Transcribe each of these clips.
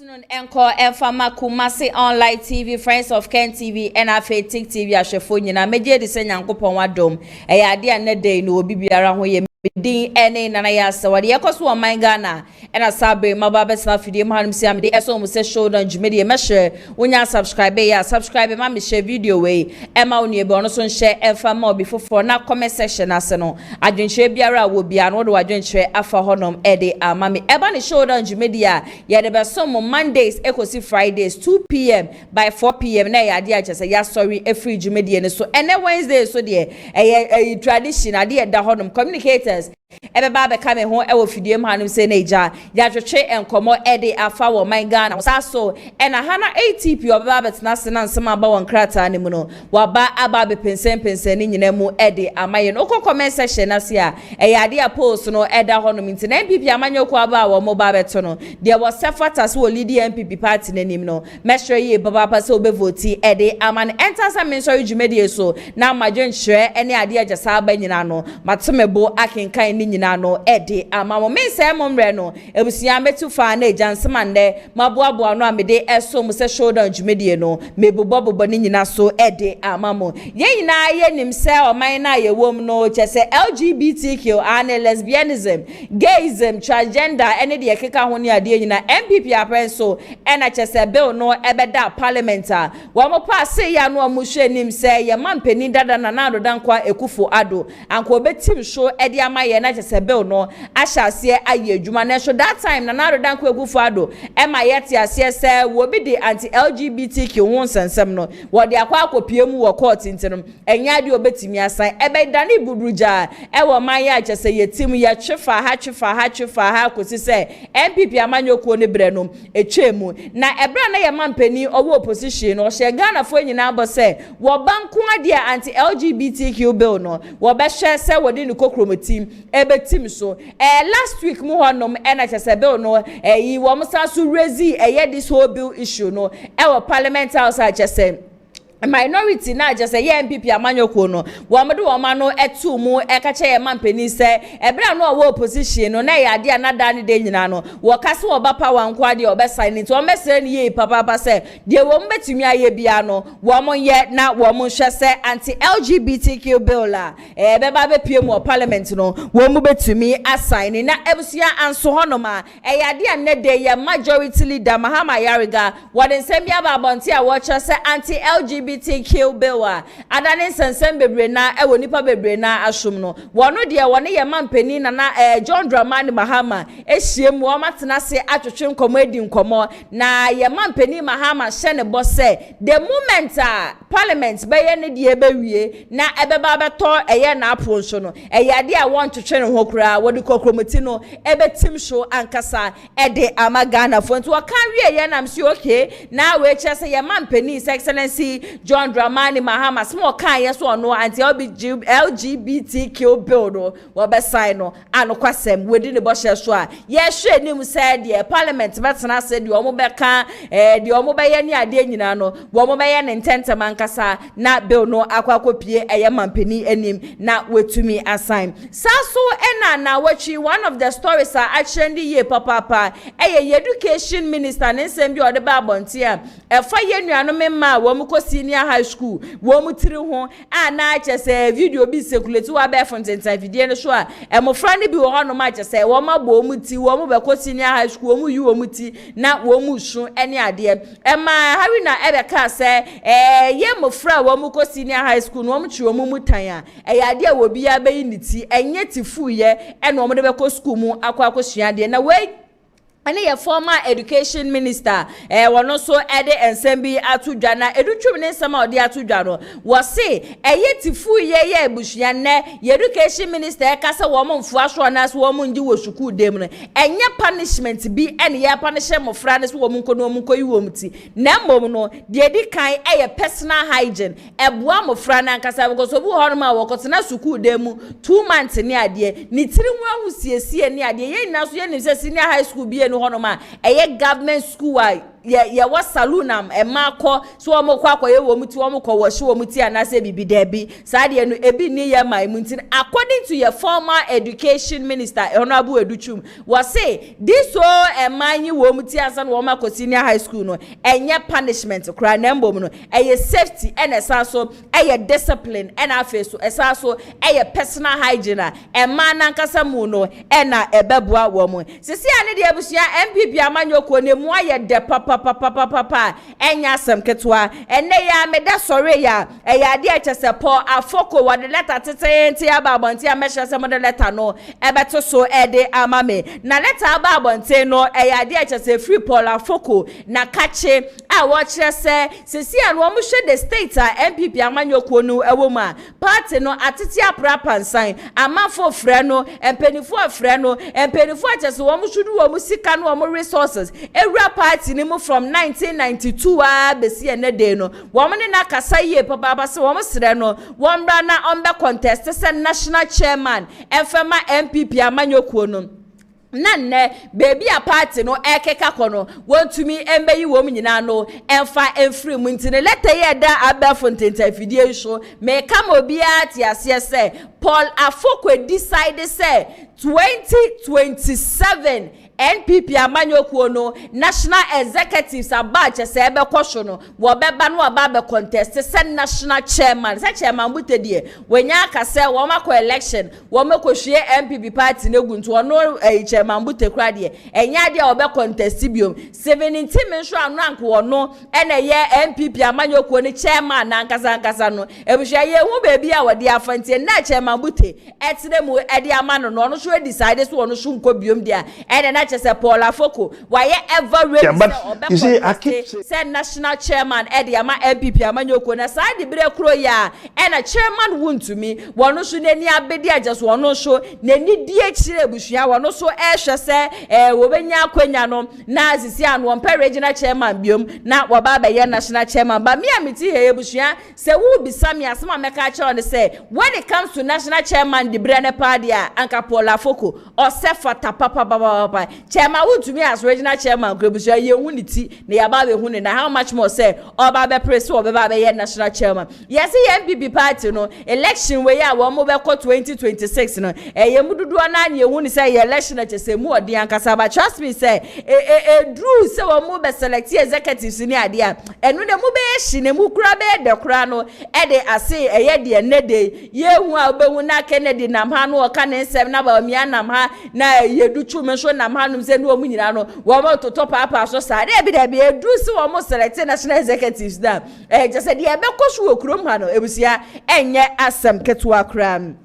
afternoon, Encore and Fama Kumasi Online TV, Friends of Ken TV, and Tik TV, Ashefoni, and Media Descent Uncle Wadom, a idea net day no be around where Din ene nana ya sawa de yakoso o man Ghana and asabe mababa snafidi manum siam de eso mo se show don jumedi me share wonya subscribe ma me share video we e ma oni ebe ono so share efa ma obi foforo na comment section ase no adwenche biara wo bia no do adwenche afa honom e de ama me eba ne show don jumedi ya de be so mo Mondays ekosi Fridays 2 p.m. by 4 p.m. na ya de a chese ya sorry every jumedi ne so ene Wednesday so de tradition ade da honom communicate ebe ba be kame ho e wo fidie manum se naija ya twetwe enkomo e de afa wo man Ghana so e na hana ATP oba bet na se na nsema ba won krata ne mu no wa ba aba be pensen ni nyina mu e de amaye no comment section na se a e ya de post no e da ho no minti na MPP amanye ko aba wo mo ba beto no de wo sefata se wo lead MPP party nanim no meshre ye baba pa se obe vote e de amane enter some mention jumedie so na madwen hwere ene ade agesa aba nyina no matemebo akenkan ni nyina no ede amamo me se momre no ebusia metu fa na ejansema nde maboabo no amede eso mu se shoulder jumedie no mebobobo ni nyina so ede amamo ye nyina ye nim se oman na ye wom no chese LGBTQ and lesbianism gayism transgender ene de keka ho ne ade nyina MPP aprenso ena chese bill no ebeda parliament a wo mo pa se ya no mo hwe nim se ye mampani dada na na dodankwa ekufo ado anko obetim show ede amaye na chese bill no ashase aye adwuma na so that time na na dodankwa ekufo ado ema yete ase se wo bi de anti LGBTQ won sensem no wo de akwa akopie mu wo court ntinom enya de obetimi asan ebe dane buburuja e wo man ya chese yetim ye twefa ha kosi se MPP amanyokuo ne bre no etwemu na ebra na ye mampani owo opposition no hye Ghana fo nyina abo se wo banko ade anti LGBTQ bill no wo be hye se wo de ni kokromotim ebetim so last week mu honom na chese bill no yi wo msa so raise this whole bill issue no e wo parliament house a chese minority na just say MPP amanyoko no wo mede wo ma no etu mu e ka che ye mampani se ebra no wo opposition no na ya ade anada ne de nyina no wo kase wo ba power nko ade wo be sign it wo mesere ne ye papa se de wo mbetumi aye bia no wo mo ye na wo mo hwe se anti LGBTQ bill la be ba be pie mu parliament no wo mo betumi assign na ebusia anso hono ma ya ade anede ye majority leader Mahama Yariga wo de nsem bia ba bonte a wo hwe se anti LGBTQ bill adane sensem bebre na ewo nipa bebre na ashum no wono de wone ye mampani na John Dramani Mahama ehiem wo matena se atwetwe nkomo edi nkomo na ye mampani Mahama hye ne bose the moment parliament be ye ne de ebewie na ebeba beto eye na apon so no eye ade a won twetwe ne ho kura wodi kokromoti no ebetim show ankasa ede amagana fo nti wo kan wie ye nam si okay na we chese ye mampani his excellency John Dramani Mahama small kan yeso no anti LGBTQ bill no wo be sign no anokwasem wedi ne bo hye so a ye hwe nim said the parliament betena said the omo be kan the omo be ye ni ade nyina no wo omo be ye ne intentem ankasa na bill no akwakopie eye mampani anim na wetumi assign saso na wachi one of the stories are actually ye papa eye education minister ne nsem bi ode ba bonte a fa ye nuano memma wo mo senior high school wo mutiri ho na chese video bi circulate wa be fontentan video no so a emofra ne bi wo ho no ma chese wo ma bo muti wo mo be ko senior high school wo mu yi wo muti na wo mu su ene ade ma hawi na ebe ka se ye mofra wo mu ko senior high school no wo mu chi wo mu mutan a ye ade wo bi ya be yi niti enye tifu ye ene wo mo de be ko school mu akwa sua ade na we ani ye former education minister wono so ede ensembi atudwa na edutwum ne nsema ode atudwa no wo se tifu ye ebushia ne education minister kasa wo mo mfu aso na so wo mo nji wo suku dem no enye punishment bi ene ye punish mo fra ne so wo mo nko no mo yi wo mti na mbom no de di kan personal hygiene eboa mo fra na kasa because obu ho no ma wo kotena suku dem 2 months ni ade ni tiri nwa husiesie ni ade ye na so ye ni se senior high school bi no hono ma government school ye was saloonam e mako so omo kwa akoye wo muti omo ko wo hye wo muti anase bibi da bi saa de no ebi ni ye mai muti according to your former education minister Honorable Educhum was say this so emanyi wo muti ansa no wo mako senior high school no enye punishment kra na mbom no eye safety and esaso eye discipline and afeso esaso eye personal hygiene e man nankasa mu no e na ebeboa wo mo sisi ane de abusua MPP amanyoko ne mu aye de papa enya asem ketwa ene ya meda sore ya e ya de achese Paul Afoko wa de letter tete ababonti amehye se mo de letter no ebeto so e de amame na letter ababonti no e ya de achese free Paul Afoko na kache a wo kire se sisi ane wo mo hwe the state a MPP amanyoko no ewo mu a party no atete apra pansan amafo frɛ no empenifo frɛ no empenifo achese wo mo hwudu wo mo sika no wo mo resources ewura party ni mu from 1992 a besi ene day no wo mo ne na kasa ye papa se wo mo srɛ no wo mbra na ombe contest se national chairman efema MPP amanyoko no nanne baby a party no ekeka kono wontumi embeyi wo nyina no emfa emfiri mu ntine leta ye da abafo ntenta fidie so me kam obi ati ase se Paul Afoko decide say 2027 NPP amanyoko no national executives abache se ebe kwosho no wo beba no aba be contest se national chairman se chairman butedie wenya aka se wo mako election wo mako hwie MPP party na guntu ono chairman butekura de enya de wo be contest biom 17 menso anu anko ono ene ye MPP amanyoko ni chairman na nkasa no ebuhia ye hu bebi a wo de afantie na chairman bute etire mu e de amano no ono so decide so ono so nko biom dia ene na say Paul Afoko why ever ready you see I keep say national chairman Eddie ama MPP amanyoko na side bere kro ya and a chairman won to me wono so nani abedi ajeso wono so nani die kire busua wono so ehwe se wo benya akwanya no na asisi anu on regional chairman biom na waba be national chairman ba me amiti he busua se wo bisami asema meka kire on say when it comes to national chairman the brene padia anka Paul Afoko or sefata papa chairman to me as regional chairman Grebusia ye unity na yaba be hu na how much more say oba be press or be national chairman yes MPP party no election we ya wo mo be 2026 no ye mududu na ye hu ni say election na chese mu odi ankasa ba trust me say drew say wo mo be select executives ni ade a enu de mu be hye ne mu kura be de kura no e de ase ye de ne de ye hu a be hu na Kennedy nam ha no o ka ne nsem na BAWUMIA nam ha na ye du chu me so nam ha no se no mu nyina no wo mo to papa so sa de bi edu si wo mo select national executives da just say de be koso okurom ha no ebusia enye asem ketua kram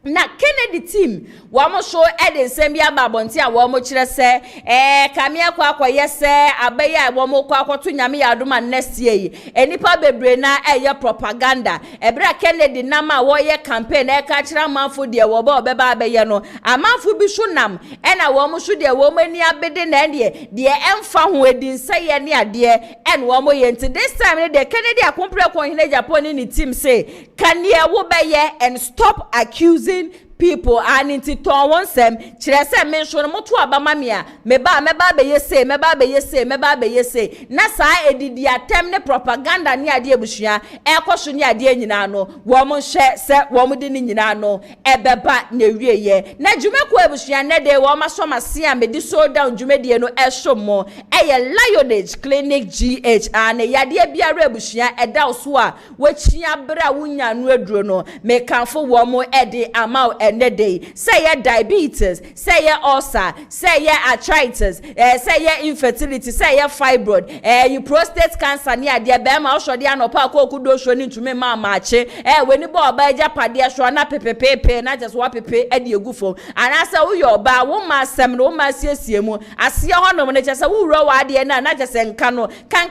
na Kennedy team wamo show eden sembia babonti a wamo kire se kamia kwa yese abeya wamo kwa to nyame ya adoma next year enipa bebre na eye propaganda ebra Kennedy nama wo ye campaign e ka kire amanfo de wo ba obeba abeye no amanfo bi shunam na wamo shu de wo mani abede na de emfa ho edin se ye ne ade en wamo ye nti this time de Kennedy akompre ko hine Japan ni team say can ye wo beye and stop accusing people and into ton one sem kire se mention moto abama me a meba be yese na saa edidi atem ne propaganda ne ade abusua ekoso ne ade nyina no wo mo hye se wo mo de ne nyina no ebeba na wieye na dwumeko abusua ne de wo maso mase a medi so down dwumedie no ehwomo eye Lionage Clinic GH and yade biara abusua eda so a wachia bra wunya no aduro no me kanfo wo mo ede ama day say ya diabetes say ya ulcer say ya arthritis say ya infertility say ya fibroid you prostate cancer ni ade be ma so de anopa kokudo so ni ntumi ma maache weni bo oba ajapade so na pepepepe na just wa pepe ade egufo anasa wo yo ba wo ma asem no ma siesie mu ase ho no ne chese wo wura wa ade na chese nka no kan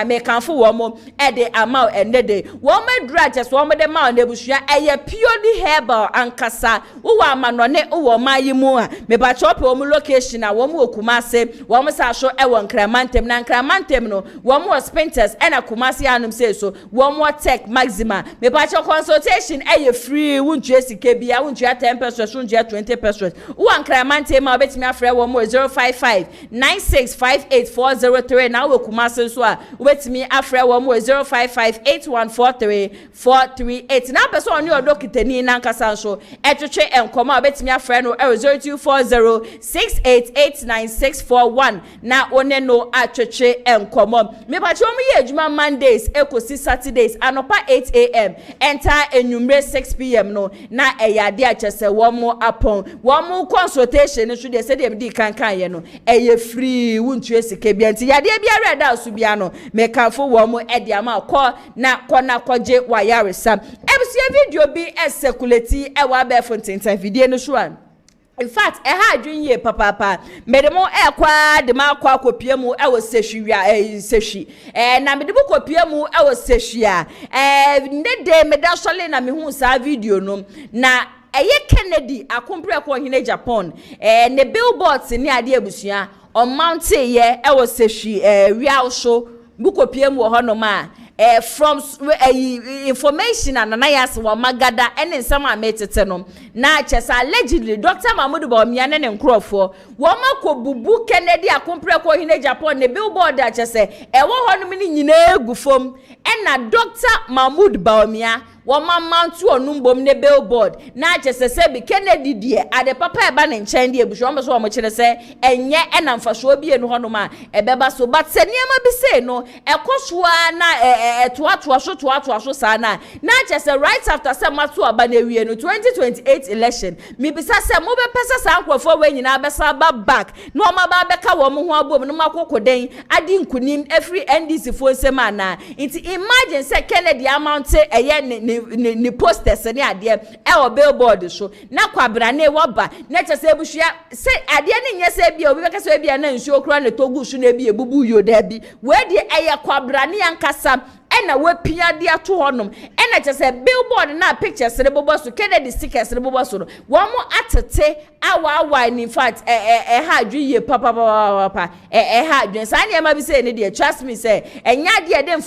me kanfo wo mo ede ama ende day wo ma dura chese wo mo de ma na busua purely Herbal ankasa wo amanone wo mayimu a me ba chop wo location a wo mu Kumase wo sa so e wo Nkramantem na Nkramantem no wo mu Spinters e na Kumase anum say so wo mu Tech Maxima me ba cho consultation e ye free wuntua sika bia wuntua 10% wuntua 20% wo Nkramantem ma obetimi afre wo mu 055 9658403 na wo Kumase so a obetimi afre wo mu 0558143 na person oni odokitani na nkasa so etwetwe enkoma obetimi afre no 0240688961 na one no atwetwe enkomo me ba chom ye adwuma Mondays ekosi Saturdays anopa 8 am enter enumre 6 pm no na eyade achese wo mo apon wo mo consultation so de se de di kankan ye no eye free wuntu esike bia nti yade bia reda asu bia no me kanfo wo mo ede ama ko na koje wayaresa ebusia video bi esekuleti ewa be fonten video no shuan. In fact, adwinye papa medemo ekwa de ma kwa kopia mu e wo sehwia sehwi na medemo kopia mu e wo sehwia ndede medasole na me hu sa video no na eye Kennedy akompre ko hine Japan ne billboards ni ade abusua on mountain ye e wo sehwi real show bukopia mu ho no ma from information and anayas wa magada ene nsama ametete no na chesa allegedly Dr. Mahmoud Bawumia ne nkrofo wo makobubu Kennedy akompre ko hine Japan ne billboard a chese ewo ho no ni nyina egufom ena Dr. Mahmoud Bawumia woma mantu onumbom ne billboard na chese se bi Kennedy die ade papa eba ne nchen die ebuso mo so wo mo kire se enye ena mfaso bi enu hono ma ebeba so but se niema bi se no ekosoa na toatoa so sana na chese right after se matu aba na wie no 2028 election mi bisa se mo be pesa sa ankrofo we nyina besa ba back no ma ba beka wo mo ho abom no makokoden adi nkunim every NDC fo nsema na nti imagine se Kennedy amount eye ni posters ni ade e o billboard so na kwabra na woba na chese ebuhua se ade ni nye se bia obi beka se bia na nsuo kura na togu su na bia ebubu yo da bi we de eye kwabra ne yankasa ena wapia de ato honum ena chese billboard na pictures ne bobo so Kennedy stickers ne bobo so no wo mo atete awa in fact ha adwiye papa ha adwen sa ne ma bi se ne de trust me say enya de de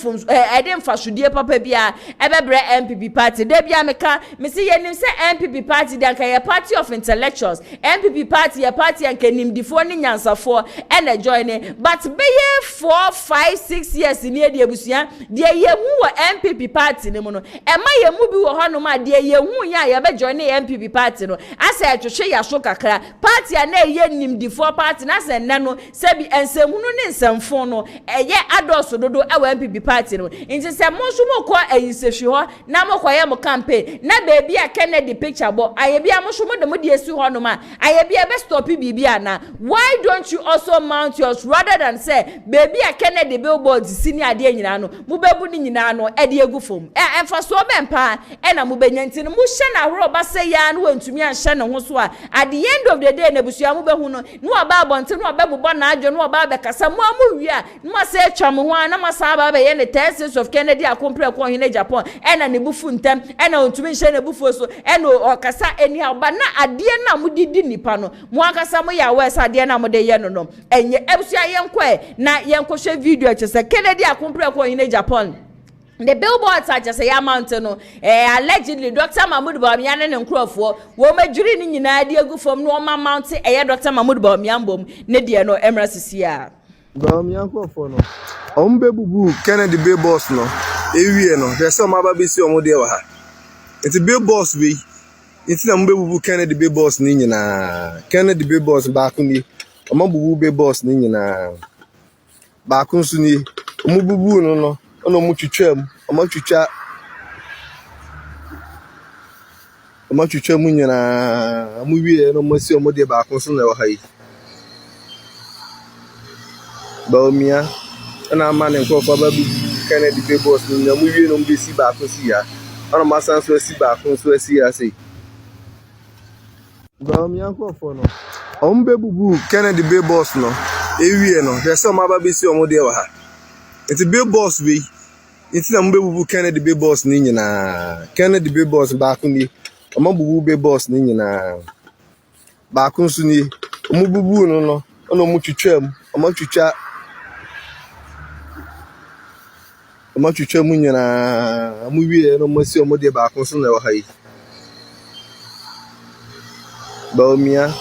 mfasodie papa bia ebebre MPP party de bia meka me se yenim se MPP party de anka ye party of intellectuals MPP party ye party anka nimdifo ne nyansafo ena join but be ye 4 5 6 years ni de abusua de ye hu MPP party ne mu no ema ye mu bi wo hono ma de ye hu ya ye be join MPP party no asa etwehwe ya so kakra party a na ye nimdifo party na se nne no se bi ensehunu ne nsemfo no eye adoso dodo ewa MPP party no nti se mo so mo ko ayisehwi ho na mo koye mo campaign na baby a Kennedy picture bo aye bia mo so mo de mo de esi ho no ma aye bia be stop bibia na why don't you also mount yours rather than say baby a Kennedy billboard senior ade nyina no mo bebu ni nyina no e de egufom emfa so bempa e na mo benyanti no mo hye na horo ba say ya no wantumi an hye ne ho so a at the end of the day na busua mo behu no no aba abonte no aba bobɔ na adwo no aba bekasa mo amu wi a no ma say twa mo ho a na ma sa aba be ye ne thesis of Kennedy akompre ko hine Japan e na ne bufu ntem e na ontumi hye ne bufu so e no okasa eni aba na ade na mo didi nipa no mo akasa mo ya wes ade na mo de ye no no enye ebusua yenkɔ na yenkɔhwɛ video a kyese Kennedy akompre ko hine Japan. The billboards are just a mountain no allegedly Dr. Mahmoud Bawumia ne nkrofo wo madwiri ni nyina de agu fam no ma mountain Dr. Mahmoud Bawumia mbom ne de no emra sisia Bawumia nkrofo no ombebubu Kennedy billboards no ewie no hwese ma ba besi omo de wa ha enti billboards we enti na mbebubu Kennedy billboards ni nyina Kennedy billboards ba ku ni omabubu billboards ni nyina ba ku nsu ni omububu no ono mutwitwam amatwitwa mu nyina amuwie no masi omode ba akonso na wa yi Bawumia na amane nkofo ba bi Kennedy billboards ni amuwie no mbesi ba akonso ya ono masanso asi ba akonso asi ya sei Bawumia nkofo no ombebubu Kennedy billboards no ewie no hwese o ma ba besi omode wa ha enti billboards we enti na mbebubu Kennedy billboards ni nyina Kennedy billboards ba ku ni Omabubu be boss ni nyina. Ba kunsu ni omububu no ono mutwitwam. Omatwitwa mu nyina amuwie no masi omode ba kunsu na wa hayi. BAWUMIA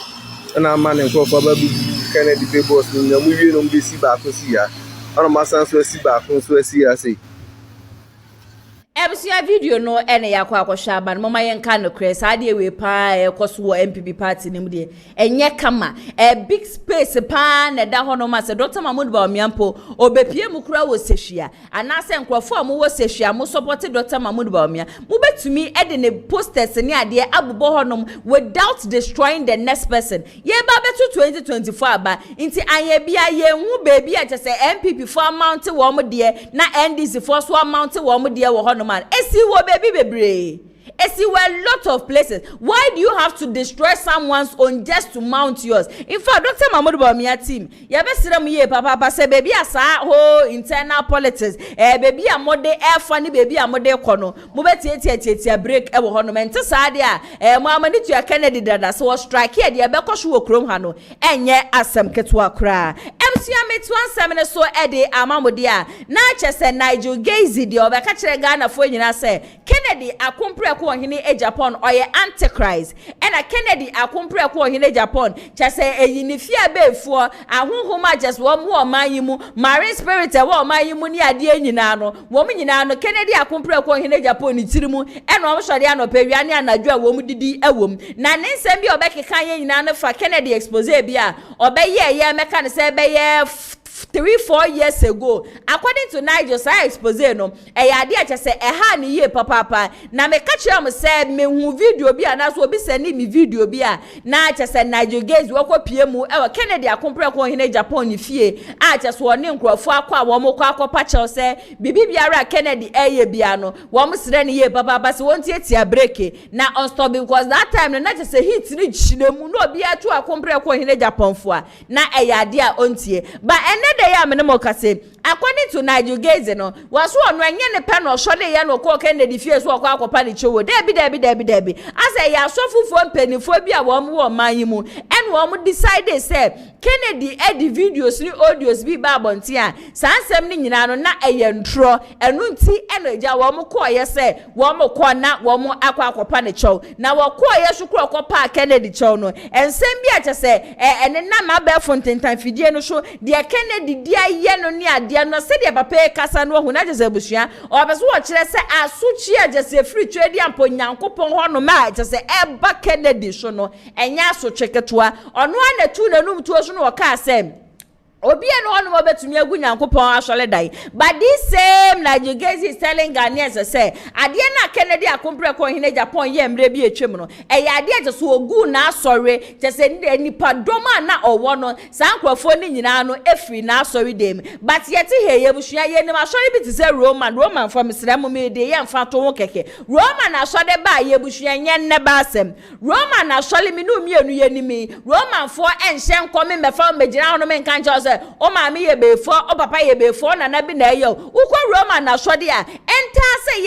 na amane nkofo ba bi Kennedy be boss ni amuwie no mbesi ba kunsu ya. Ono masanso asi ba kunsu asi ya sei. Ebusia video no ene yakwa akwhwa ba no mama yenka no kres ade we pa ekoso wo MPP party nim de enye kama big space pa na da ho no ma se Dr. Mahmoud BAWUMIA mpo obepie mu kura wo sehwia anase nkrofo amu wo sehwia mu support Dr. Mahmoud BAWUMIA mu betumi ede ne posters ne ade abubo ho no without destroying the next person ye ba betu 2024 aba nti anye bia ye hu baby a se MPP for amount wo mo de na NDC for so amount wo mo de wo ho no man esi wo baby bebre esi were a lot of places. Why do you have to destroy someone's own just to mount yours? In fact, Dr. Mahmoud BAWUMIA team, ya be sire mu ye papa say baby asa ho internal politics. Baby amode air funny baby amode kono. Mu be tie break e wo hono mente sa de a mo amani to Kennedy dada so strike here de be kwohwe wo krom ha no. Enye asem ketwa kra. MCA metu ansem ne so e de amamode a na chese NIGEL GAISIE de obeka kire Ghana fo nyina say Kennedy akompre ko hine AGYAPONG oye antichrist ena Kennedy akompre ko hine Japan chese eyinifia befuo ahonhoma just wo mo omanyimu marine spirit wo omanyimu ni ade nyina no wo mo nyina no Kennedy akompre ko hine Japan ni tirimu ena wo shode anopawia ne anadwo a wo mo didi awom na ne nsem bi obekeka ye nyina no fa Kennedy expose bia obeye ye meka ne se beye 3-4 years ago according to NIGEL say expose no ade a chese ha ne ye papa na me ka kire am say me hu video bi na so obi send me video bi a na chese NIGEL GAISIE wo kopie mu e Kennedy akompre ko hine Japan ni fie a chese wo ne nkrofo akwa wo mo kwa akopa che say bibi biara Kennedy eye bia no wo mo sere ne ye papa se won tie break na on stop because that time na chese hit ni chinemu no obi atu akompre ko hine Japan fo a na ade a ontie ba de ya menemo kase according to NIGEL GAISIE no waso ono enye ne pe no hwode ye no ko Kennedy fie so akwa akopa ne chewo debi ase ya sofufo mpanifo bi a wo mo wo man mu en wo mo decide say Kennedy edi videos ni audios bi ba bonti a sansem ni nyina no na eye ntro enu nti enaja wo mo ko ye say wo mo ko na wo mo akwa akopa ne chewo na wo ko ye so kro akopa Kennedy chewo no ensem bi a che say ene na ma ba fontentan fidie no so de Kennedy dia ye no ni ade no se de papa kasa no hu na je abusua obeso wo kire se asuchi agese free trade ampo nyankopon ho no ma je se eba Kennedy so no enya so tweketoa ono anatu nanum tuo so no wo ka se obi eno ono mo betumi agu nyankopon asole dai but this same NIGEL GAISIE is telling Ghanaians say ade na Kennedy akompre ko hine Japan ye mre bi etwem no ade je so ogu na asore je se nipa doma na owo no sankrofo ni nyina no efri na asore dem but yeti he ye busua ye ni asore bi ti se Roman from Islam me de ye mfa to wo keke Roman asore ba ye busua nye ne ba asem Roman asore mi no mienu ye ni mi Roman fo enhye nkomi mefa megina no men kan cha o ma me ye befo o papa ye befo na na bi na ye ukwo Roman na so de a enter say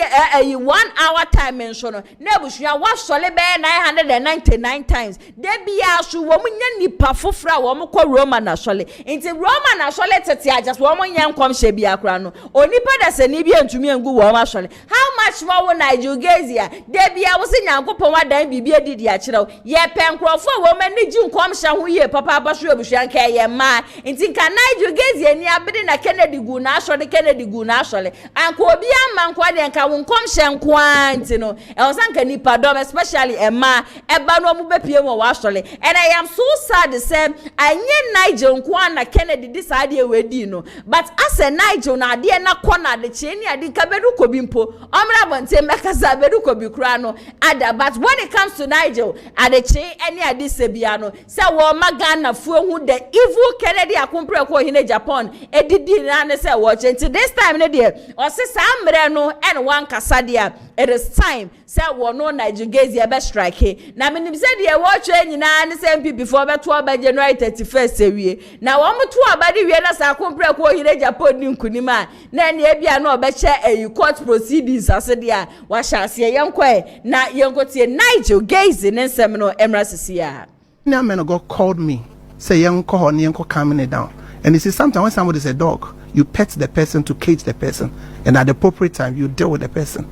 ye 1 hour time nso no na busua wa sole be 999 times de bia so wo munya nipa fofra wo mo kɔ Roman na sole nti Roman na sole tete ajas wo mo nya nkom hye bia kra no onipa da se ni bia ntumi angu wo ma sole how much more wo NIGEL GAISIE de bia wo se nyankopon wadan bibia didi a kyerɛw ye penkrofo wo ma ni ji nkom hye ho ye papa abaso abusua nka ye ma nti nka NIGEL GAISIE ni abede na Kennedy gu na asole Kennedy gu na asole anko obi amma nko de nka wo nkom hye nko anti no e osanka nipa dom especially ema eba no mu bepie mo wa asole and I am so sad say anye NIGEL nko na Kennedy decide e wedi no but as a NIGEL na ade na kona de che ni ade ka bedu kobi mpo omra bonte meka za bedu kobi kura no ada but when it comes to NIGEL ade che any ade sebia no say wo magana fu hu the evil Kennedy akompre ko hine Japan edidi na ne say watch until this time ne de o se samre no and one kasadia it is time say wo no NIGEL GAISIE be strike na menim say de watch nyina ne say MPP before be to ba January 31st ewie na wo mo to abade wie na sa akompre ko hine Japan ni nkunima na ne bia na obɛkyɛ court proceedings so dia wa hyase yenkwe na yenkotie Nigel Gaisie nensem no emra sisia. Now man of God called me, say yenko ho ne yenko calming it down. And he says sometimes when somebody is a dog, you pet the person to cage the person, and at the appropriate time you deal with the person.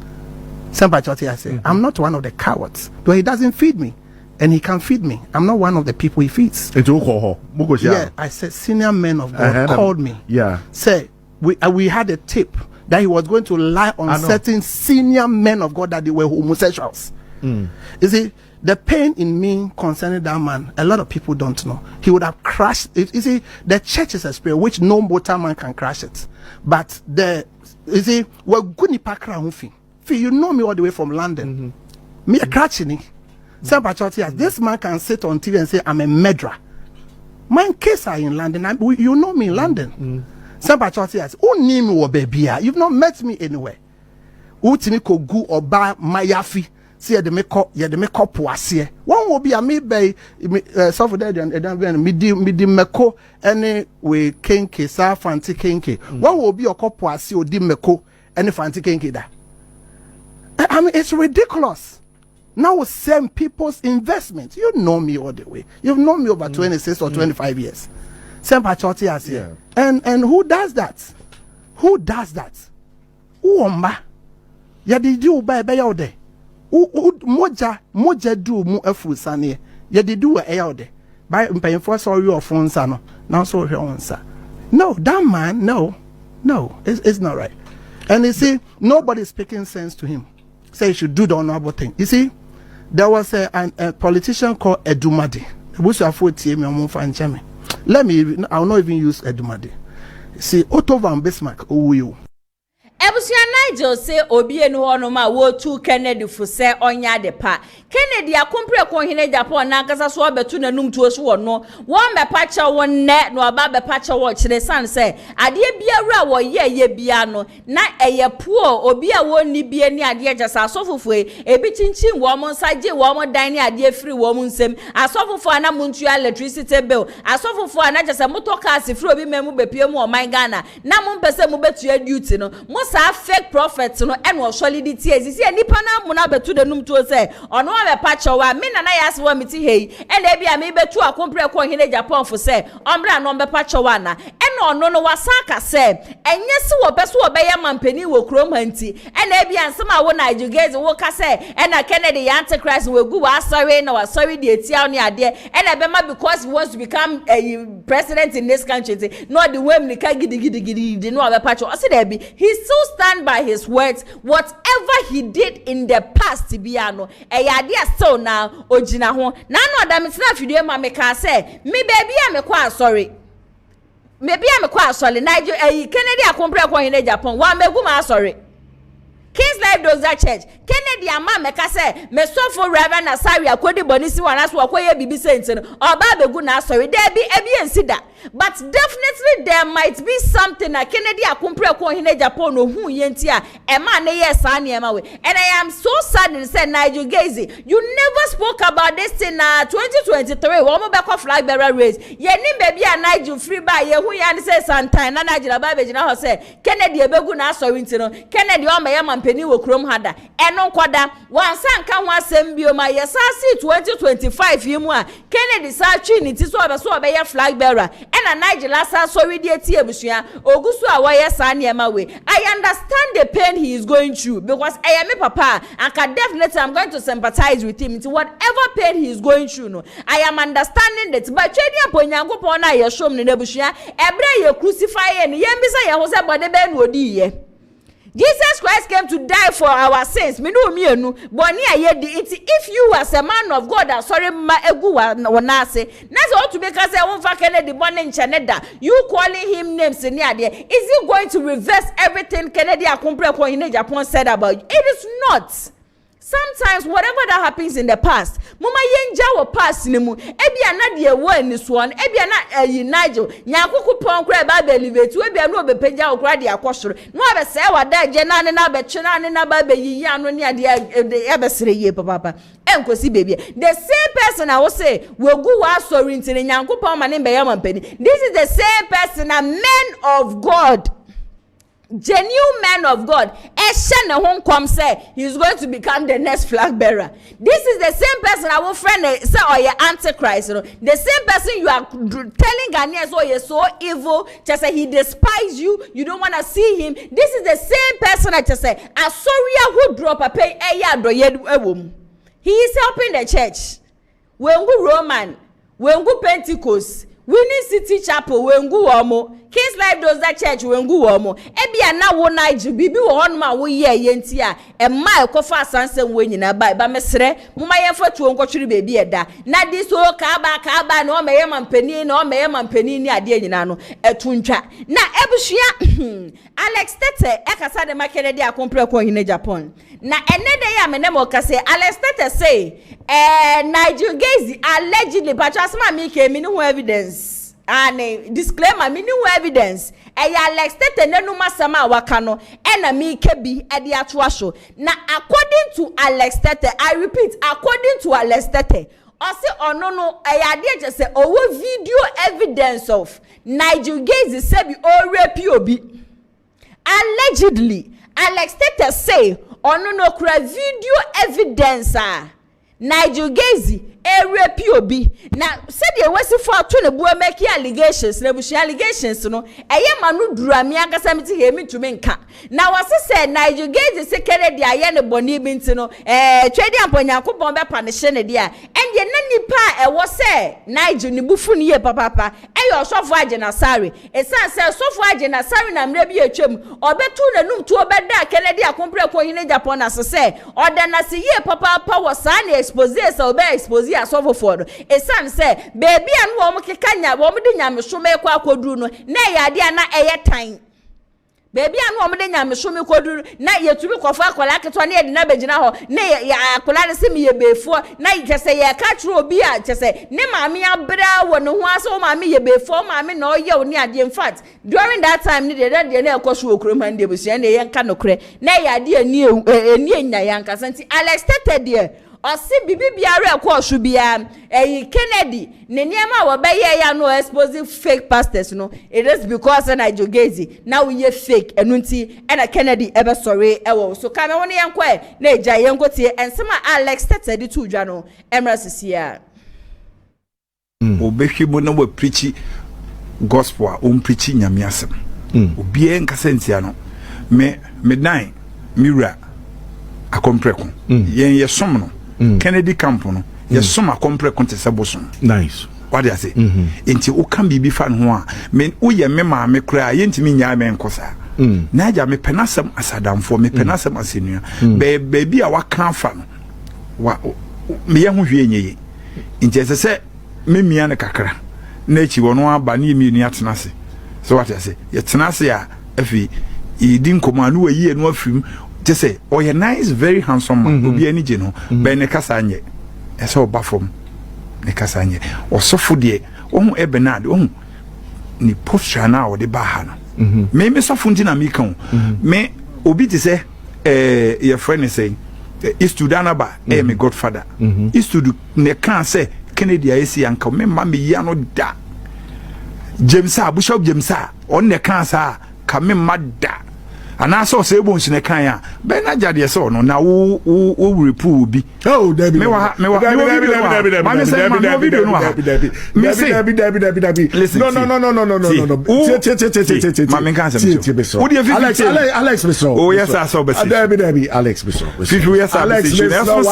Somebody I say, I'm not one of the cowards, though he doesn't feed me. And he can feed me. I'm not one of the people he feeds. Yeah, I said senior men of God called me. Yeah. Say we had a tip that he was going to lie on certain senior men of God that they were homosexuals. You see, the pain in me concerning that man, a lot of people don't know. He would have crashed it. You see, the church is a spirit which no mortal man can crash it. But you see, we're good in you know me all the way from London. Me a crashing. This man can sit on TV and say I'm a murderer. My case are in London. You know me in London. You've not met me anywhere. Utiniko gu or buy my yafi. See the make up poasie. One will be a me bay suffer dead and midi meko any way kenke sa fancy kenke. One will be a cop poasie or dimeko any fancy kenke da. I mean, it's ridiculous. Now send people's investment. You know me all the way. You've known me over 26 or 25 years. Same patriotic as here. And who does that? Who does that? Uomba. Ya did you buy out there? Moja do mu efu sane. Ya did do a out there. By paying for sorry or phone sano. Now so here on sir. No, that man, no, it's not right. And you see, nobody's speaking sense to him. Say he should do the honorable thing. You see, there was a politician called Edumade. Let me, I'll not even use Edumade. See, Otto van Bismarck, you. Ebusia Nigel say obi enu hono ma wo tu Kennedy fu se onya de pa Kennedy akompre ko hene Japan na kasa so obetu nanum tu so wono won be pa cha won ne no aba be pa cha wo kire san se ade biawura wo ye bia no na eye puo obi a woni bia ni ade jasa asofofo ebi chinchin wo mo nsaje wo mo dan ni ade free wo mo nsem asofofo ana muntu electricity bill asofofo ana jasa motoka free obi memu be pie mu o man Ghana na mo mpese mo betu duty no sa fake prophets no eno solidity ezisi nipa na mu na betu de num to say ono wa be pacho wa me na ya se wa miti hei ene bia me betu akompre ko hene Japan fo say ombra no be pacho wa na eno ono no wasaka say enye se wo be so wo be ya mampani wo krom hanti ene bia nsema wo Nigel Gaisie wo ka say ena Kennedy ya antichrist we gu wa sorry na wa sorry de etia ne ade ene be ma because he wants to become a president in this country no the way me ka gidi no be pacho o say there be he's so stand by his words. Whatever he did in the past, Tibiano, still now, Ojina ho. Na no da mitina fidie ma me ka say, me baby am quite sorry. Maybe I'm quite sorry. Nigel Kennedy akompre ko hine Japan. Wa megu ma sorry. King's Life Dozer Church. Kennedy ama me ka say, me so for Reverend Asari akodi bonisi wana so akoye bibi sentin. Oba begu na sorry. There be ebi ensida. But definitely there might be something that Kennedy akompre ko hine Japan no hu yenti a ema ne yes ani ema we. And I am so sad to say Nigel Gaisie, you never spoke about this in 2023. Wo mo be ko flag bearer race. Ye nim baby a Nigel free by ye hu ya ne say sometime na Nigel ba be gina ho say Kennedy ebegu na sorry nti no. Kennedy o ma ye mampani wo krom hada. Eno nkwada wansa nka ho asem bio ma ye sa si 2025 yimu a Kennedy sa twi ni ti so be ye flag bearer. Ena Nigel asa sorry die tie abusua ogusu a wa yes aniema we. I understand the pain he is going through because I am a papa and can definitely I'm going to sympathize with him. It's whatever pain he is going through no. I am understanding that but twedi aponyankopon na ye shom ne abusua ebre ye crucify ye mbisa ye ho se bode be no odi ye. Jesus Christ came to die for our sins. Me no mienu boni ayedi iti if you as a man of God are sorry ma egu wona ase na so to make us say wonfa Kennedy boni ncheneda you calling him names ni ade is he going to reverse everything Kennedy akompre ko in Japan said about you? It is not. Sometimes whatever that happens in the past mama yenja wo past ni mu ebia na de wo ani so on ebia na Nigel nyankoko pon kra ba be elevate ebia no be pagya wo kra de akosoro no be say wada je na ne na be twe na ne na ba be yiyi ano ne ade e be sere ye papa enkosi baby the same person I will say we go wa sorry ntine nyankoko pon ma ne be yam mpani. This is the same person, a man of God genuine man of God, say he's going to become the next flag bearer. This is the same person our friend say, oh, yeah, Antichrist. You know? The same person you are telling Ghanaians, oh, you're so evil. Just say he despises you. You don't want to see him. This is the same person that just say, I sorry who drop a pay a woman. He is helping the church. Wengu Roman, Wengu Pentecost, Winning City Chapel, Wengu Omo. King's Life does that church wengu womo. Ebia na wo Nigel bibi wo honma wo ye yenti a e ma ekofa asansem wo nyina ba mesre muma ye fatu onkotwiri bebi eda na this o ka ba na o meye mampani ni ade nyina no etuntwa na ebusua Alex Tete ekasa de makere de akompre ko hine Japan na enede ya menemo kase Alex Tete say Nigel Gaisie allegedly patrasma mi ke mi no evidence. And disclaimer, me no evidence. Alex Tete nenu masama wakano. Ena mi kebi edi atwasho. Na according to Alex Tete, I repeat, according to Alex Tete, ose onono ayade je say owo video evidence of Nigel Gaisie sebi o rape obi. Allegedly, Alex Tete say onono kura video evidence Nigel Gaisie rape obi na said ye wesi for to ne bua make allegations na bushi allegations no eye manu durami akasa meti he mi tumi nka na wase say Nigel Gaisie sekere dia ye ne boni bi ntino twedi amponyankopon be panish ne dia enye na nipa e wo say Nigel ni bufu ne ye papa eye osofo agena sare esan say osofo agena sare na mre bi etwem obetu nanum tu obeda Kennedy akompre ko hine Japan na say oda na se ye papa wo sa na expose say obe expose asofo for esan say baby anu wo mkekanya wo mde nyamesome kwa akoduru no na yade na eye tan baby anu wo mde nyamesome koduru na yetumi kofa akola keto na yede na begina ho na ya akola ne semi ye befo na yese ye ka tro obi a chese ne maami abra wo ne ho aso maami ye befo maami na oye oni ade. In fact during that time ne de na ekoso okroma nde busia na ye nka nokre na yade ani enya yanka santi Alex Tete de osi bibi biara ekwo bia Kennedy ne niema wo be ye ya no exposing fake pastors no. It is because Nigel Gaisie now we fake enunti and Kennedy ever sorry ewo so kame woni yenko na eja yenko tie ensema Alex Tete di tu dwa no emra sisia obehwe mo na we preach gospel preach nyame asem obi en kasentia no me dan mira akompreko yen ye som no Kennedy camp no ye som akompre kontesebo som nice what do I say enti o kan bibi fa no a me o ye me ma me kra ye ntimi nya me nkosa na ja me penasem asadamfo me penasem asenua be a waka fa no wa me ye ho hwe enye enti se me mia ne kakra na echi wono aba na emi ni atena se so what I say ye tena se a afi idin komanu wa yi no afim just say oh you're nice very handsome man obi ani je no be ne kasa anye ese oba from ne kasa anye osofo de ohun ebenard ohun ni posture na o de ba ha no me sofo nti na me kan me obi ti say your friend is saying is to danaba me godfather is to ne kan say Kennedy ayesi anka me ma me ya no da James Bishop James on ne kan sa ka me ma da ana so say bon sine kan ya be na jade so no na wo repu bi oh David me wa no Alex Bisro oh yes I saw David Alex Bisro yes Alex Bisro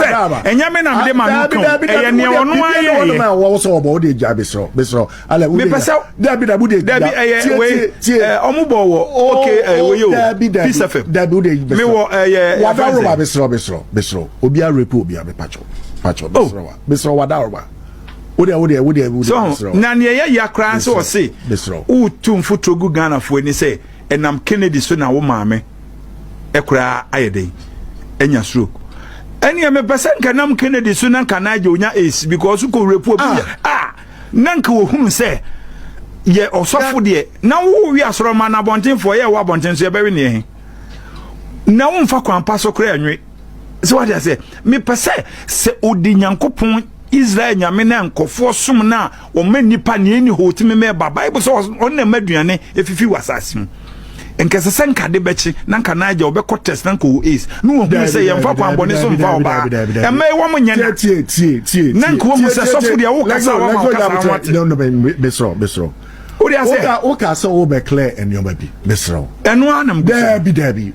enya me na me ma no e ne ono aye no wo so obo de Bisro Alex me pesa David we omubo wo okay we yo Peace FM. Me wo wadaroba Bisro. Obi a repo obi a me pacho Bisro wadaroba. Ode so na ne ya kran so o se Bisro. U tumfo togu Ghana fo ni se enam Kennedy so na wo maame ekura ayeden enya stroke. Eni me pesa nka nam Kennedy so na nka na aje onya ace because ko repo obi na nka wo hum se ye osofo de na wo wi asoro ma na bonten fo ye wa bonten so ye be ne he na wo mfa kwampa so kra anwe so what I say me pese se odi nyankopon Israel nyame na nkofo som na o ma nipa ne ni hotime me ba Bible so on na maduane efifi wasase enkese senka de bechi nanka naija obekọ test nanka o ace no hu say yemfa kwambone so mfa oba ema e wo mo nyana tie nanka wo mu se sofo de wo kasa wa ma kasa wa no besro o dia say o ka so o be clear enyo bi besro eno anam dabi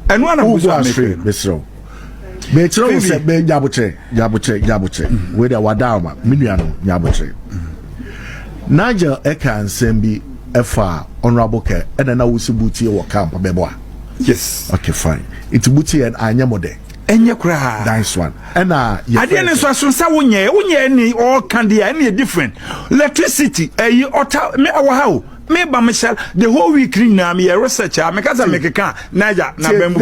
eno anam go besro be tro wo se be jabuche we da wadama minuano jabuche Nigel Ekan Sembi Efa Honorable Ke and na wusibuti wo camp bebo. Yes. Okay, fine. It's buti and anyamode. Enye kura. Nice one. And adien so asunsa wonye ni all can dey any different. Electricity ota me awa me ba Michelle the whole week na me research me kaza me keka naija na bembu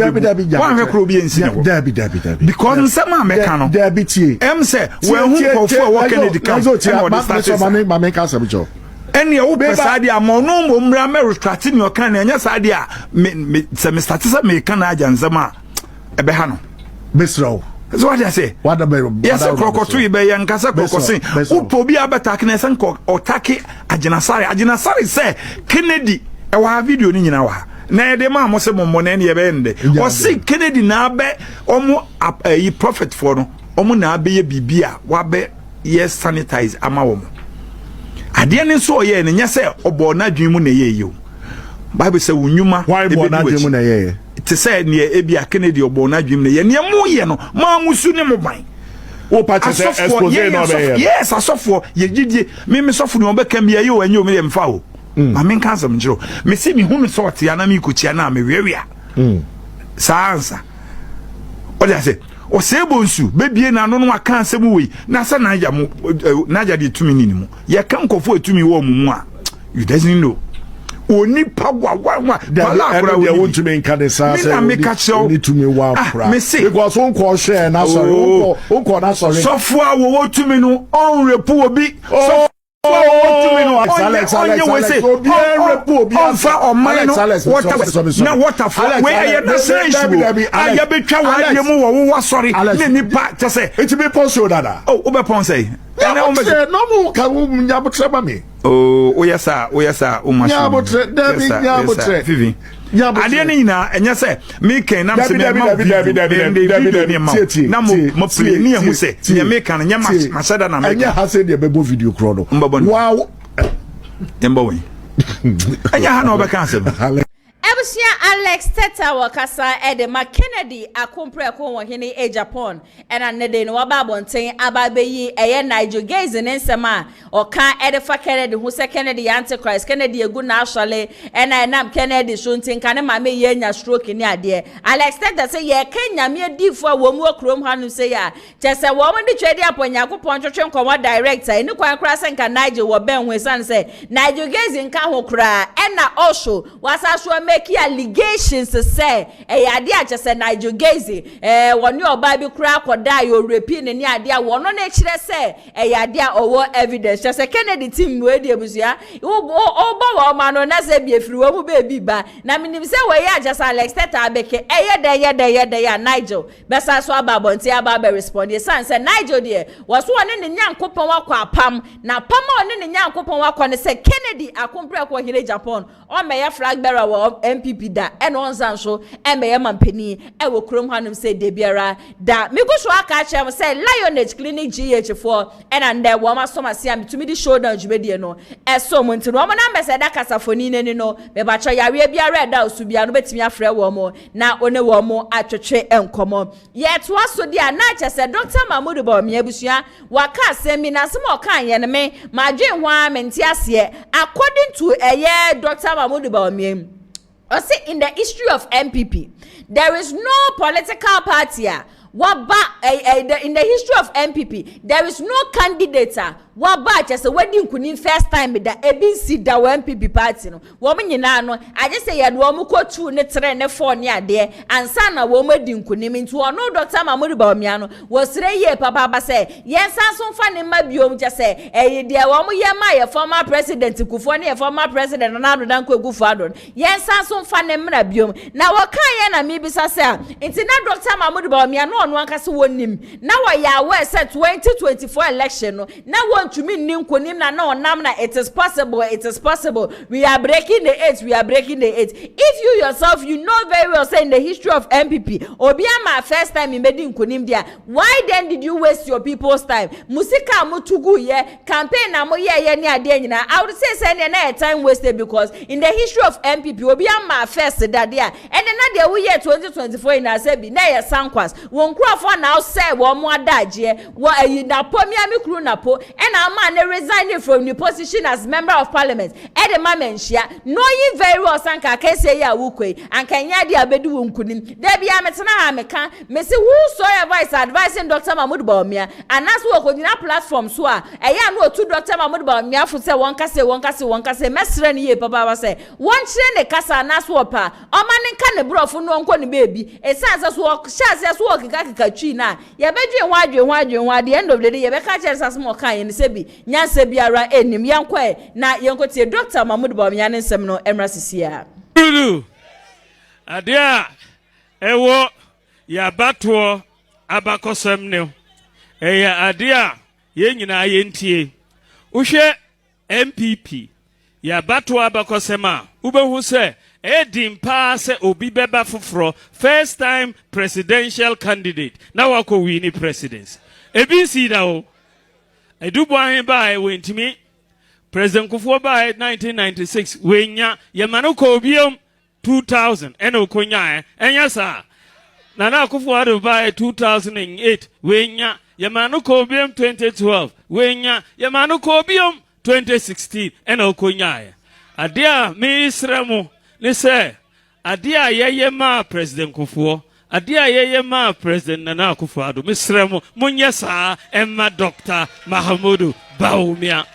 wan hwe kro bi ensi dabi because nsema me ka no dabi tie em say we hu kofo wo Kennedy camp ma me ka sabicho eni wo pesa dia mo no mo mra me retract ni o kan na nya sa dia me se me start say me kan aja nsema ebe ha no besro. So what I say? What about yes, crocodile be yankasa crocosin. Upo bi abata kene sanko otake aginasari say Kennedy e wa video ni nyina wa. Na de ma mo se mo na ne be ende. O si Kennedy na be omo yi prophet for no. Omo na be ye bibia wa be yes sanitize ama wo mo. Ade ne so ye ne nya se obo na dwun mu na ye yo. Bible say wunyuma e be na dwun mu na ye. To say near Ebia Kennedy or Bona Jim, near Moyano, Mamusun Mobile. Oh, Patrick, yes, I saw for ye did me soft no became you and you made him foul. I mean, Cousin Joe, me see me whom sort Yanami Kuchiana, me weria. Sansa. What I say? O Sebonsu, baby, and I don't know what can't say movie. Nasa Naja did 2 minutes. Ya can't go for 2 minutes. You doesn't know. Oni pagwa wa bala kura we want to make kanisa say need to me wa kura because on ko share na sorry on ko na sorry so fo wo to me no on repu obi so Alex obi repu obi on fa on mine no water for where you say I be twa wa dey mu wo sorry na nipa to say it be ponso dada oh obe pon say no mo ka wo nyabotre ba me oh yes sir o machine nyabotre Vivi ade ni na enye se me kan na se me ma video na mo play ni ehun se ye me kan nya machada na me enye ha se de bebo video kro no wow embo we enye ha na obeka se Ebusia Alex Teta wakasa ede ma Kennedy akompre ko wo hene AGYAPONG ena nede no waba bonten ababeyi eye NIGEL GAISIE nsema oka ede fa Kennedy hu se Kennedy antichrist Kennedy egu na asole ena enam Kennedy shuntin kan ma me ye nya stroke ni ade Alex Teta say ye Kenya me difo wo mu okrom hanu say ya chese wo mo de twede aponya kopon twetwe nkomo director eni kwan kra se nka NIGEL wo ben hu san say NIGEL GAISIE nka ho kra ena osho wasa so make allegations to say ade a chese NIGEL GAISIE woni oba bi kura akoda yo repi ne ni ade a wono na kire say ade a owo evidence chese Kennedy team no edi ebusia oba wo ma no na se bi efiri wo mu be bi ba na minim se we ya chese Alex Teta abeke de ya NIGEL besa so ababonti aba respond ye san say NIGEL de wo so one ne nyankopon wakọ apam na pam one ne nyankopon wakọ ne say Kennedy akompre ko hire Japan o me ya flag bearer wo MPP da and on sanso emeye mampani e wo krom hanum say de biara da me go so aka chem say Lionage Clinic GH4 and and there wo ma so ma sia me di show down jubedie no e so mo ntino mo na mbese da kasafoni ne no be ba cho yawe biara da osubia no betimi afre wo mo na one wo mo atwetwe enkomo yet waso dia na chese Dr. Mahmoud Bawumia abusua waka asemi na sem okan ye ne me ma dwen hwa menti ase according to Dr. Mahmoud Bawumia. See, in the history of MPP, there is no political party. In the history of MPP, there is no candidate. Waba just a wedding kunin first time with the ABC da MPP party no. Woman no. I just say yad womu ko 2 ne 3 ne 4 ne ade ansa na womu din kunim into no Dr. Mahmoud Bawumia no. Was 3 year papa say yensa so fa ne ma biom just say de womu ye ma ye former president Kufuor ne former president Nana Danko Kufuor yensa so fa ne mra biom na wakan ye na me bisa say into na Dr. Mahmoud Bawumia no onu anka se wonim na wa ya we say 2024 election no na want to mean nkunim na no na it is possible we are breaking the eight if you yourself you know very well say in the history of MPP obiama first time in medi nkunim dia why then did you waste your people's time musika mutugu ye campaign na mo ye ni ade nyina I would say na time wasted because in the history of MPP obiama first that there and then na we year 2024 in asebi na ye sankwas won krofo now say wo mo adaje wo na po mi amikru na po and our man resigning from the position as member of parliament e de ma menhia knowing very well sanka can say ya wukwe and can ya dia bedu wonkunim there be ametena ha meka me say whosoever is advising Dr. Mahmoud Bawumia and as we go platform so a ya no to Dr. Mahmoud Bawumia for say won kase mesre ni ye papa wa say won kire ne kasa na so pa o ma ne ka ne brofo no nko ne baby e sanse so chance so kika twi na ye bedwe at the end of the day ye be ka kire sase mo kan ye ne se bi nyanse biara enim yankwa na yenko tie Dr. Mahmoud Bawumia ne nsem no emra sisia adia ewo ya bato abakosem ne eya adia ye nyina ye ntie uhwe MPP ya bato abakosem a ubehu se edimpa se obi beba foforo first time presidential candidate na wako wini presidency ebi si da o edubo ahen ba e wentimi President Kufuor by 1996 wenya yemanu ko obiom 2000 eno konya enya sa Nana Kufuor by 2008 wenya yemanu ko obiom 2012 wenya yemanu ko obiom 2016 eno konya adia misremu ni se adia yeye ma President Kufuor adia yeye ma President Nana Kufuor misremu munya sa emma Dr. Mahmoud Bawumia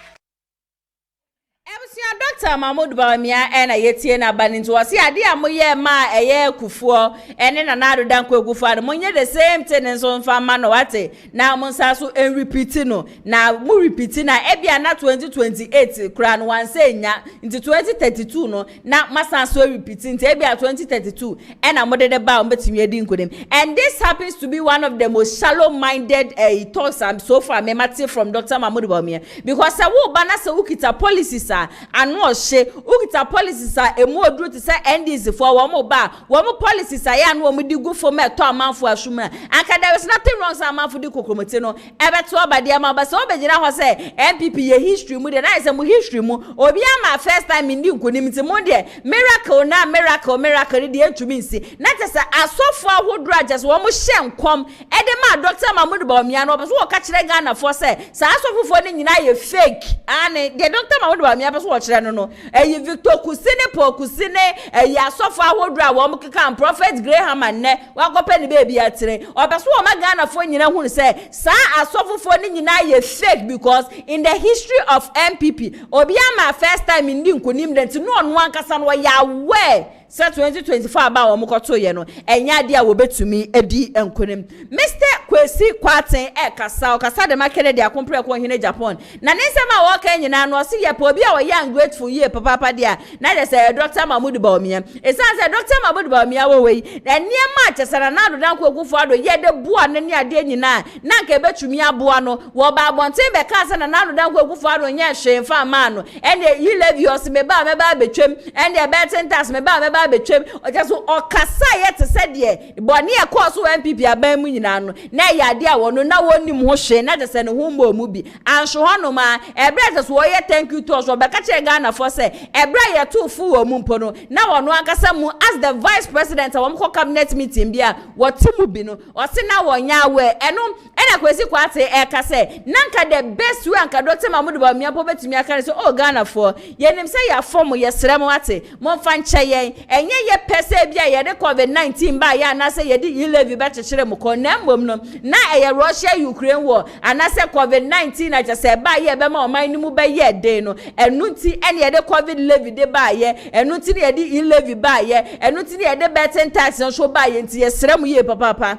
Dr. Mahmoud Bawumia ena yetie na baninto wasi ade amoye ma eye Kufuor ene na nado danko egufo monye the same thing nso mfa ma no wate na monsa so en repeat no na mu repeat na ebia na 2028 kra no wanse nya nti 2032 no na masa so repeat nti ebia 2032 ena modede ba ombetimi edi nkodem and this happens to be one of the most shallow minded talks so far memati from Dr. Mahmoud Bawumia because se wo ba na se ukita policies ano she ukita policies emu odru ti say NDC for wo policies ya no mu digu for me to amanfo asuma anka there is nothing wrong say amanfo di kokromete no ebe to obade ama ba so obegina ho say MPP ye history mu de na say mu history mu obi ama first time ndi nkonim ti mu de miracle de entumi nsi na te say asofo ahodo ajes wo mu hye nkom e de ma Dr. Mahmoud Bawumia no so wo ka kire Ghana for say sa asofo ni nyina ye fake ane de Dr. Mahmoud Bawumia be so wo kire no eyi Victor Kusine po Kusine eyi asofo ahodo a wo mu keka Prophet Graham ne wa kope ni baby atire obeso wo ma Ghana for nyina hu say sa asofo ni nyina ye fake because in the history of MPP obi ama first time ndi nkonim de nti no ono ankasa no ya we say 2024 about omukoto ye no enya de a wo betumi edi enkonim Mr. Kwesi Kwaten kasa de makere de akompre ko hene Japan na nsema wo ka nyina no se ye po obi a wo young grateful ye papa dia na de say Dr. Mahmoud Bawumia say Dr. Mahmoud Bawumia wo we na niema chesara na do dan ko egufo ado ye de bua ne ne ade nyina na nka betumi aboa no wo ba abonten be ka na do dan ko egufo ado nye hwemfa ma no ene yi levios me ba betwem ene betentas me ba betwem ojaso okasa ye te se de boni e ko so MPP aban mu nyina no na ya de a wono na wonim ho hwe na de se ne ho mbo mu bi anhwe hono ma ebre te so wo ye thank you to so be ka che Ghana for say ebre ye to fu wo mu mpo no na wono akasa mu as the vice president a wo mko cabinet meeting bia wotimu bi no o se na wonya we eno ena Kwesi Kwate ka say nanka the best way anka Dr. Mahmoud Bawumia po betimi aka say oh Ghana for ye nim say ya form ye srem wate mo fa nche ye enye ye pese bia ye de COVID-19 ba ya na say ye di levi ba chechere mu ko na mbom no na ye Russia Ukraine war ana say COVID-19 na just say ba ye be ma oman ni mu ba ye de no enu nti ene ye de COVID levi de ba ye enu nti ye de levi ba ye enu nti ye de betten tax so ba ye nti ye srem ye papa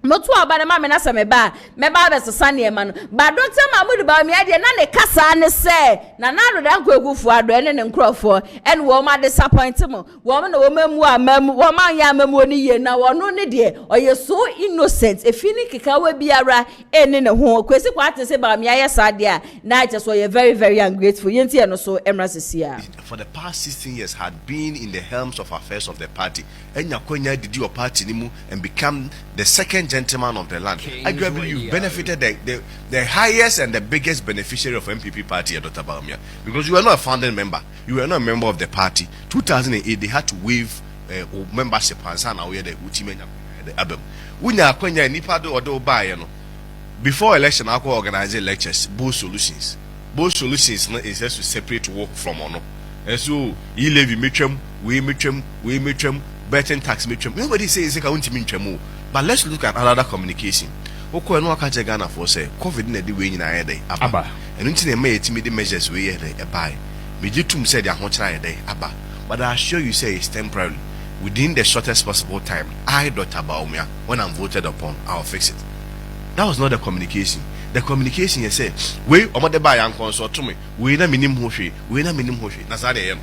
Motu abane ma me na se me ba be sesa ne ma no ba Dr. Mahmoud Bawumia de na ne kasa ne se na do dan kwagufu ado ene ne nkrofo ene wo ma disappoint mo wo ma na wo mamu amamu wo ma ya amamu ni ye na wo no ne de oye so innocent efini kika wa biara ene ne ho kwesi kwa ate se Bawumia ye sa de a na just so very very ungrateful yenti e no so emra sesia for the past 16 years had been in the helms of affairs of the party enya kwanya did your party nimu and become the second gentleman of the land. Arguably, you benefited the highest and the biggest beneficiary of MPP party, Dr. Bawumia, because you were not a founding member. You were not a member of the party. 2008, they had to waive membership and sign away the ultimate album. Before election, I organize lectures, both solutions. Both solutions is just to separate work from honor. And so, you levy mitchum, we mitchum, betting tax mitchum. Nobody says it can't mitchum. But let's look at another communication. Oko eno aka je Ghana for say COVID na de we nyina ye aba. Eno nti na may timid measures we ye dey buy. Mejitum said ya ho kira ye dey aba. But I assure you say it's temporary. Within the shortest possible time, I Dr. Bawumia, when I'm voted upon, I'll fix it. That was not the communication. The communication you say, we omode buy and consult to me. We na minim hwe, we na minim hwe. Na sa de yem.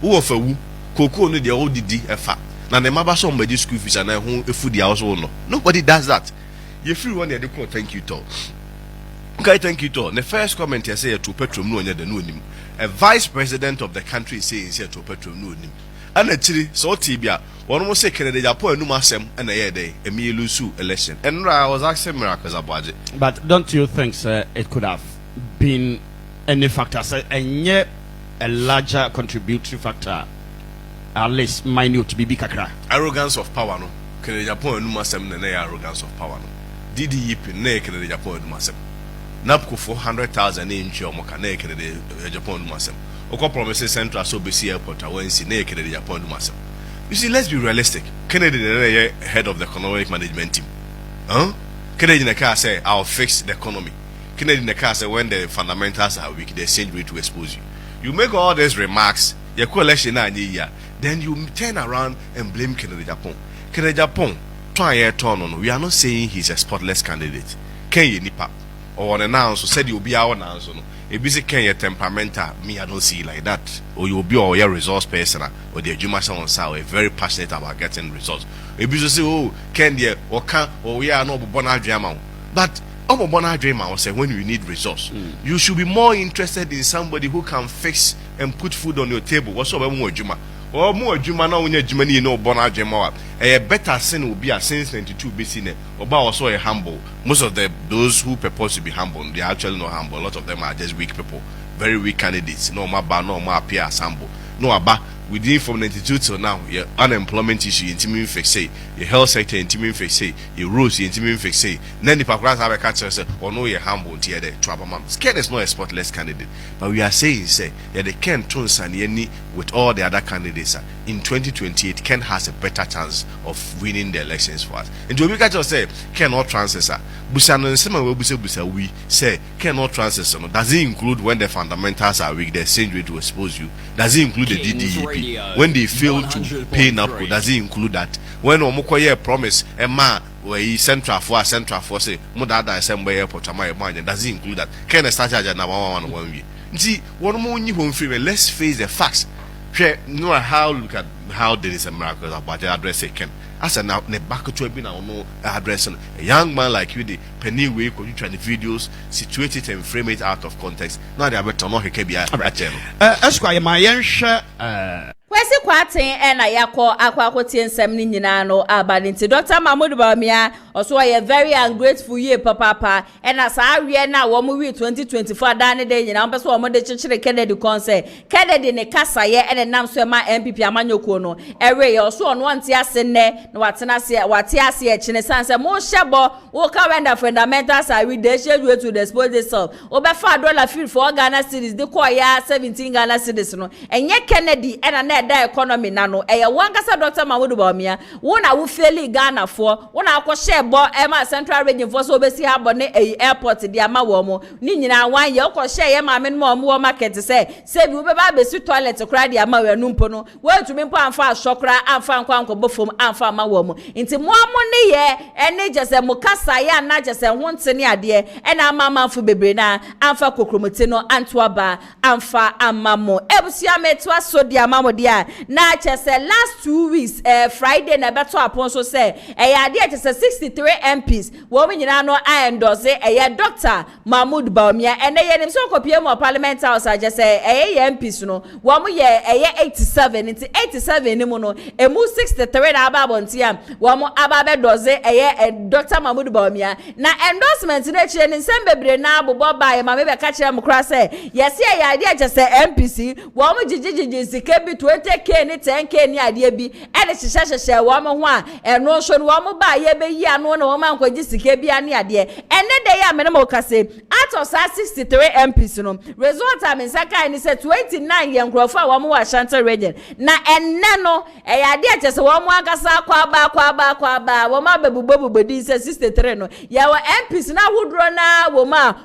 Wo ofa wu, koko no de odidi efa. Now the maba somebody school fees and a food also no. Nobody does that. You feel one they call thank you to. Okay, thank you to. The first comment I say to Petro no nya the no nim. A vice president of the country says here to Petro no nim. And actually so tibia one must say Canada Japan no masem and a day a me lose election. And I was asking miracles about it. But don't you think sir, it could have been any factor sir, and yet a larger contributory factor? At least minute to be kakra. Arrogance of power no. Canada Japan no masem na arrogance of power no. Didi yip na Canada Japan no masem. Napko 400,000 in Chiomoka na Canada Japan no masem. Oko promises Central so BC airport awensi na Canada Japan no masem. You see, let's be realistic. Kennedy the head of the economic management team. Kennedy in the car say I'll fix the economy. Kennedy in the car say when the fundamentals are weak, the exchange rate will expose you. You make all these remarks, your coalition then you turn around and blame Kennedy Japan. Kennedy Japan, we are not saying he's a spotless candidate. Kenye nipa or announce said you'll be our announcer. A busy Kenya temperamental, me I don't see like that. Or you'll be your resource person or the Jumasha on Saw, very passionate about getting results. A busy say, oh, Kenya or can or we are not bona drama. But bona dreamer say when you need resource, you should be more interested in somebody who can fix and put food on your table. What's up more Juma? Or more Juma now when you know bona drama. A better sin will be a since 92 BC or also a humble. Most of those who purpose to be humble, they are actually not humble. A lot of them are just weak people, very weak candidates. No more bar, no more appear as humble. No about within from 92 till now, your unemployment issue, intimate fix say, your health sector, intimate fix say, your rules, intimate fix say, then the Pakras have a catcher say, or no, you're humble, tear the trouble mom. Ken is not a spotless candidate, but we are saying, say, yeah, they can turn Sanyeni with all the other candidates. In 2028, Ken has a better chance of winning the elections for us. And we can just say, Ken not transfer, Busan and some will be say, we say, Ken not transfer. Does it include when the fundamentals are weak, the exchange rate will expose you? Does it include the DDEP? When they fail to pay NAPCO, does it include that? When Omokoye promise a man where he central for say Mudada assembly airport does it include that? Can I start at number 1 week? See, one more new home free, let's face the facts. Know how look at how there is a miracle about the address Ken. As a now, back to a no address a young man like you, the penny way, could you try the videos, situate it and frame it out of context? Now they are better not he can be a Esquire, my young Kwesi kwaten na yakọ akwakotie nsem ni nyina no abanti Dr. Mahmoud Bawumia also a very ungrateful year papa na sa awie na wo mu wi 2024 dan ne de nyina mpeso wo mo de chichire Kennedy konse Kennedy ne kasa ye nam so ma MPP amanyoko no ewe ye also ono anti ase ne na wate ase e chine sanse mo hyebo wo ka wenda fundamentals are we dey share to dispose itself obefa $50 for Ghana cedis de call ya 17 Ghana cedis no enye Kennedy na eda economy na no eye wankasa Dr. Mahmoud Bawumia wona wo feli Ghana for wona akɔhye bo ema Central Region for so obesi ha bo ne airport di ama wo mo ni nyina wan ye akɔhye ye maame no mo market se bi wo be ba besi toilet kra di ama we numpo no wo tumi mpo amfa asokra amfa nkwa bofom amfa ama wo mo nti mo ne ye ene jese mo kasa ya na jese ho ntene ade ena amamanfo bebre na amfa kokromote no antoaba amfa amamo ebusia meto aso di amamo dia na jese last 2 weeks Friday na beto apon so say ade jese 63 MPs wo mo nyina no endorse Dr. Mahmoud Bawumia ene ye nim so kopie mo parliament house jese MPs no wo mo ye 87 nti 87 ni mo no emu 63 na aba bontia wo mo aba be doze Dr. Mahmoud Bawumia na endorsement na chire ni sembebre na abobo bae ma me be ka chire mo kra se yesi ade jese MPC wo mo jijiji sike bi 20k ni 10k ni ade bi ene hyehyehye wo mo ho a eno so no wo mo ba ye be yi ano na wo man kwaji sike bi ane ade ene de ya me no mo ka se out of 63 MPs no result am saka ni se 29 ye nkrofo wo mo wa Ashanti region na enne no ade jese wo mo agasa kwa ba wo ma bebubo di se 63 no ya wo MPs na hudro na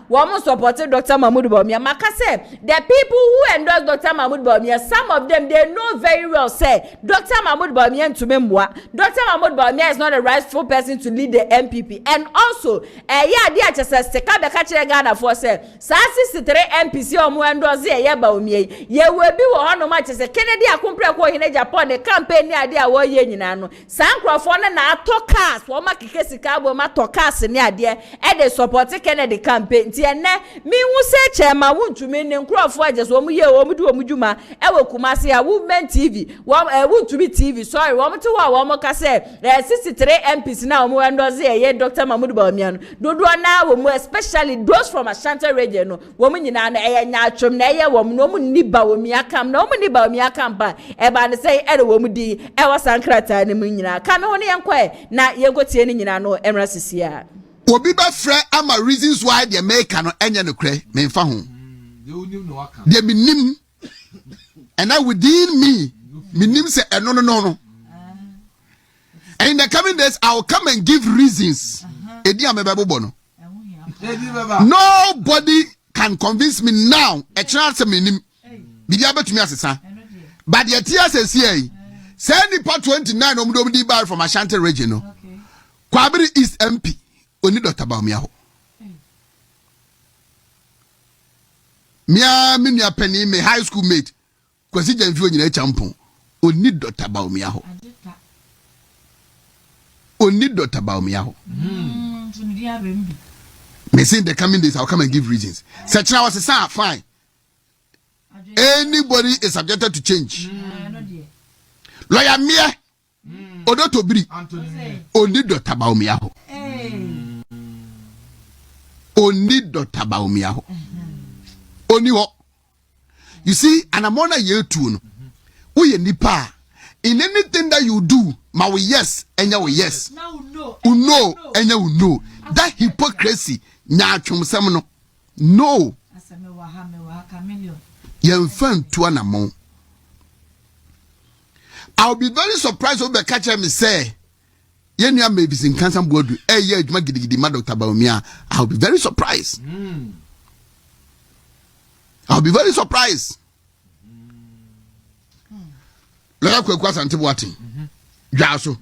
wo mo support Dr. Mahmoud Bawumia maka se the people who endorse Dr. Mahmoud Bawumia some of them they know very well say Dr. Mahmoud Bawumia ntumemwa Dr. Mahmoud Bawumia is not a rightful person to lead the MPP and also ya dia chese seka be ka kire Ghana for say 63 MPs o mo endorse Bawumia ye we bi wo hono ma chese Kennedy akompre ko hine Japan the campaign ni ade a wo ye nyina no sankrofo na atokas wo ma kike sika bo ma tokas ni ade e de support Kennedy campaign ti ene mi hu se chema wuntumi ne nkrofo aje so wo mu ye wo mu du wo mu dwuma e we Kumasi a Women TV wo wuntumi TV sorry wo mu to wo mo ka se 63 MPs na wo mu endorse Dr. Mahmoud Bawumia no dodo na wo mu especially those from Ashanti region no wo mu nyina na nya atwom na wo mu no mu ni Bawumia kam na wo mu ni Bawumia kam ba e ba ne say e de wo mu di e wa sankrata ne mu nyina ka me ho ne yenkɔ na yenkotie ne nyina no emra sisia obi ba frɛ ama reasons why the maker no enye no kre me mfa ho de minim and now within me minim say eno no and in the coming days I will come and give reasons edi amebebo no nobody can convince me now a chance minim bibi abetumi asesa but the tears say send the part 29 omdo buy from Ashanti region no Kwabiri East MP oni Dr. Bawumia ho mia minia penny me high school mate kwasi jamfio nyina champon oni Dr. Bawumia ho oni Dr. Bawumia ho me say in the coming days I'll come and give reasons such now was a fine anybody is subjected to change lawyer Mia Odotobiri oni Dr. Bawumia ho oni Dr. Bawumia ho oni ho you see and I'm on a year too no we nipa in anything that you do ma we yes and you yes no and you no that hypocrisy nya atwomsem no yemfan to anamon I'll be very surprised when the catcher me say yenya maybe in cancer board ye adwuma gidigidi ma Dr. Bawumia I'll be very surprised I'll be very surprised la kwakwa sante boatin dwa so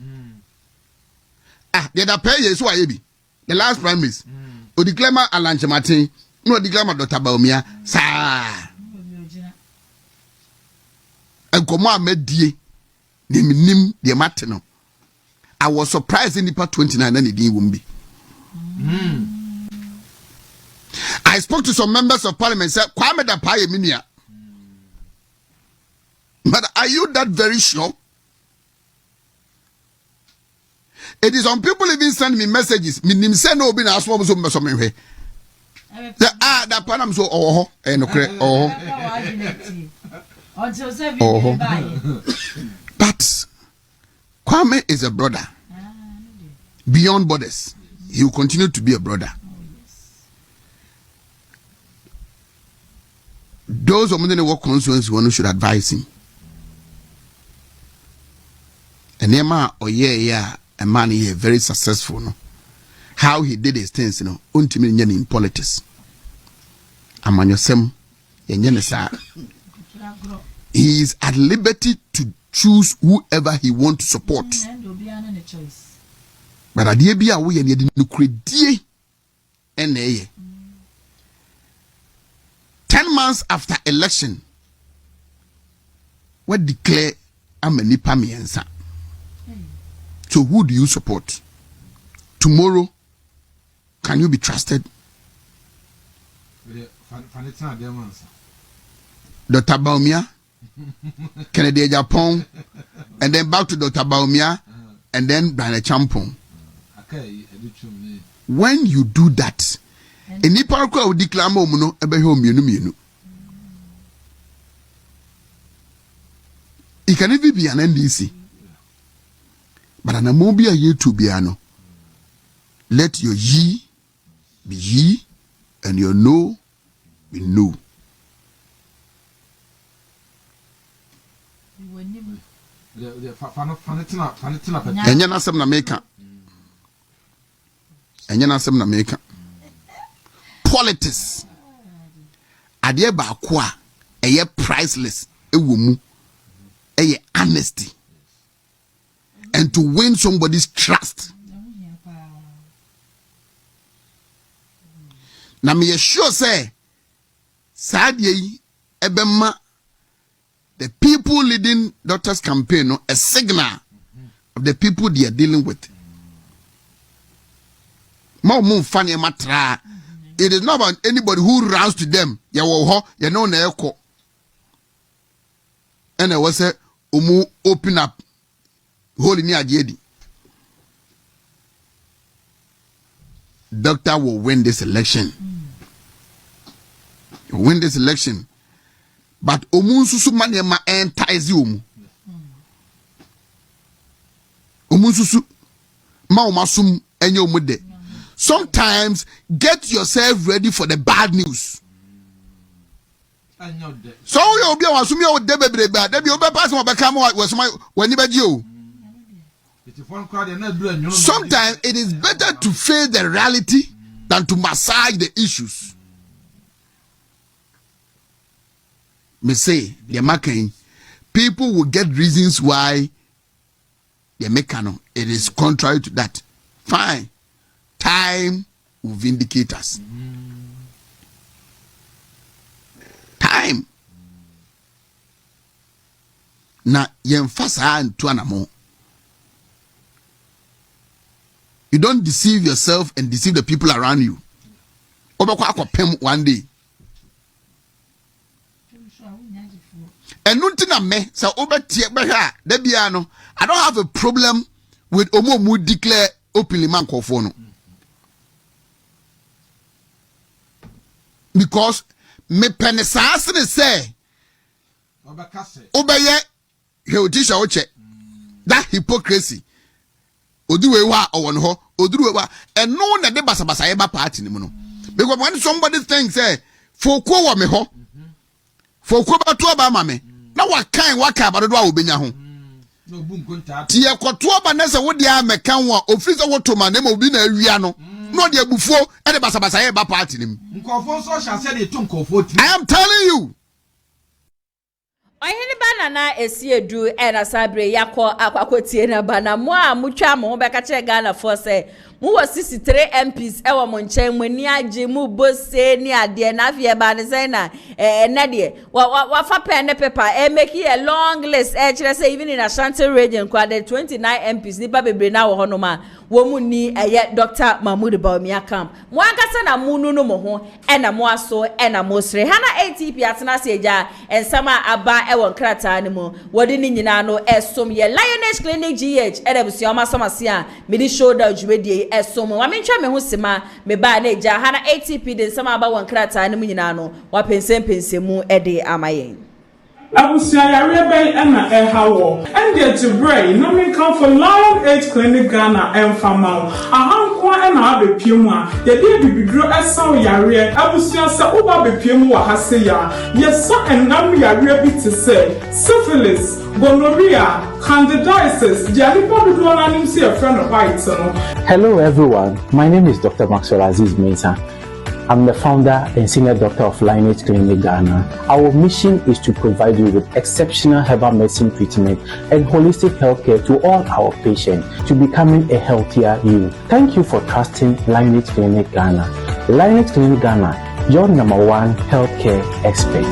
the pay yesu ayebi the last primaries o declare Alanche Martin no declare Dr. Bawumia sa enkomo amedie ne minim de mateno I was surprised in the part 29 and it didn't be. I spoke to some members of parliament said Kwame da Paye Minia. But are you that very sure? It is on people even send me messages. Minim say no be na asmo so me hwe. That panam so no kre But Kwame is a brother. Beyond borders. He will continue to be a brother. Those of them who work constituency one should advise him. Nema oye a man here very successful no. How he did his things, you know, ultimately in politics. Amanyosem yenyenesa. He is at liberty to choose whoever he wants to support. But adie bia wo ye ne no kredie ene 10 months after election, what declare amanipa miensa. So who do you support? Tomorrow, can you be trusted? Dr. BAWUMIA, Kennedy AGYAPONG, and then back to Dr. BAWUMIA, and then Brian Champong. When you do that, any parko will declare mono ebe home you. It can even be an NDC. But an amobia ye to biano. Let your ye be ye and your no be no. Enyana sem na meka. Enyana sem na meka. Politics. Ade ba ko a eye priceless ewo mu. Eye honesty. And to win somebody's trust. Na me sure say sadie ebema the people leading doctors campaign no a signal of the people they are dealing with. It is not about anybody who runs to them. You know na eko. And I was say open up holy ni ajedi. Doctor will win this election. Win this election. But omunsusu manema entice omu. Omunsusu ma omasum enye omude. Sometimes get yourself ready for the bad news. So you be asumi o de bebrebe da bi o be pass mo be kam wani be o. Sometimes it is better to face the reality than to massage the issues. Me say, the making people will get reasons why the mechano it is contrary to that. Fine. Time will vindicate us. Time. Na yemfasa antu anamo. You don't deceive yourself and deceive the people around you. Obekwa akopem one day. And nothing me so obetie beha da bia no I don't have a problem with omo declare openly man kofo no. Because me penesase ne say obeye he otisha oche that hypocrisy oduwe wa owon ho oduwe wa eno na de basabasa ye ba party ni mu no. Because when somebody thinks say foko wa me ho foko ba to ba ma me na wakan waka ba do a obenya ho no bu nkonta tie koto ba na se wo dia mekan wo ofiri se wo to ma na ma obi na awia no no de abufuo e de basabasa ye ba party ni mu nkofo so sha se de to nkofo ti. I am telling you. Ohini banana esi edu ena sabre yakọ akwakotie na bana mo a mutwa mo be ka kire Ghana for say mu wo 63 MPs e wo mo nchen mo ni age mu bose ni ade na afie ba ne say na na de wa fa pen ne paper make a long list kire say even in Ashanti region kwa the 29 MPs ni ba bebre na wo hono ma wo mu ni Dr. Mahmoud BAWUMIA camp mo akasa na mu no mo ho ena mo aso ena mo sre hana ATP atena seja ensama aba won krata ni mo wodi ni nyina no esom ye Lioness Clinic GH edebusi o masomase a me di shoulder dwumedie esom wa mentwa me ho sima me ba na eja hana ATP de ensama aba won krata ni mo nyina no wa pensempensemu ede amayen Abusia yare bay ena hawo and get to brain no me come for Lion Age Clinic Ghana and Famau ahankwa na abepie mu a ye de bibiduro esan yare abusua se oba bepie mu wa hase ya ye so enam yare bi te se syphilis gonorrhea candidiasis jalipa do na nim se a friend of white no. Hello everyone, my name is Dr. Maxwell Aziz Mensah. I'm the founder and senior doctor of Lineage Clinic Ghana. Our mission is to provide you with exceptional herbal medicine treatment and holistic healthcare to all our patients to becoming a healthier you. Thank you for trusting Lineage Clinic Ghana. Lineage Clinic Ghana, your #1 healthcare expert.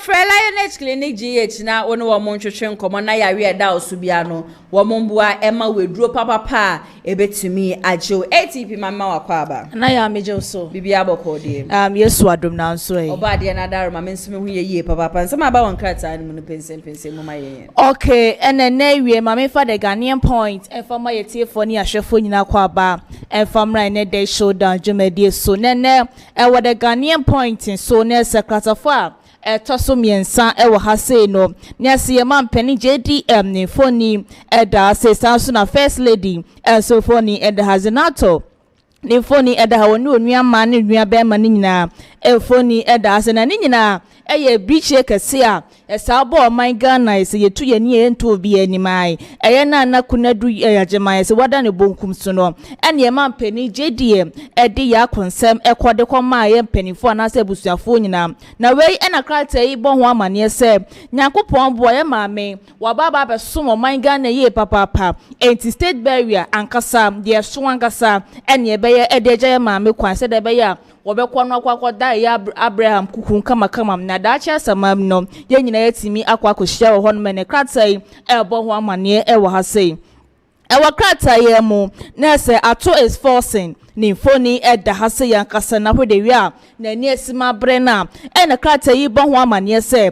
Lineage Clinic GH na wonu wo monhwehwe nkomo na yare da osubia no wo mombua ema weduro papa ebetumi agyo ATP mama wakwaba na ya meje so bibia bokode yesu adom na nso e oba de na daro ma mensumi hu ye papa nsem aba won krata mu no pense mu maye okay ene na wie ma me fa the Ghanaian point e fa ma yetiefo ni ahwefo nyina kwaba e fa mra ne dey showdown jumedie so nene e wo the Ghanaian point so ne sekratafo a toso miensa ewo hase no nyase ye mampeni JDM ni foni eda se sanso na first lady so foni eda hazinato ni foni eda hawoni onua ma ne nua be ma ni nyina foni eda ase na ni nyina eye biche kese a esabo man Ghana ese yetu ye ni ento obi animai eye na kunadu agema ese wada ne bonkum so no ene ye mampeni JDM ede ya konsem ekode koma ye mpenifo na se busuafo nyina na wei ena krata yi bo ho amane se Nyankopon bo ye maame wababa be somo man Ghana ye papa anti state barrier ankasa de so ankasa ene ye be ye ede je maame kwan se de be ya wobekwa no akwakoda ya Abraham kukun kama na dacha samam no ye nyina yetimi akwakohia wo hono mene kratai ebo ho amane e wo hase ewa kratai ye mu na se ato is forcing ni foni eda hase yankasa na hwede wi a na ni esima bre na na krata yi bo ho amane se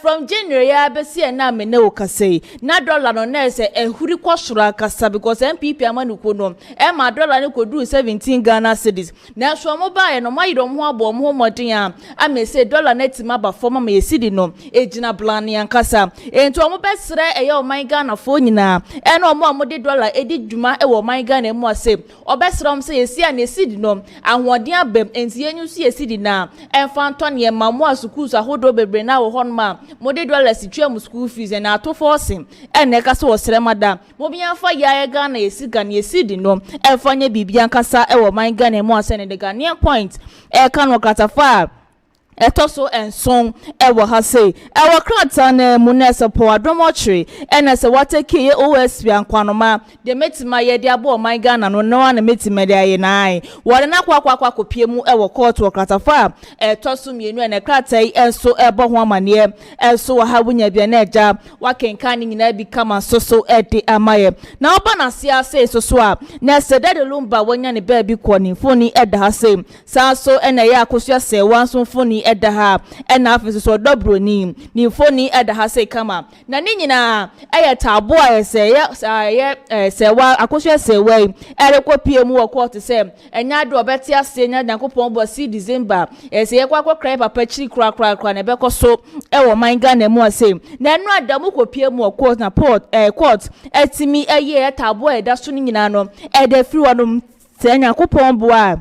from January ya besi na me na okase na dollar no na se ehuri kwosoro akasa because MPP amanuko no ma dollar ne kodu 17 Ghana cedis na so mo ba ye no mayidom ho abo mo modin a amese dollar na tima ba form ma yesidi no ejina plan yankasa ento mo besre eye o man Ghana fo nyina na mo amode dollar edi dwuma e wo man Ghana mu ase obesrom se yesi a nesidi no ahoden abem enti yenyu su yesidi na enfanto ne mamu asukusu ahodo bebre na wo honma mode dollars twa mu school fees na ato forcing ene kasa wo sremada mo bia fa ya Ghana yesidi no enfanye bibia nkasa e wo man Ghana mu ase ne the Ghanaian point kan wakatafa etoso enson ewo hase ewo krata na munese po adomochre ene se wateke ye OSP ankwanoma de metima ye de abo man Ghana no no na metima de aye nai wore na kwakwa kopie mu ewo court krata fa etoso mienu ene krata enso ebo ho amane enso wa habunya bia na eja wakenkan nyina bi kama soso ede amaye na oba na sia se soso a na se de lumba wonya ne ba bi kwoni foni eda hase sanso ene ya akosua se wanso foni eda ha ena afisi so dobroni ni foni eda ha se kama na ni nyina eye tabo ese se wa akosua se we erekopie mu court se enya do obeti ase nya Nyankopon bo si December ese ye kwakọ krai papa chiri kra na beko so ewo man Ghana mu ase na enu adamu kopie mu court na court etimi eye tabo eda so ni nyina no eda free wonom se Nyankopon bo a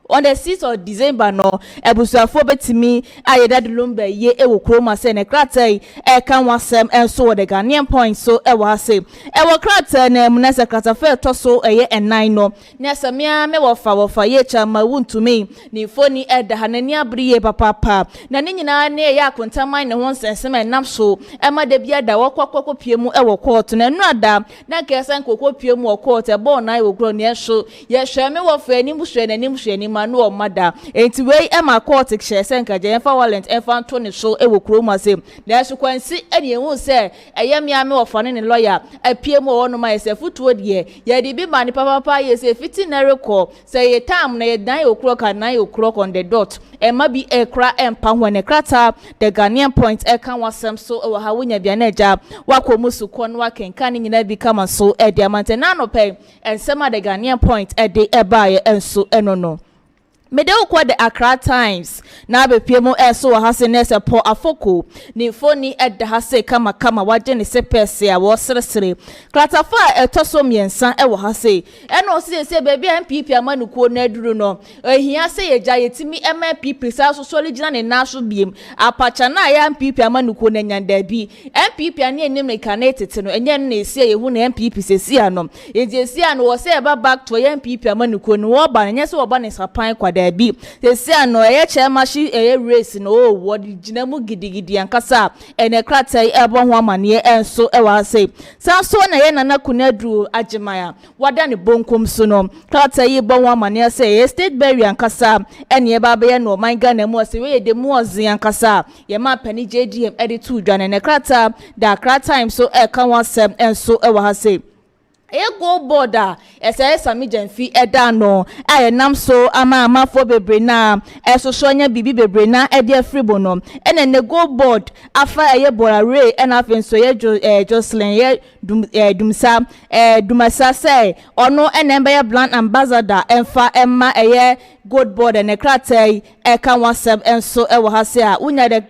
on the 6th of December no ebusuafo betimi ayeda de lomba ye ewo kroma se ne kratai kan wasem enso the Ghanaian point so ewo ase ewo kratai na munese kratafe to so eye ennan no ne samia me wofa ye chama wuntumi ni foni eda hanani abriye papa na ne nyina ne ya akontaman ne honsensem enam so ema de bia da wokokoko piemu ewo court na nu ada na kesen kokko piemu court e bo na ewo kro ne so ye hweme wofa ani muhwe na ni muhwe manu o mada enti we ema court kshese nka je enfa warrant enfa to ne so ewo kroma se na so kwansi ene ehu se eyam ya me ofane ne lawyer apiem o no ma yese futuo de ye de bi mani papa yese fiti na record se ye time na ye dan okro ka 9 o'clock on the dot ema bi ekra empa hwane krata the Ghanaian point kan wasem so ewo ha wonya bia na eja wakomu su kon wakenka ne nyina bi kama so e diamante na no pe ensema the Ghanaian point e de eba ye enso eno no Medeo kwa the Accra Times na be piemo eso wa hase nese po afoko ni foni edda hase kama waje ne sepese a wo seresere klatafa etoso miensa e wo hase eno se baby MPP amanuko na duru no ehia se yeja yetimi MPP sa so solidina ne naso biem apacha na ya MPP amanuko na nyanda bi MPP ane enim ne kanetete no enye ne se yehu na MPP sesi ano ejesi ano wo se eba back to MPP amanuko no wo ba nye se wo ba ne sapan kwa bi sesi ano eye chema shi eye race no wo ginamu gidigidi ankasa ene kratai ebo ho amane enso e wa se sanso na ye nana kunadru agimaya wada ne bonkom so no kratai bo ho amane se ye state barrier ankasa ene e ba be ye no man Ghana mu se we de mu ozi ankasa ye ma pani JDM editu dwane ne krata da kratai so e kan wasem enso e wa se ego border ese sami jenfi eda no aye nam so ama fo bebre na eso so nya bibi bebre na e de fribo no ene ne go board afa eye borare ena afen so ye Jocelyn ye dumasa say ono ene mbe ye brand ambassador emfa emma eye good board ne kratai e kan wasem enso e wo hase a unya de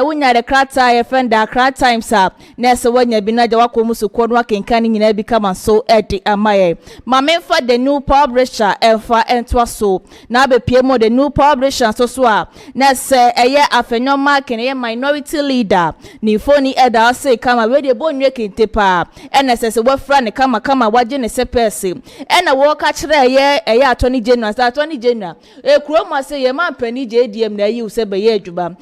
unya de krata ye fenda Accra Times nese wanya binaja wako musu kwonu wakenkani nyina bi kama so edi amaye mamemfa the new publisher emfa entwa so na be piemo the new publisher so nese eye afenyo mark ye minority leader ni foni eda say kama we de bonwe kentepa nese se wafra ne kama waje ne sepese ena wo ka kire eye atoni general kuroma say ye man pani JDM na yi usebe ye adwuma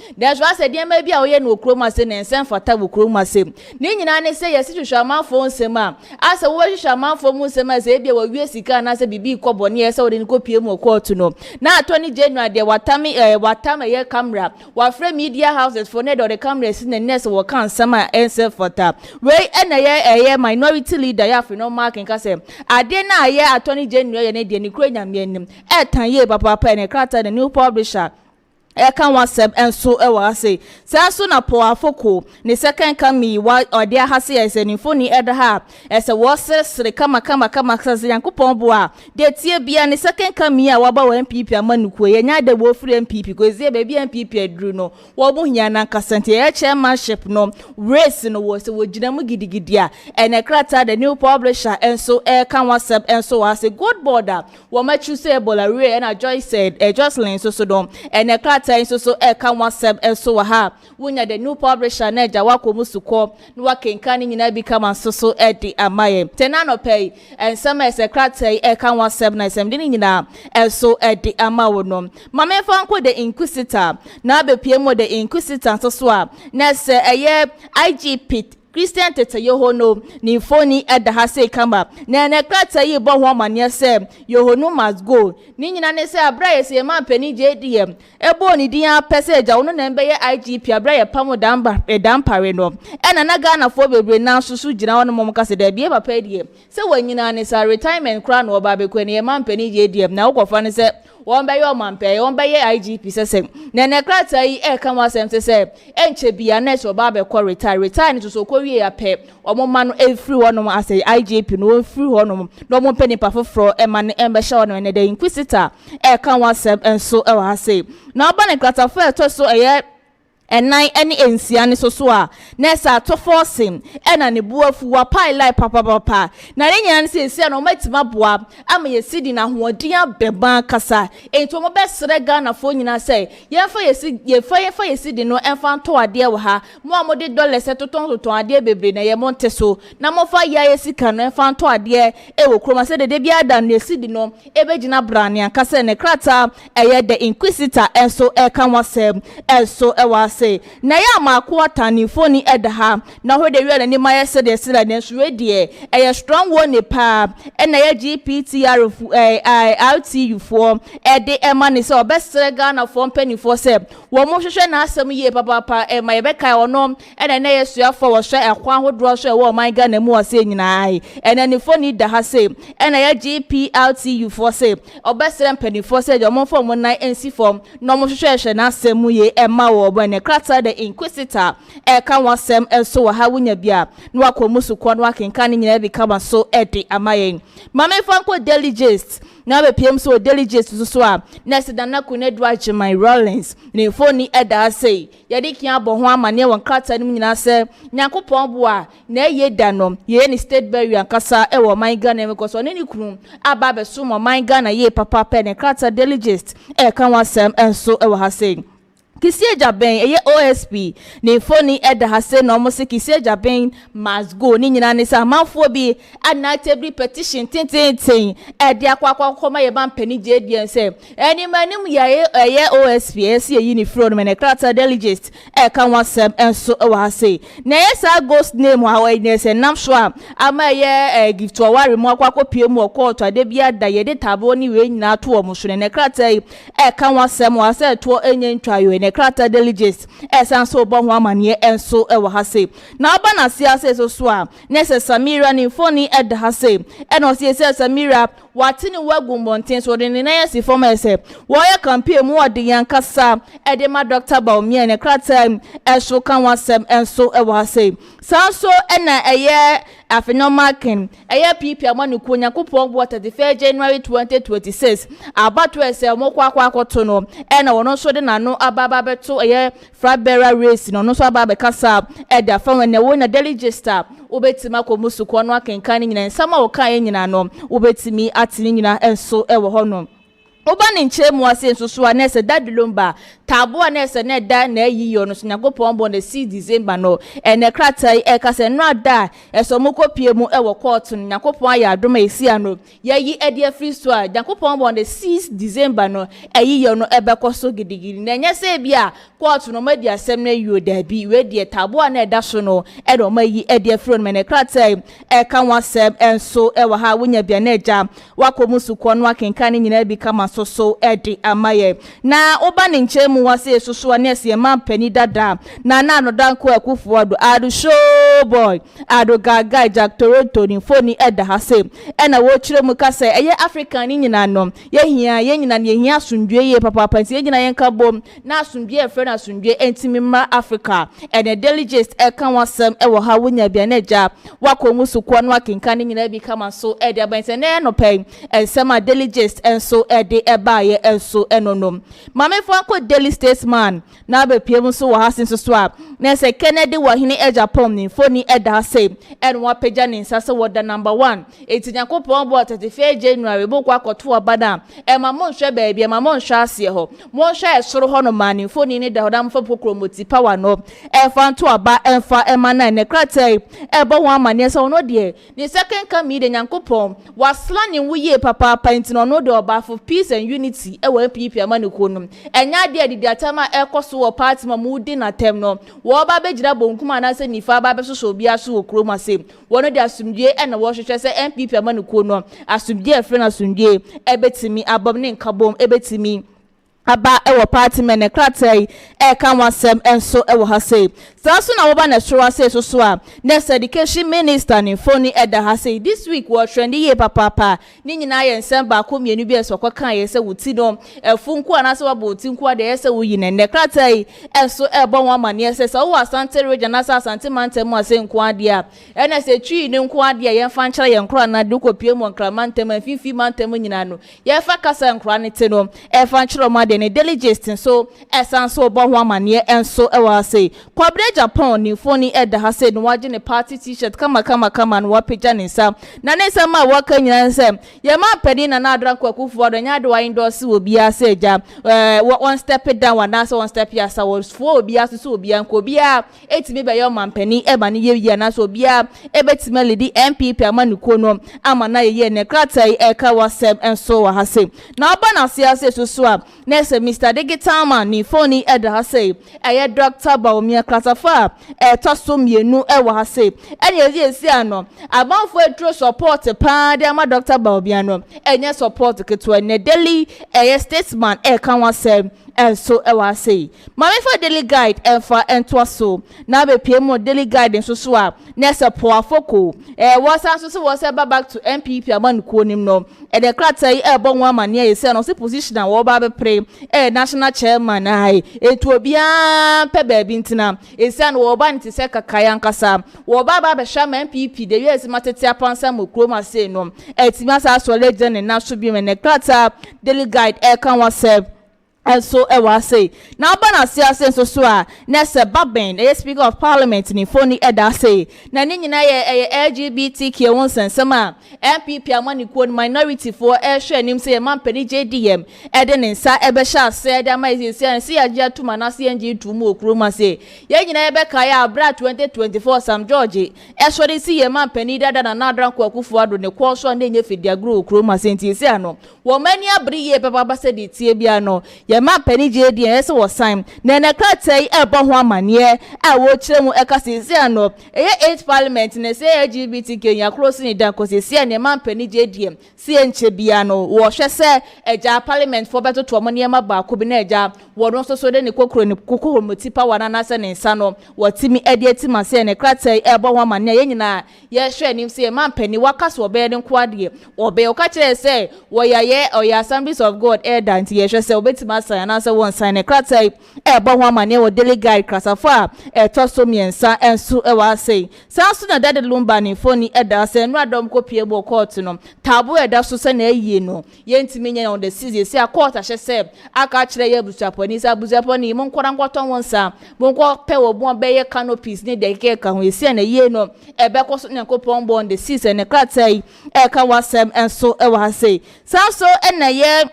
I said, dear, maybe I no chroma say and send for tabu chroma say. Nina say, yes, you shall man phone sema. As a what shall man for Musema say, be a Yesika and as a BB Cobonier, so didn't copy more quote to know. Now, 20 January, there what time a year camera, what free media houses for net or the cameras in the nest or can summer answer for tap. Way and a year minority leader, ya for no mark and Cassam. I did not a year at 20 January and Indian Ukrainian yen. At 10 year, Papa Pen and Carter, the new publisher. Kan wasem enso e wa se sanso na po afoko ne second kami wa ode ahase ese ni foni eda ha ese wo sere kama sase yankopon bo a de tie bia ne second kami a waba wa MPP amanuko ye nya de wo free MPP ko zie be bia MPP adru no wo bo hia na kasante ye chairmanship no race no wo se wo ginamu gidigidi a ene krata the new publisher enso kan wasem enso wa se good border wo ma choose ebola re and Joy said Jocelyn so don ene time so kan wasem enso wa ha wunya the new publisher na ja wako musuko no wakenkani nyina bi kama so edi amaye tenano pay ensama secretary kan wasem na sem dini nyina enso edi amawo no mama fa nko the inquisitor na be piemo the inquisitor so a na se eye IGP Christian tete yohono ni foni eda hase kama na ne krata yi bo ho amane se yohono must go ni nyina ne se abraye se ma pani JDM ebo ni din apese ja wono na mbe ye IGP abraye pamo dampare no ena na Ghana fo bebre na susu gina wono mom kase da bie papa die se wanyina ne sa retirement kra no oba be ko ne ma pani JDM na ukofa ne se won be yo mampe won be ye IGP sese ne krata yi kan wasem se enche bia na so ba be ko retire ni so ko wie ya pe omoma no efri wonom ase IGP no efri wonom no mo peni pa foforo ema ne embe sha wonom ne the inquisitor kan wasem enso e wa ase na oba ne krata fa to so eye enai eni ensia ni so a nesa to forcing ena ne buafu wa pai lai papa na ne nyan se sia no matima boa ama ye sidi na hoodin abeba kasa ento mo be sere Ghana fo nyina se ye fa sidi no enfa to ade wo ha mo amode dollars toton ade bebre na ye monte so na mo fa ya ye sika no enfa to ade e wo kroma se de bia da no sidi no e be gina brane kasa ne krata eye the inquisitor enso kan wasem enso e wa na ya ma quarter ni foni eda ha na ho de wi ni ma yese de sila den so de e strong one pa e na ya GPTR RTU for e de e ma ni se obesere Ghana for penny for se wo mo hwehwe na asem ye papa e ma ye be kai ono e na ye sua for wo hwe e kwan hodro so e wo man Ghana mu wo se nyina ai e na ni foni da ha se e na ya GPRTU for se obesere penny for se de mo for mo na ensi form no mo hwehwe na asem ye e ma wo bo ne krata the inquisitor ka wasem enso wa ha wunya bia no akomusu kwa no akenka ne nyina bi kama so ede amayen mame fanko diligence na be pm so diligence so a next dan na kune do my Rollins ne phone eda say ye de kia bo ho amane won krata nim nyina se nyankopon bo a na ye da no ye ni state burial kasa e wo man Ghana me koso ne ni kunu aba be so mo man Ghana ye papa pe ne krata diligence ka wasem enso e wo ha say Kisie Jaben eye OSP ne phone eda ha say no mo se Kisie Jaben must go ni nyina ne sa manfo bi anatable petition tintintin e de akwa ye ban pani JDN say eni manim ye eye OSP ese yi ni fro no me ne krata delegate ka wasem enso e wa say na ye sa ghost name ha we ne say nam so ama ye gift ware mo akwa pie mu court ade bia da ye de tabo ni we nyina to o mo so ne krata ka wasem wa say to enye ntwayo ne krata delegates esanso bo ho amane enso e wo ha se na oba na siase so a nese Samira ni phone ed ha se e no se Samira watini wagu monten so de ne na si form ese wo ye campaign mu ode yankasa e de ma Dr. BAWUMIA ne krata so kan wasem enso e wo ha se sanso e na eye afenomakin eye pipi amanu ko Yakopon bo 31 January 2026 abato ese mo kwa akoto no e na wono so de na no ababa beto eye frabera race no so ababa kasa e da fa when wo na delegista obetima ko musuko no akenkan nyina nsama wo kan nyina no obetimi atini nyina enso e wo ho no oba ne nche mu ase nsoso a nese dadulomba tabo a nese ne da na yiyo no so Yakopon bo na 6 December no ene krata ka se no ada eso mokopie mu e wo court no Yakopon ya adoma esi ano yayi ede free so a Yakopon bo na 6 December no yiyo no ebekoso gidigidi na nya se bia court no ma di asem na yiyo da bi we de tabo a na da so no e do ma yi ede free no me krata ka wasem enso e wo ha wonya bia na eja wakomusuko no akenkan nyina bi kama so edi amaye na oba ne nche mu wase so na ese man pani dada na no danko akufuodo adu show boy adu gaga Jack Toronto ni phone eda ha se na wo kire mu kasa eye African ni nyina no ye nyina ne hia asundwe ye papa panti ye nyina ye nka bom na asundwe e friend asundwe entimi ma Africa ene delegate kan wasem e wo ha wonya bia na ja wakomusuko no akenkan nyina bi kama so edi abanse na no pen ensema delegate enso edi eba ye enso enonom mame fanko daily statesman na be piem so wa hasin so a na se Kennedy wa hini AGYAPONG ni phone eda say enwa peja ni nsase wo da number 1 eti Yakopon bo 31 January bo kwa koto obada e ma mo nhwe baabi e ma mo nhwe ase ho mo nhwe esoro ho no mani phone ni da hodam fa pokromoti power no e fanto aba emfa ema na ne krata e bo ho amane se ono de ni second come de Yakopon wasla ni wuye papa paint no no de oba for peace and unity e wa pipi amane ko no enya de didi atama e koso wo party ma mudi na tem no wo ba begira bonkuma na se nifa ba be so bia so okroma se wono de asumdie e na wo hwehwe se MPP amane ko no asumdie e frena asumdie e betimi abom ne nkabom e betimi aba ewo party men kratai kan wasem enso ewo ha say sanso na wo ba na sure say so a next education minister ni phone eda ha say this week wo trend ye papa ni nyina ye nsem ba ko mienu bi eso kan ye se wuti no funku ana se wa bo tinku ade ye se wo yi ne kratai enso ebo won amane se so wo asante region na asante mantem ase nku ade a ena se twi ne nku ade ye fa nkyere ye nkro na de ko pie mo nkra mantem afifi mantem nyina no ye fa kasa nkro ne te no e fa nkyere mo ne delegate so esanso bo ho amane enso e wa say kwabre Japan ni phone eda ha say no waje ne party t-shirt kama no wapeja ne nsa na ne nsa ma waka nyina nsa ye ma pedi na adran kwakufu odo nya de wa endorse obi asa eja one step down one so one step ya sa was for obi asa so obi an ko obi a etimi be yo mampani e ba ne ye na so obi a e betimi ledi MPP amanuko no ama na ye ne kratai e ka wasem enso wa ha say na oba na siase so a na Mr. Digital Man ni phone eda ha say eye Dr. BAWUMIA klasafa toso mienu e wa ha say ene esi ano abanfo etro support pa de ama Dr. BAWUMIA no enye support keto ne daily eye statesman kan wasem so e wa say mame for daily guide e fa ento so na be pie mo daily guide nso so a na se po afoko was so so was back to MPP amankuo nim no e de kratai e bo nwa amane ye se no se position a wo ba be pre national chairman ai etu obia pe ba bi ntina e se no wo ba nti se kakaya nkasa wo ba be hwa MPP de yes matete apansa mo kroma se no etima sa so legend na so bi me ne krata daily guide e kan wasep and so I was say now bana siasa so so a na se baben a speaker of parliament ni phone eda say na ni nyina ye LGBTQ won sensem a MPP amani ko minority for e hwe nim say man pani JDM e de nsa e be sha say da mai say agya tuma na say ngi tumu okroma say ye nyina e be kai abra 2024 Sam George e so de see ye man pani dada na nadran ko akufo ado ne ko so na nye fidi agro okroma say nti say ano wo mani abri ye papa ba say de tie bia no ye ma pani JD yes was sign na na kratai e bo ho amane a wo kire mu e ka sisi ano e 8 parliament na say LGBTQ ya close ni dan ko sisi na ma pani JD si enche bia no wo hwe se eja parliament for beto to amane ma ba ko bi na eja wo no so de ne kokoro ne kokoro motipa wana na se ne nsa no wo timi edi etima se ne kratai e bo ho amane ye nyina ye hwe nim se ma pani wakaso be de nko ade wo be o ka kire se wo ya ye o ya Assemblies of God dan ti ye hwe se obetima na say one sign e kratai e bo ho amane wo daily guide krasafa e to so miensa enso e wa say sanso na dade lumba ni phone e da say no adom ko pie bo court no tabu e da so se na ayie no ye ntimi nya on the season say court ahye say aka kire ye busuaponi sa busuaponi mo nkora nkwoton wonsa mo nkwo pe wo bo be ye canopies ni de ke ka ho esi na yie no e be ko so nyankopon bo on the season e kratai e ka wasem enso e wa say sanso e na ye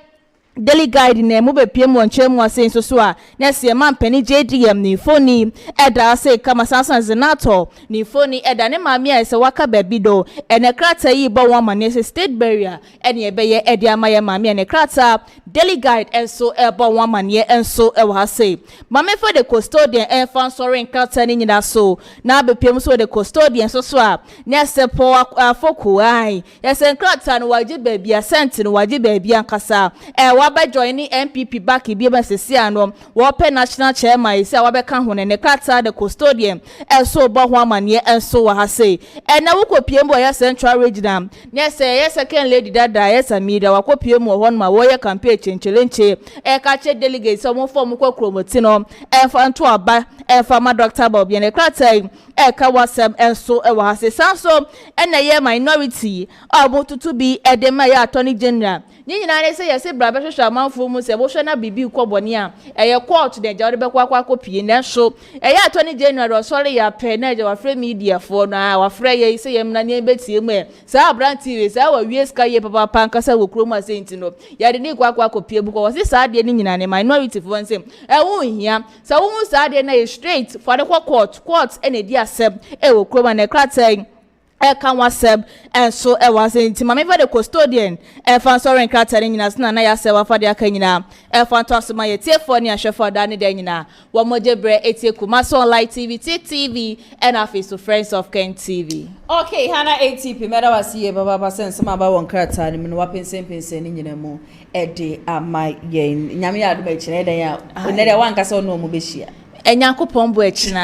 daily guide na mu be piem wonchemu ase so a na se man pani JDM ni phone eda se kama sansan zenato ni phone eda ne maami a se waka baby do ene krata yi bo won mane se state barrier ene e be ye edi amaye maami ene krata daily guide enso e bo won mane enso e wa se mame for the custodian en fan sorry krata ni nyina so na be piem so the custodian so a na se po afoko ai ya se krata no waje baby a sent no waje baby ankasa wa ba join MPP back bi ba sesi ano wo pe national chairman isi a wa be kan ho ne krata the custodian so bo ho amane so wa ha say na wo kopie mbo ya central regional ne se ye second lady dada ya samida wa kopie mbo ho ma wo ye campaign chenchelenche ka che delegate so mo form ko kromoti no fa nto aba fa ma Dr. Bob ne krata ka wasem so wa ha say sanso na ye minority obututu bi edema ya attorney general ni nyina ne se yesi brabe hwehwe amanfo mu se bo hwe na bibi kwobone a eye court de jawde be kwa kopie na so eye attorney general sorry ya pe na je wa free media for na wa free ye se yem na ne betie mu e sa abranti we sa wa wie ska ye papa pankasa wo kroma senti no ya de ni kwa kopie bu ko wose sa de ni nyina ne minority for nsem wo hia sa wo sa de na straight for the court ene di asem wo kroma na krata can waseb and so was in Timame for the custodian fan sorry krata nyina sna na ya sewa fa de aka nyina fan to asoma ye tie for ni ahwefo da ne de nyina wo mojebre etie Kumasi Online TV TV and our face to Friends of Ken TV. Okay, Hana ATP meda wasiye baba sense ma ba won krata ni me no wapensen ni nyina mu ede amai ye nyame ya adoma kire den ya ne de wan kasa no mu behia Enyankopon bo echina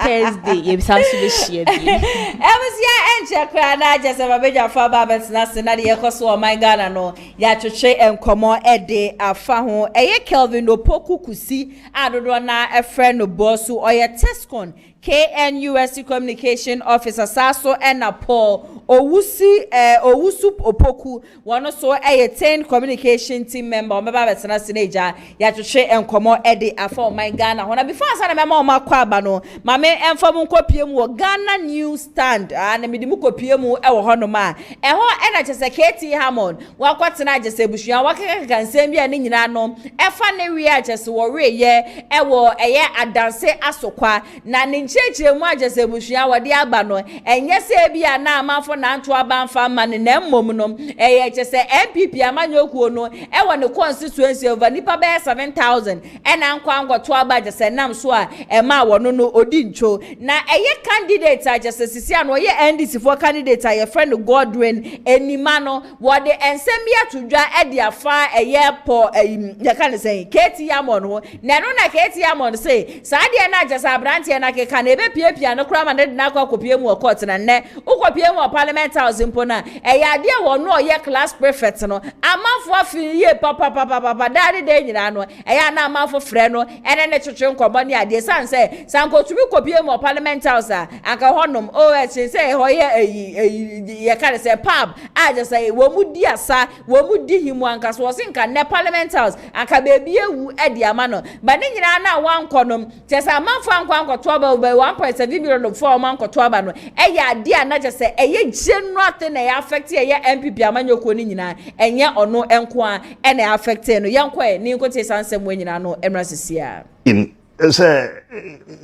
Thursday ye bisa so be share bi ebusia enche kwa na jese babeja fa ba betna se na de yekoso o my Ghana no ya twetwe enkomo ede afa ho eye Kelvin Opoku kusi adodo na efre no boss oye Tescon KNUSC Communication Officer Saso ena Paul Owusu Opoku one so 10 communication team member meba betena seneja ya twetwe enkomo ede afa my Ghana hona before sana mema o makwa ba no mame enfam nkopie mu wo Ghana News Stand na medi mu kopie mu e wo hono ma ho ena chese KT Hammond wakotena jese bushua wakeka nsem bia ne nyina no efa ne wi a chese wo we ye e wo eye adanse asokwa na ne chechire mu ajese bushia wode aba no enye se bia na amafo na anto aba mfa ma ne na mmom no eye chese MPP amanyokuo no ewo ne constituency over nipa be 7000 ena nkwa ngwoto aba ajese nam so a ema wono no odi ncho na eye candidate ajese sisi ano ye NDC for candidate aye friend Godwin enimano wode ensemia tudwa e dia fa eye po ye kan say Keti Yamon ho na no na Keti Yamon say sa de na ajese abrante na ke kan ebe piepia no kra ma ne na kwa kopie mu court na ne ukopie mu parliament house impo na eya de wono ye class prefect no amafo afi ye papa dade de nyina no eya na amafo frɛ no ene ne twetwe nkomo ne ade san say sankotumi kopie mu parliament house aka honom say ho ye kan say pub aja say wo mu di asa wo mu di himu anka so sinka ne parliament house aka bebi ewu edi ama no ba ne nyina na wankonom tesa amafo anko aba 1.7 million for man koto aba no eya ade na je say eye general thing na ya affect eye MPP amanyoko ni nyina enye ono enko a na affect no yenko ni nkote sansem we nyina no emra sesia in say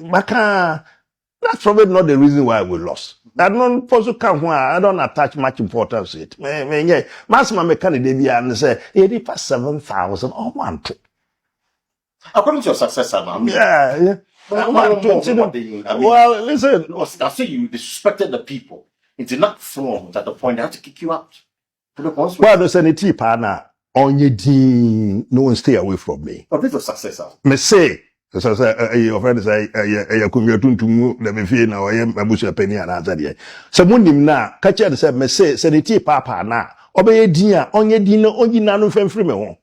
maka that's probably not the reason why we lost. I don't also come where I don't attach much importance to it. Yeah, maximum candidate be and say 7,000 or 1. According to your successor, man. Yeah. Well, listen. I say you disrespected the people. It did not form at the point they had to kick you out. Well, there's any tea partner on your team. No one stay away from me. But this is your successor. Me say. So your friend say tuntumu na me fie na oye mabusu pani ana azade se monim na ka che de se me say seneti papa na obeye din a onye din no onyina no femfiri me ho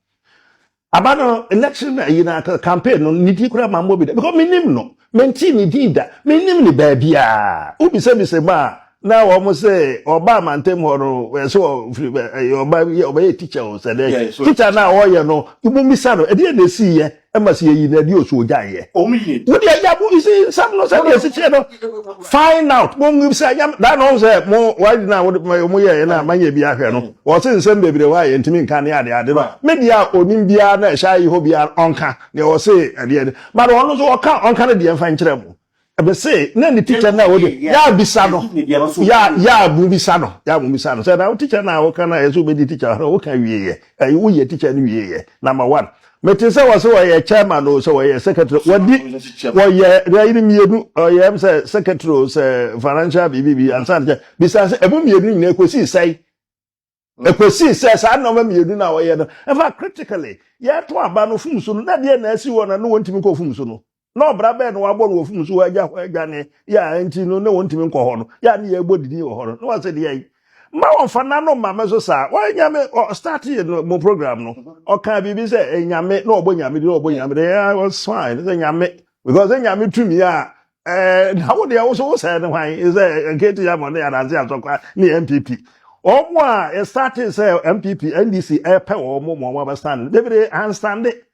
abano election na yina campaign no niti kura mambo bi because minim no menti ni dida minim ni ba bia obi se ma na wo mo say oba mantem ho no so oba teacher o say teacher na wo ye no ibu misa no e de na si ye emasi ye na di osu oja ye o mi ye wo de ajabu isi some no say dey si no find out mo ngi say that no say mo why na mo ye na manye bi ahwe no wo se nsem bebere wa ye ntimi nka ne ade no media onim bia na sha yi ho bia onka ne wo say ade but wo no so onka ne de mfa nkire mo ebe say na ni teacher na wo de ya bisa no ya bu bisa no say na teacher na wo kana yeso be di teacher wo kan wie ye wo ye teacher ni wie ye number 1 meti say was wo chairman o so wo secretary wodi wo ye ri mienu o ye say secretary say financial bbb and san bisa say ebu mienu ni ekosi say sa no ma mienu na wo ye no ever critically ye to aba no fumsu no na de na asi wo na no wontimi ko fumsu no no brabe no wabo no fumsu wo agya ne ya enti no ne wontimi nko ho no ya ne ye gbodidi wo ho no no say de ye ma won fa na no ma meso sa wa nyame start no program no o kan bibi say nyame no obo nyame I was fine say nyame because nyame tumi a how they also say no why is get ya mo na anzi atokwa ni MPP omo a started say MPP NDC pe omo mo ba stand they understand it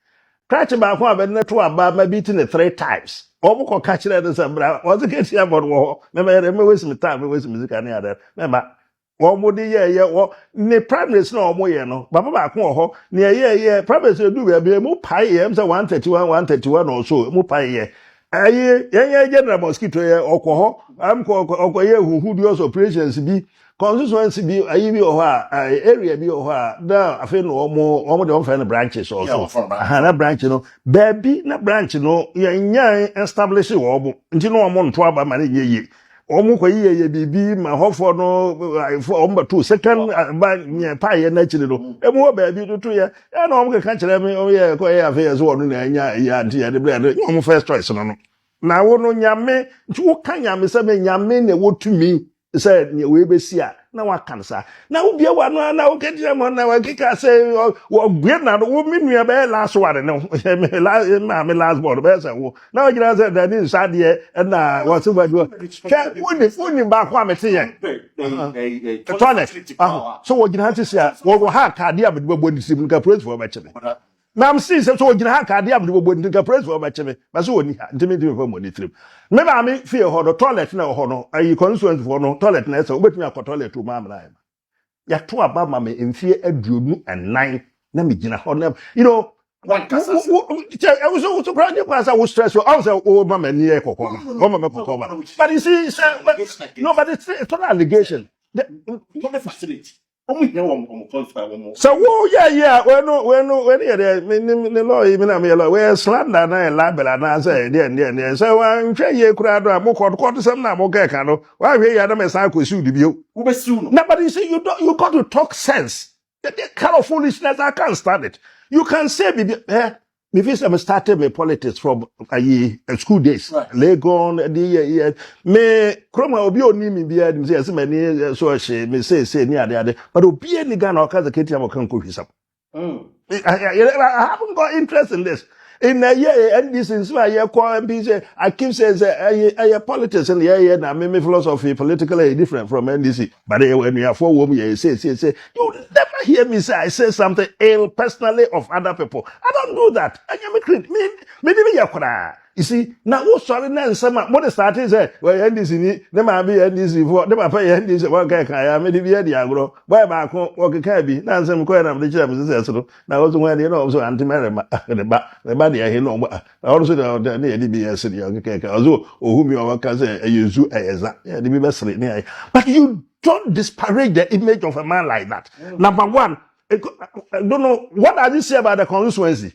catch ba ko abe neto aba ma beat ne 3 times omo ko catch le say bra was get ya mo wo me waste me time me waste music and other remember wo ye wo ne primaries na omo ye no baba ba ko ho ne ye primaries do be mu pai ye say 131 or so mu pai ye ye general mosquito ye okoho am ko ye huhudious operations bi constituency bi ayi bi o ha area bi o ha da afi no omo de on fa branches also na branch no baby na branch no ye nyan establish wo omo nti no omo nto aba ma ne ye omo ko ye bibi ma hofo no omo to second ba nye pa ye na chiri no emu ho baby tutu ye na omo ka kire me o ye ko ye afi so no na nya ya nti ye de bre omo first choice no na wo no nyame nti wo ka nyame se me nyame na wo tumi say we be see na wa kansa na wo bia wa no na wo kedire mo na wa kika say wo gbe na wo minua be last one no me last board be say wo na wo gira say that is sad here na what so bad ke woni ba kwa mete ye toilet so wo gira say wo ha card ya be bodi sim ka praise for ba cheme na am see so gina ha ka dia abdo bodi nka praise for ba cheme ba so woni ha ntimi for money trip me ba me fie ho do toilet na ho no ayi constituent for no toilet na so obetumi akọ toilet o ma amra ya to aba ma me mfie aduonu 9 na me gina ho na One kasa. I was so proud of us. I was stressed. I was mama near Kokoma. But you see, no, but it's not an allegation. Don't facilitate. So, yeah, when you're there, the law, even a male, where slander and I label and I say, yeah. So I'm sure you could have more quarter some now, okay, Cano. Why we had a mess I could sue you? But you see, you got to talk sense. That kind of foolishness, I can't stand it. You can say, if I started my politics from school days, Legon, me Chroma Obi only me be had say many so she me say near the other, but Obi any gun or cause the Katia can cook his up. I haven't got interest in this. In a year, and this is why you call NBC. I keep saying, I politics and yeah, now me philosophy politically different from NDC. But when you are for women, you say, you never hear me say I say something ill personally of other people. I don't do that. I am me. You see, now what's sorry now? Some what started say, well, NDC, they might be NDC for them. I pay NDC. What guy can I? Maybe the agro. Why back? What can be? Now some quite of the chairman. Now also when you know also anti-marriage, the body I know. Also the DBS city. Okay, also whom you are can say you do yeah, the best near. But you don't disparage the image of a man like that. Number one, I don't know what does it say about the constituency.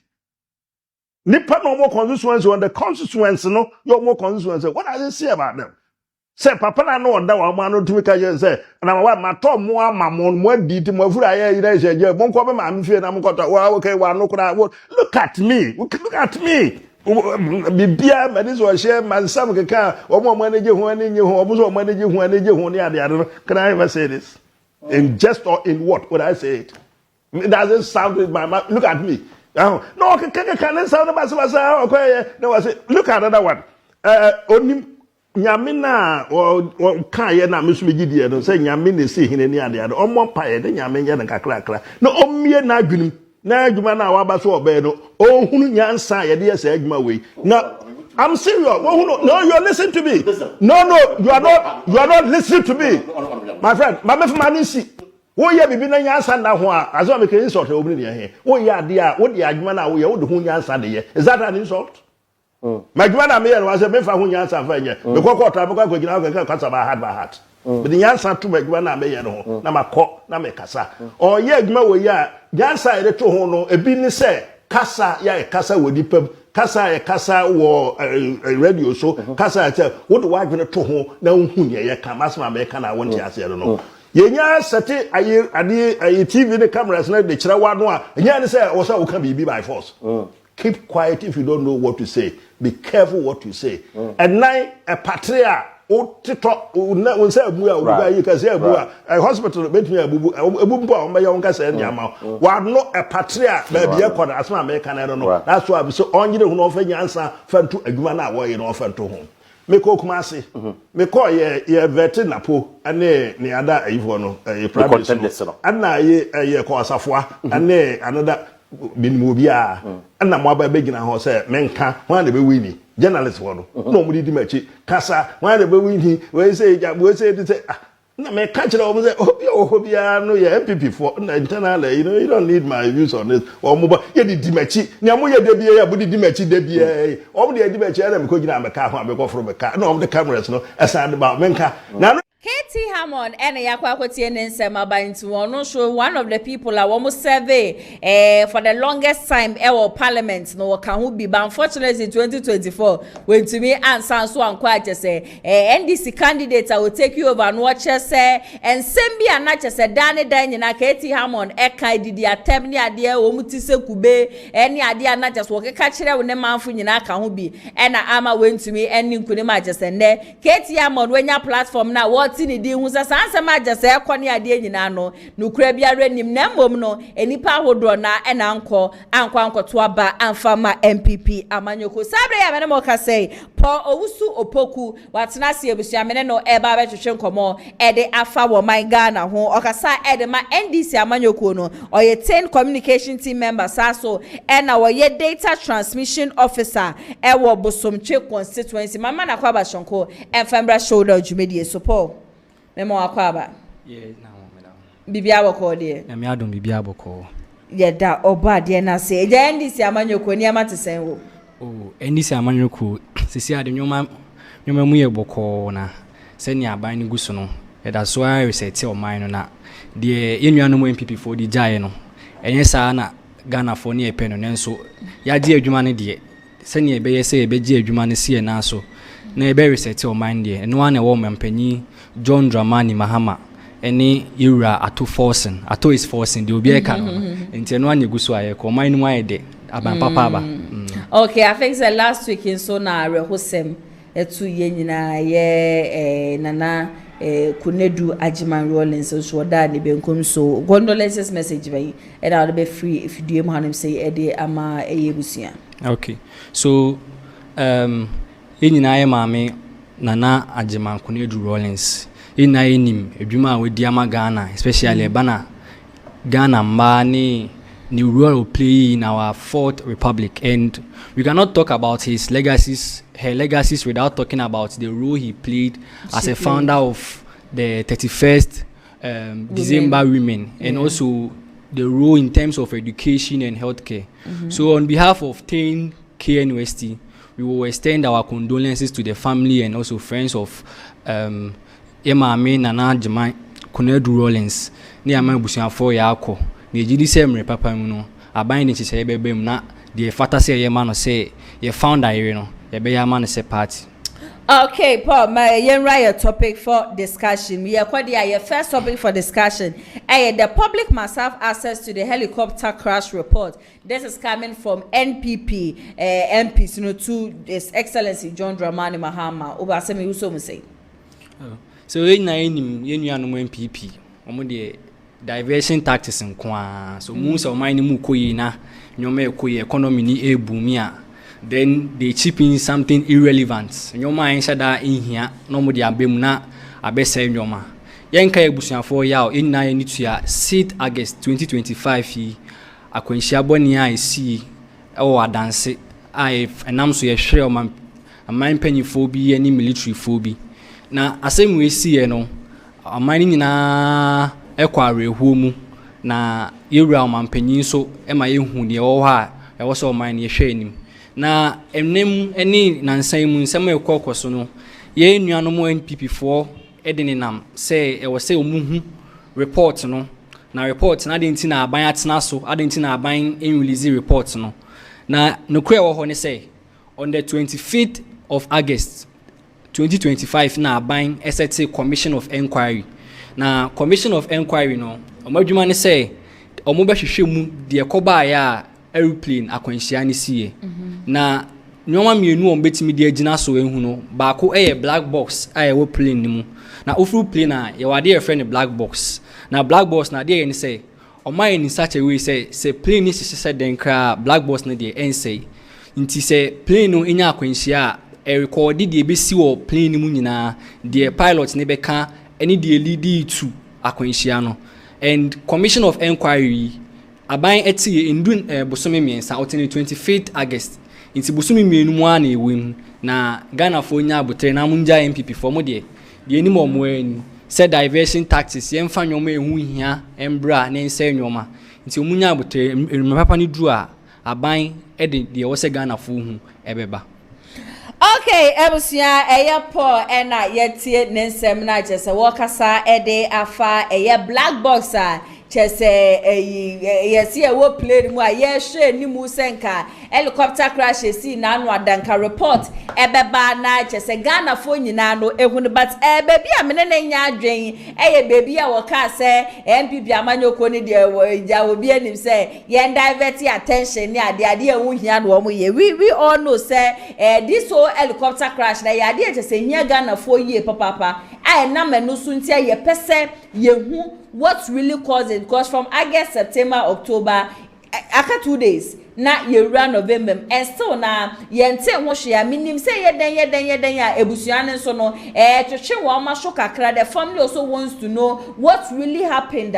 Nipa no more constituency on the constituency, no, you're more constituency. What does it say about them? Say, Papa, I know that one man to make a say, and I want my top more mamon, more detail, more food. I say, yeah, won't come, I'm fearing I'm got okay, well, look at me, look at me. Bibia, but this was share my some can, or more manager who any you, almost manager who any you, who the other. Can I ever say this? In jest or in what would I say it? It doesn't sound in my mouth. Look at me. No, can sound about okay. No, I say, look at another one. Only Yamina or Kaya na Musumidi, don't say Yamin is seeing any other. Or more pie than Yamin and Kakla. No, mere Nagum. Nagumana Wabaso Bedo. Oh, who Yansa, dear said my way. No, I'm serious. No, you're listening to me. No, you are not listening to me. My friend, Mama Manisi. Wo ya bibi na nyansa na ho a aso make insult e obini here. Wo ya de a wo de adwuma na wo ya wo de ho nyansa de ye. Is that an insult? My adwuma na me no say me fa ho nyansa fa ye. Me kokota me kwa gina ka kwasa ba heart. But the nyansa to my adwuma na me ye no na makọ na me kasa. O ye adwuma wo ya nyansa e de to ho no ebi ni say kasa ya e kasa wo dipam. Kasa e kasa wo radio so kasa e wo de wa adwene to ho na hu ne ye ka masma me ka na won ti ase no. Yenya sete aye TV the cameras na de kira wa no a enya ne say wo say wo can be by force. Keep quiet if you don't know what to say. Be careful what you say. And now a patria o tito o say abu a o you can say abu a hospital between abu o me ya won say nyama. Wa no a patria ba bia koda asma America na no. That's why we so onyire hu no fa nyansa fa ntu adwuma na wo ye no fa ntu ho. Me ko kumase me ko ye vete napo ane ne ada ayifo no private no ana ye ko asafoa ane another minimu bia ana mo aba begina ho say menka ho na be wini journalist ho no no mo di machi kasa ho na be wini we say this say na me catch it over say bia no ye MPP for internal you don't need my views on this or mo ba ye di machi nya mo ye de bia ya bo di machi de bia o mo de di machi na me ko gina me ka ho me ko fro me ka no the cameras no aside about menka na Katie Hammond and Yakwakotie and Sema show one of the people I almost survey for the longest time our parliament no can who be but unfortunately in 2024 when to me and so and quite say NDC candidate I will take you over and watch say and Sembi and not just a Danny Daniel Katie Hammond Eka did the attempt near dear Omutise Kube any idea not just walk a catcher when the man for Yanaka who be and I went to me and you couldn't just and there Katie Hammond when your platform now what tini di hu sa sansa ma jase ekoni ade nyina no nukura bia renim na mbom no enipa hodo na ena anko aba amfama MPP amanyoko sabre ya mena mo ka say po owusu opoku watena se ebusua mene no eba ba twetwe nkomo ede afa wo man Ghana ho okasa ede ma NDC amanyoko no oye 10 communication team members aso ena oye data transmission officer ewo bosomche constituency mama na kwa ba shonko enfambra shoulder jumedie support memo akwaba yeah na mo bibia boko de na mi adom bibia boko yeda oba de na se eja ndisi amanyoko ni amate sen wo ndisi amanyoko sisi ade nyoma mu ye boko na se ni aban ni guso no eda so a reset o man no na de yenuanu mo MPP for di jaye no enye saa na Ghana for ni epe no nenso ya di adwuma ne de se ni ebe ye se ebe gi adwuma ne se na so na ebe reset o man de no an e wo mempanyi John Dramani Mahama any era ato forcing ato is forcing the obi eka no enti no an eguso aye ko man no aye de aban papa aba okay I think the last week in so na rehosem etu ye nyina ye nana kunedu ajiman rollins so da ne benkum so condolences message by and I'll be free if you do him say ede ama eyebusia. Okay, so ye nyina ye maame nana ajiman kunedu rollins ina enim edwuma we di ama Ghana especially bana Ghana mani the role play in our fourth republic, and we cannot talk about her legacies without talking about the role he played as a founder of the 31st December women, and also the role in terms of education and healthcare. So on behalf of 10 KNUST, we will extend our condolences to the family and also friends of Emma Amin Nana Jemai Kunedu Rollins ni ama busuafo ya akọ na ejidi semre papa mu no aban ni chise bebe mu na de fata se ye ma no se ye founder ire no ye be ya ma no se party. Okay, Paul, my your topic for discussion. We are quite your first topic for discussion. The public must have access to the helicopter crash report. This is coming from NPP MPs, to His Excellency John Dramani Mahama. Obasemi uso say. So we na yenu MPP. Omo de diversion tactics nkwa. So mu so man mu koyi na nyoma ekoyi economy ni ebumia. Then they chip in something irrelevant. Nyoma ensha da inhia no mo de abem na abesa nyoma. Yenka ebusuafo yawo inna ye nitua 6 August 2025 yi akwanhia boni a esi ewo adanse if enam so ye hwere o man panyifo bi ani military fo bi na asem we si ye no amani nyina ekwa arehuo mu na yewura man panyin so ema yehu de wo ha e wo so man ye hwe anim na emnem eni nansan mu nsem ekokoso no ye nuanom NPP for edinam say e wo say omuhu report no na report na denti na aban atena so adenti na aban release report no na nokure wo ho ne say on the 25th of August 2025 na aban ST Commission of Inquiry na Commission of Inquiry no omadwuma ne say omobehwehwe mu de ekoba ya airplane akwanhia ne sie na nyoma mienu betimi de agina so ehu no baako black box wo plane ni mu na ofru plane a ye wade ye friend black box na black box na de ye ni say omai ni such a way say plane ni sese den kra black box na de ensay nti say plane no enya akwanhia record de besi wo plane mu nyina de pilot ne beka any de lead to akwanhia no and Commission of Inquiry aban eti indun bosome miensa otene 25th August inti bosome mienu mu ana ewem na Ghana fo nya abotre na munja MPP fo mo de eni mo mo ani se diversion tactics ye mfa nyoma ehu hia embra na nse nyoma inti omunya abotre papa ni dru a aban de wo se Ghana fo hu ebeba. Okay, ebusia Paul ena yetie nensem na jese wokasa ede afa black box a chese yesi wo plane mu a ye hwe ni mu senka helicopter crash esi na anu adanka report ebeba na chese Ghana fo nyina no ehunu but bebi amene na nya adwen bebi a woka se MPP amanyoko ni de ja obi anim se ye divert attention ni ade ehu hia no omo ye we all know say this whole helicopter crash na ya ade chese hia Ghana fo ye papa na menu so ntia ye pese ye hu what really caused it, because from August, September, October, after 2 days, na year November, and still na yente woshia minim say yeden ya ebusuane so no twetwe wo ma shoka kra. The family also wants to know what really happened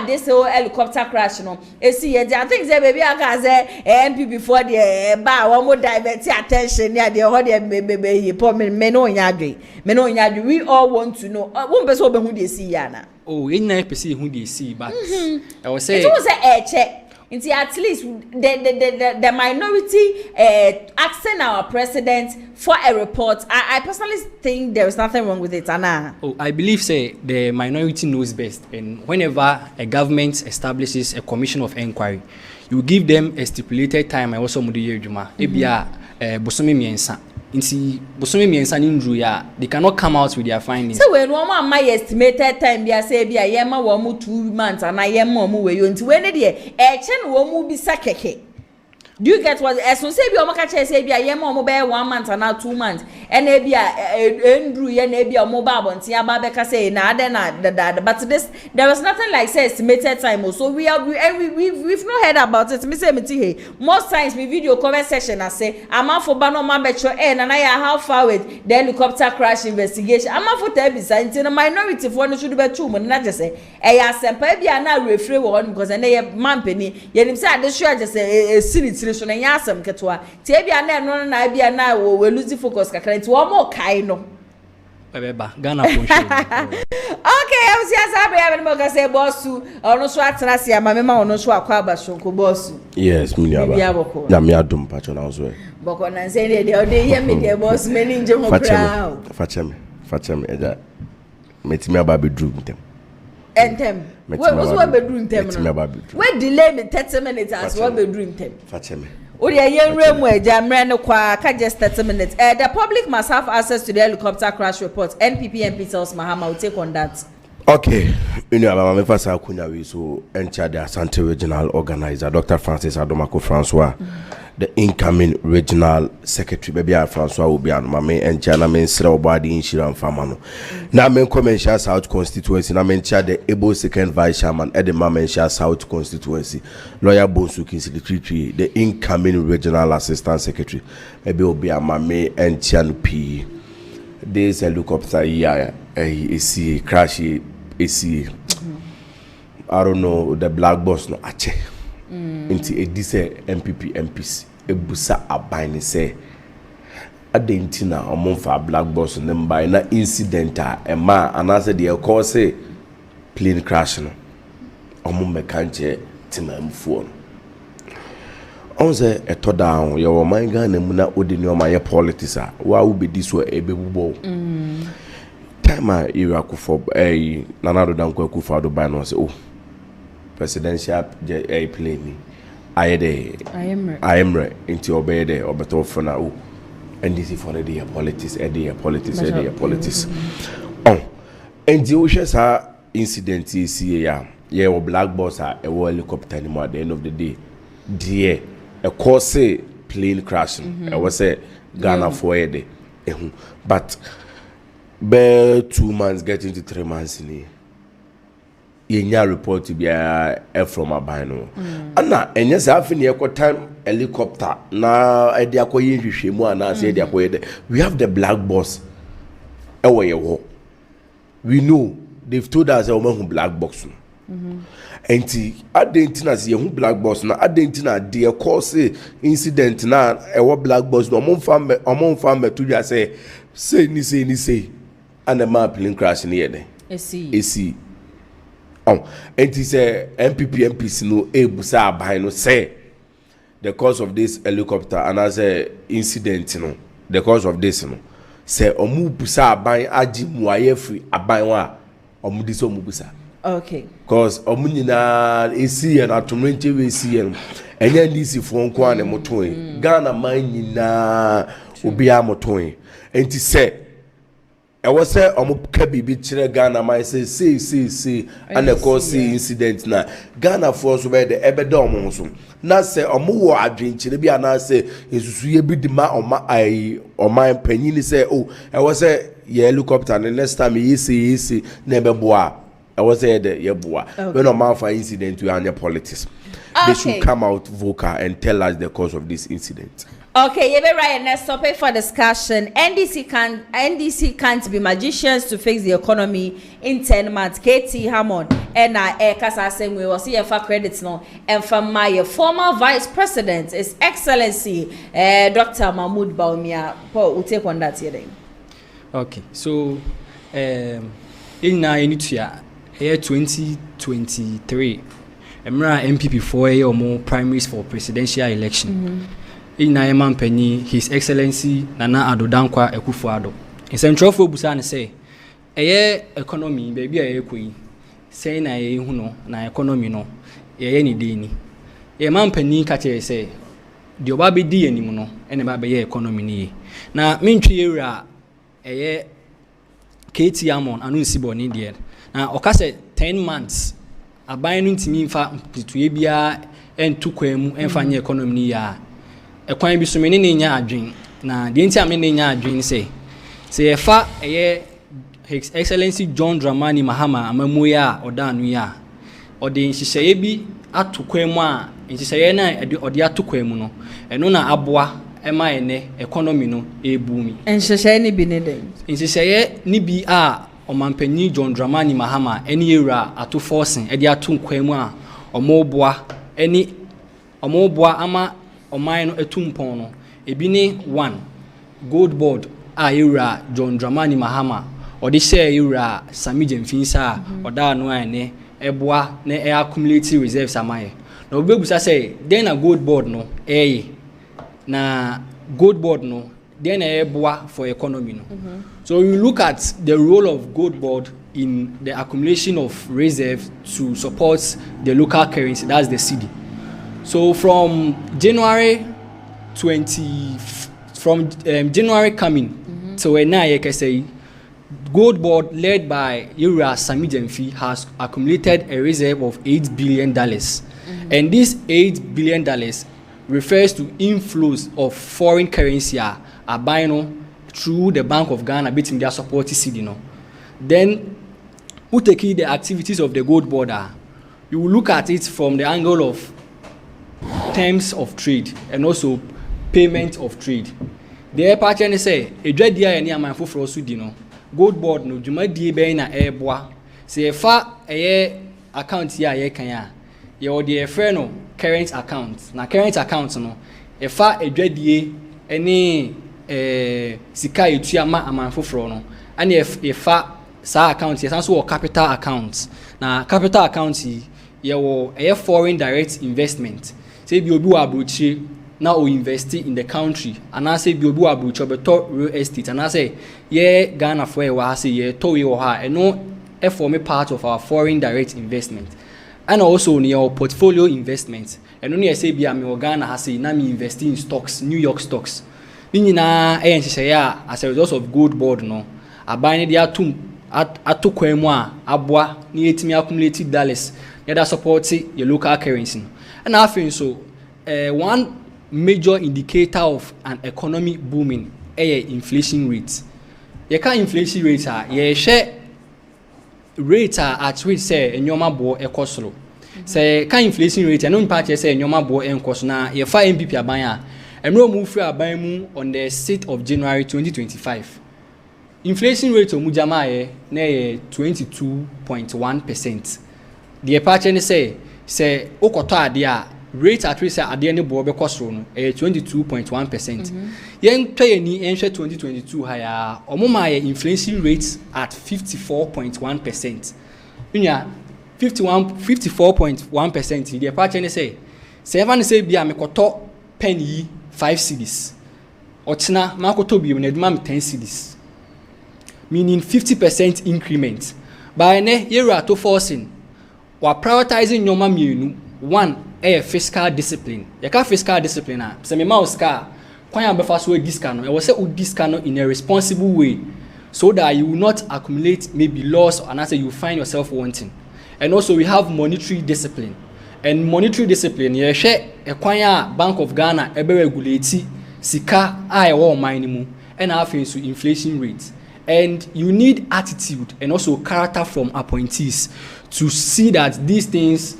this whole helicopter crash no esi ye I think say baby aka say MP before the ba wo mo divert attention near the ho the me no nyadwe we all want to know wo be so be hu de si yana oh enya pese hu de si but I was say it was eche Inti at least the minority asking our president for a report. I personally think there is nothing wrong with it, Anna. Oh, I believe say the minority knows best, and whenever a government establishes a commission of inquiry, you give them a stipulated time. I also mudi yejuma. Ebia bosome miensa. Inti bosome miensa nindru ya. They cannot come out with their findings. So when one my estimated time bia say bia yema womu 2 months and I yema womu we you. Inti when the chen womu bisa keke. Do you get what as say bi omo ka che say bia yema omo be 1 month and 2 months and e bia endru ye na e bia omo ba bonti aba be ka say na but this there was nothing like say estimated time. So we've not heard about it. Me say me ti most times me video comment section I say am for ba no ma be cho na na ya how far with the helicopter crash investigation am for tell be say the minority for no should be too mo na just say e ya sempa bia na refrain wo on because na ye mampeni ye nim say ade sure just say so na nyasam ketwa tie bia na no na bia na we lose focus kakra nti wo mo kai no beba Ghana phone show. Okay, I'm see as abia be mo ka say bossu ono so atena se ama me ma ono so akwa abasonko bossu. Yes, me aba na me adum pa chona so boko na say dey ode ye me dey boss me ni nje mo kra fachem eja metimi aba be drum ntem we was what bedroom tem no we delay me 30 minutes as what bedroom tem fachem o dey yen remu eja mre ne kwa ka just 30 minutes the public must have access to the helicopter crash report. NPP tells Mahama will take on that. Okay, you know about me first akunya we so encha the Asante regional organizer Dr. Francis Adomako Francois, the incoming regional secretary baby Francois will be on mame encha na men sra obadi inshiran famano na men commercial South constituency na men cha the able second vice chairman at the mame South constituency lawyer Bonsuki secretary the incoming regional assistant secretary maybe will be on mame encha p this helicopter here AC crash AC I don't know the black box no ache into a dise MPP MPs ebusa abine say adentina omonfa black box number na incident a ma anase de cause plane crash no omon mekanche timamfuo no on say eto down your man Ghana mu na odini o ma ye politics a wa wo be diso ebebubo time you akufo Nanado Dankwa Akufo-Addo by no say presidential plane I am re into obey there or better for now and this is for the politics politics and the oceans are incident is here or black boss are a helicopter anymore at the end of the day dear a course plane crashing I was say Ghana for a day but be 2 months getting to 3 months in here report to be from a bino and yes having a time helicopter now I say we have the black box away we know they've told us a woman who black box and adentina see who black box na adentina de cause incident na e black box no omon fam to just say ni and the map plane crash near there. AC. And it is a MPC no ebusa by no say the cause of this helicopter and as a incident no the cause of this no say omu busa aban agi muaye free aban wa omu diso omu busa. Okay. Cause omu nyina AC and atomrenche we AC and enye DC fo nko an motoe Ghana man nyina obi a motoe enti say I was say bibi chire Ghana my say and the cause incident na Ghana force where the ebeda omo so na say omo wo adwen chire bi ana say esusu ye bi dima oma panyin say I was say ye helicopter the next time you see na ebeboa I was say the ye boa when o man for incident we anya politics they should come out vocal and tell us the cause of this incident. Okay, you be right. Next topic for discussion. NDC can't be magicians to fix the economy in 10 months. KT Hammond and Kasa saying we will see for credits now. And from my former Vice President, His Excellency Dr. Mahmoud Bawumia. Paul, we'll take on that here. Okay, so in year 2023, emra MPP for ye omo primaries for presidential election in Naiman Penny His Excellency Nana Addo Dankwa Akufo-Addo in central for busa ne say economy baby a ekoi say na ye hu no na economy no ye ni de ni ye man Penny ka che say the oba be di anim no ene ba be ye economy ni na mentwe ewura KT Amon anu si boni de na okase 10 months aban no ntimi mfa tutuye bia entu kwam emfa nye economy ni ya ekwan bi so me ne nya adwen na de nti ame ne nya adwen say efa His Excellency John Dramani Mahama amamuya odanu ya ode nhihye bi atokwam a nhihye na ode atokwam no eno na aboa ema ene economy no ebumi nhihye ni bi ne den nhihye ni bi a Omampani John Dramani Mahama eni era ato forcing ede ato kwam a omoboa ama oman no etumpon no ebi ne 1 gold board a era John Dramani Mahama odi share era Sami Jemfinsa oda no ane eboa na accumulative reserves amaye na obebusa say then na gold board no na gold board no then eboa for economy no so you look at the role of gold board in the accumulation of reserves to support the local currency, that's the cedi. So from January coming to when I can say gold board led by Ura Sami Jemfi has accumulated a reserve of $8 billion. And this $8 billion refers to inflows of foreign currency are buying through the Bank of Ghana beating their support cedi no. Then who take the activities of the gold board you will look at it from the angle of terms of trade and also payment of trade. The partner say a dread year any amanfo for sudi no gold board no juma die be na eboa say fa account here ye kan ya ye o de friend no current account na current account no e fa edwadie any sika etua ma amanfo for no ani e fa sa account ye sanso capital account na capital account ye wo foreign direct investment say bi obi wa abrochi na o invest in the country and I say bi obi wa abrochi beto real estate and I say ye Ghana for wa say ye to we ha e no e form part of our foreign direct investment and also in your portfolio investment and only say bi am Ghana ha say na me invest in stocks, New York stocks nyina nhihye ya as a result of gold board no aban de atokwam a aboa na yetimi accumulated dollars ya support your local currency and I think so one major indicator of an economy booming inflation rate. You can inflation rate ye share rate at which say enyoma bo ekosoro. Say can inflation rate no impact say enyoma bo enkoso na ye fa MPP aban a emro move free aban mu on the 6th of January 2025. Inflation rate omujama na 22.1%. The partner say okoto ade a rate at which at the end of the cost 22.1%. Yen try ni ensure 2022 higher omoma inflation rates at 54.1%. Unya 54.1%. The partner say seven say bia me koto penny 5 cedis. Otina makoto bi me 10 cedis. Meaning 50% increment. By ne year to forcing wa prioritizing nyoma mienu. One fiscal discipline. Yaka fiscal discipline se me mouse car kwan abefa so discount no e was say o discount in a responsible way so that you will not accumulate maybe loss and as you find yourself wanting. And also we have monetary discipline. And monetary discipline ye share e kwan Bank of Ghana ebe regulate sika e wo man mu and afin so inflation rate. And you need attitude and also character from appointees to see that these things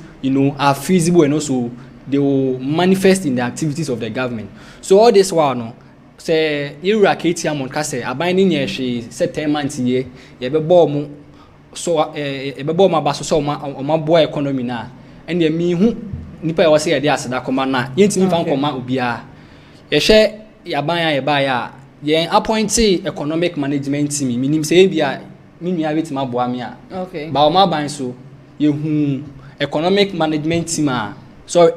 are feasible and also they will manifest in the activities of the government. So all this while no say Ira KT Amon ka say abandon ye she say 10 months ye be bo so be bo ma baso so ma boy economy na and ye mi hu nipa e wose ye dey aseda koma na ye ntimi fa koma obia ye hye yaban ye ba ya ye appoint economic management team minim say bia mi nua wetima boa me a okay ba o ma ban so ye hu economic management team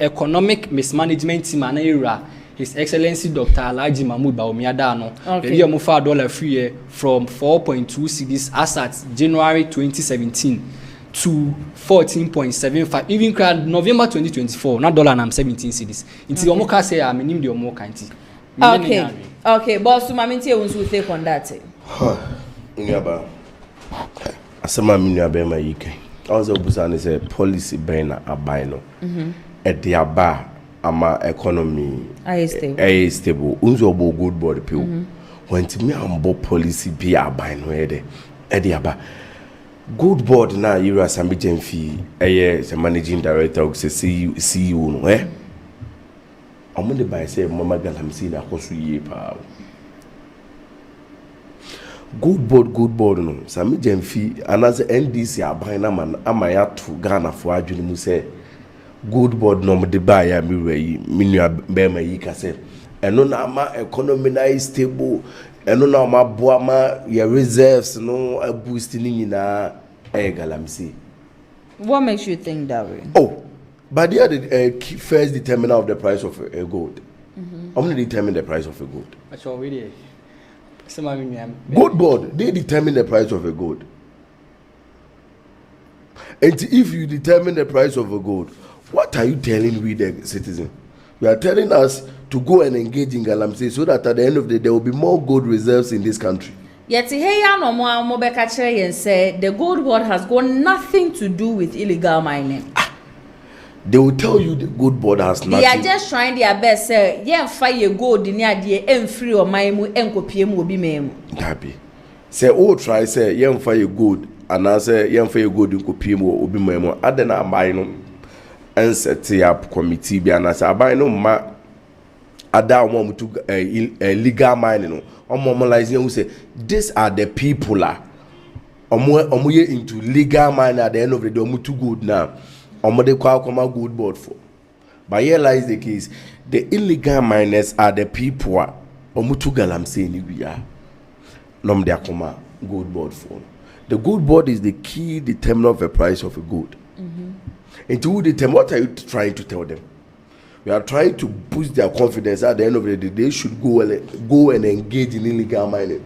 economic mismanagement team na era His Excellency Dr. Alhaji Mahmood Bawumia Dano. The year Mufa dollar free year from 4.2 cedis as at January 2017 to 14.75. Even November 2024, not dollar and 17 cedis. It's the Omoka say I'm in the Omoka. Okay, boss, Maminti wants to take on that. Inyaba. Asama minyaba ma yike. Also busane say policy bena abaino. Ediaba ama economy stable. Unzo bo good board people. When to me ambo policy be abaino ediaba. Good board na Ira Sambijen fee the managing director of CEO no I'm on the by say Mama Galamsi na kosu ye pa. Good board no Sambijen fee another NDC abana man amaya to Ghana for adwene mu say good board no de ba ya mi wei minua be ma yi ka say eno na ama economy na stable eno na ma boa ma your reserves no a boost ni na Galamsi. What makes you think that way? Oh, but they are the first determiner of the price of a gold. I'm going to determine the price of a gold. Gold board, they determine the price of a gold. And if you determine the price of a gold, what are you telling we the citizen? You are telling us to go and engage in Galamsey so that at the end of the day there will be more gold reserves in this country. Yet here no more Mobekachere and said the gold board has got nothing to do with illegal mining. They will tell you the gold board has nothing. They are just trying their best, sir. Yeah, fire gold in the idea and free or mine and copy will be meme. Happy. Say, oh, try, say, young fire gold, and I say, young fire gold in copy will be memo. I then I buy no and set up committee, and I say, I buy no ma. I don't want to illegal mining. Normalizing, we say, these are the people into legal mining at the end of the day, too good now. They call good board for. But here lies the case. The illegal miners are the people who Galamsey we are. Nom they are good board for. The good board is the key determiner of the price of a good. And to determine, what are you trying to tell them? We are trying to boost their confidence. At the end of the day, they should go and engage in illegal mining.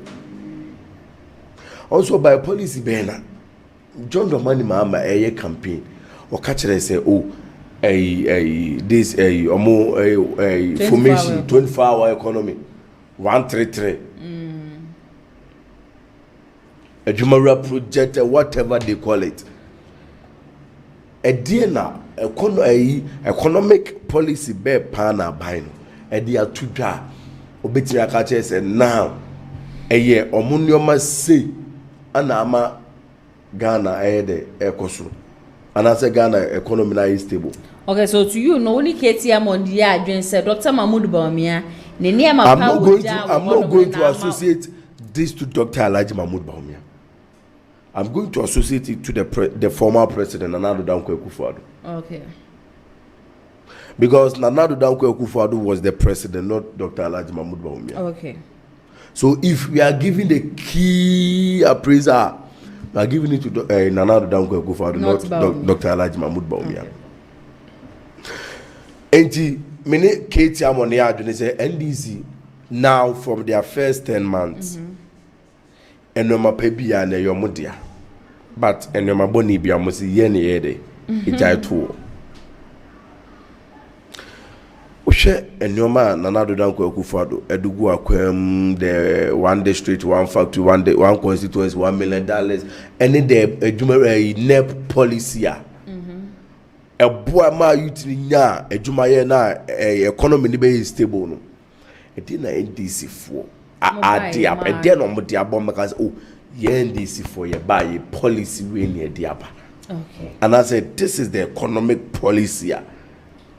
Also, by policy, John Domani Mahama a campaign or catch it say, oh, this formation 24-hour economy 133. A Jumara project, whatever they call it. A DNA. Economic policy be pana bino e dia tudwa obetiri aka che say now eye omunnioma say ana ama Ghana de ekoso ana say Ghana economy na is stable. Okay, so to you no only KTM on the adwen said Dr. Mahmood Bawumia I'm not going to associate this to Dr. Alhaji Mahmood Bawumia. I'm going to associate it to the former president Nana Addo Dankwa Akufo-Addo. Okay. Because Nana Addo Dankwa Akufo-Addo was the president, not Dr. Alhaji Mahmood Bawumia. Okay. So if we are giving the key appraiser, we are giving it to Nana Addo Dankwa Akufo-Addo, not Dr. Alhaji Mahmood Bawumia. And many Katie Amoni Adwene say NDC now from their first 10 months. And no ma pebi ya na yomodia but and no ma boni bia mo si ye ne ye de ejai to o hwe enoma Nana Addo Dankwa Akufo-Addo edugu akwam the one district one factory one constituency $1 million and the adwuma NEP policy a eboa ma yutini nya adwuma ye na economy ni be stable no edi na NDC for adiap and then on the abom because oh NDC for your buy policy we near diaba. Okay. And I said this is the economic policy yeah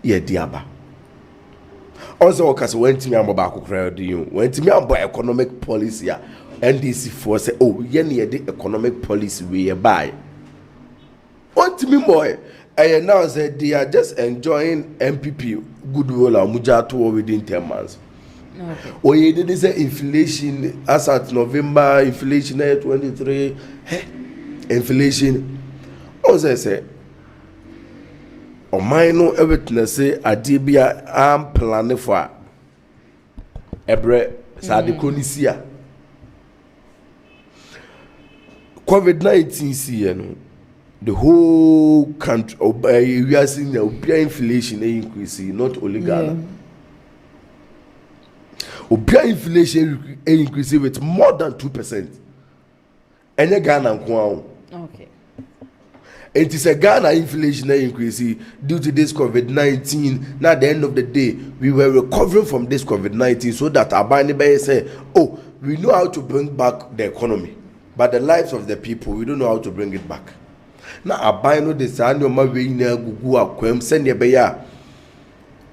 diaba. Also because when to me am back crowd you when to me am economic policy NDC for say oh yeah near the economic policy we buy. On to me more and now said they are just enjoying MPP goodwill or mujato within 10 months. Okay. Oh, you did say inflation as at November, inflation 23, inflation. Also, say ɔman no ɛbɛtena sɛ adeɛ bi a amplane for a ɛbrɛ saa ade kɔ ne si a COVID-19 see no the whole country we are seeing the inflation increase not only Ghana. Inflation increase with more than 2%. Any Ghana okay. It is a Ghana inflation increase due to this COVID-19. Now at the end of the day, we were recovering from this COVID-19 so that Abani say, oh, we know how to bring back the economy. But the lives of the people, we don't know how to bring it back. Now, Abino the Sando Mavina Gugu Aquem send your beya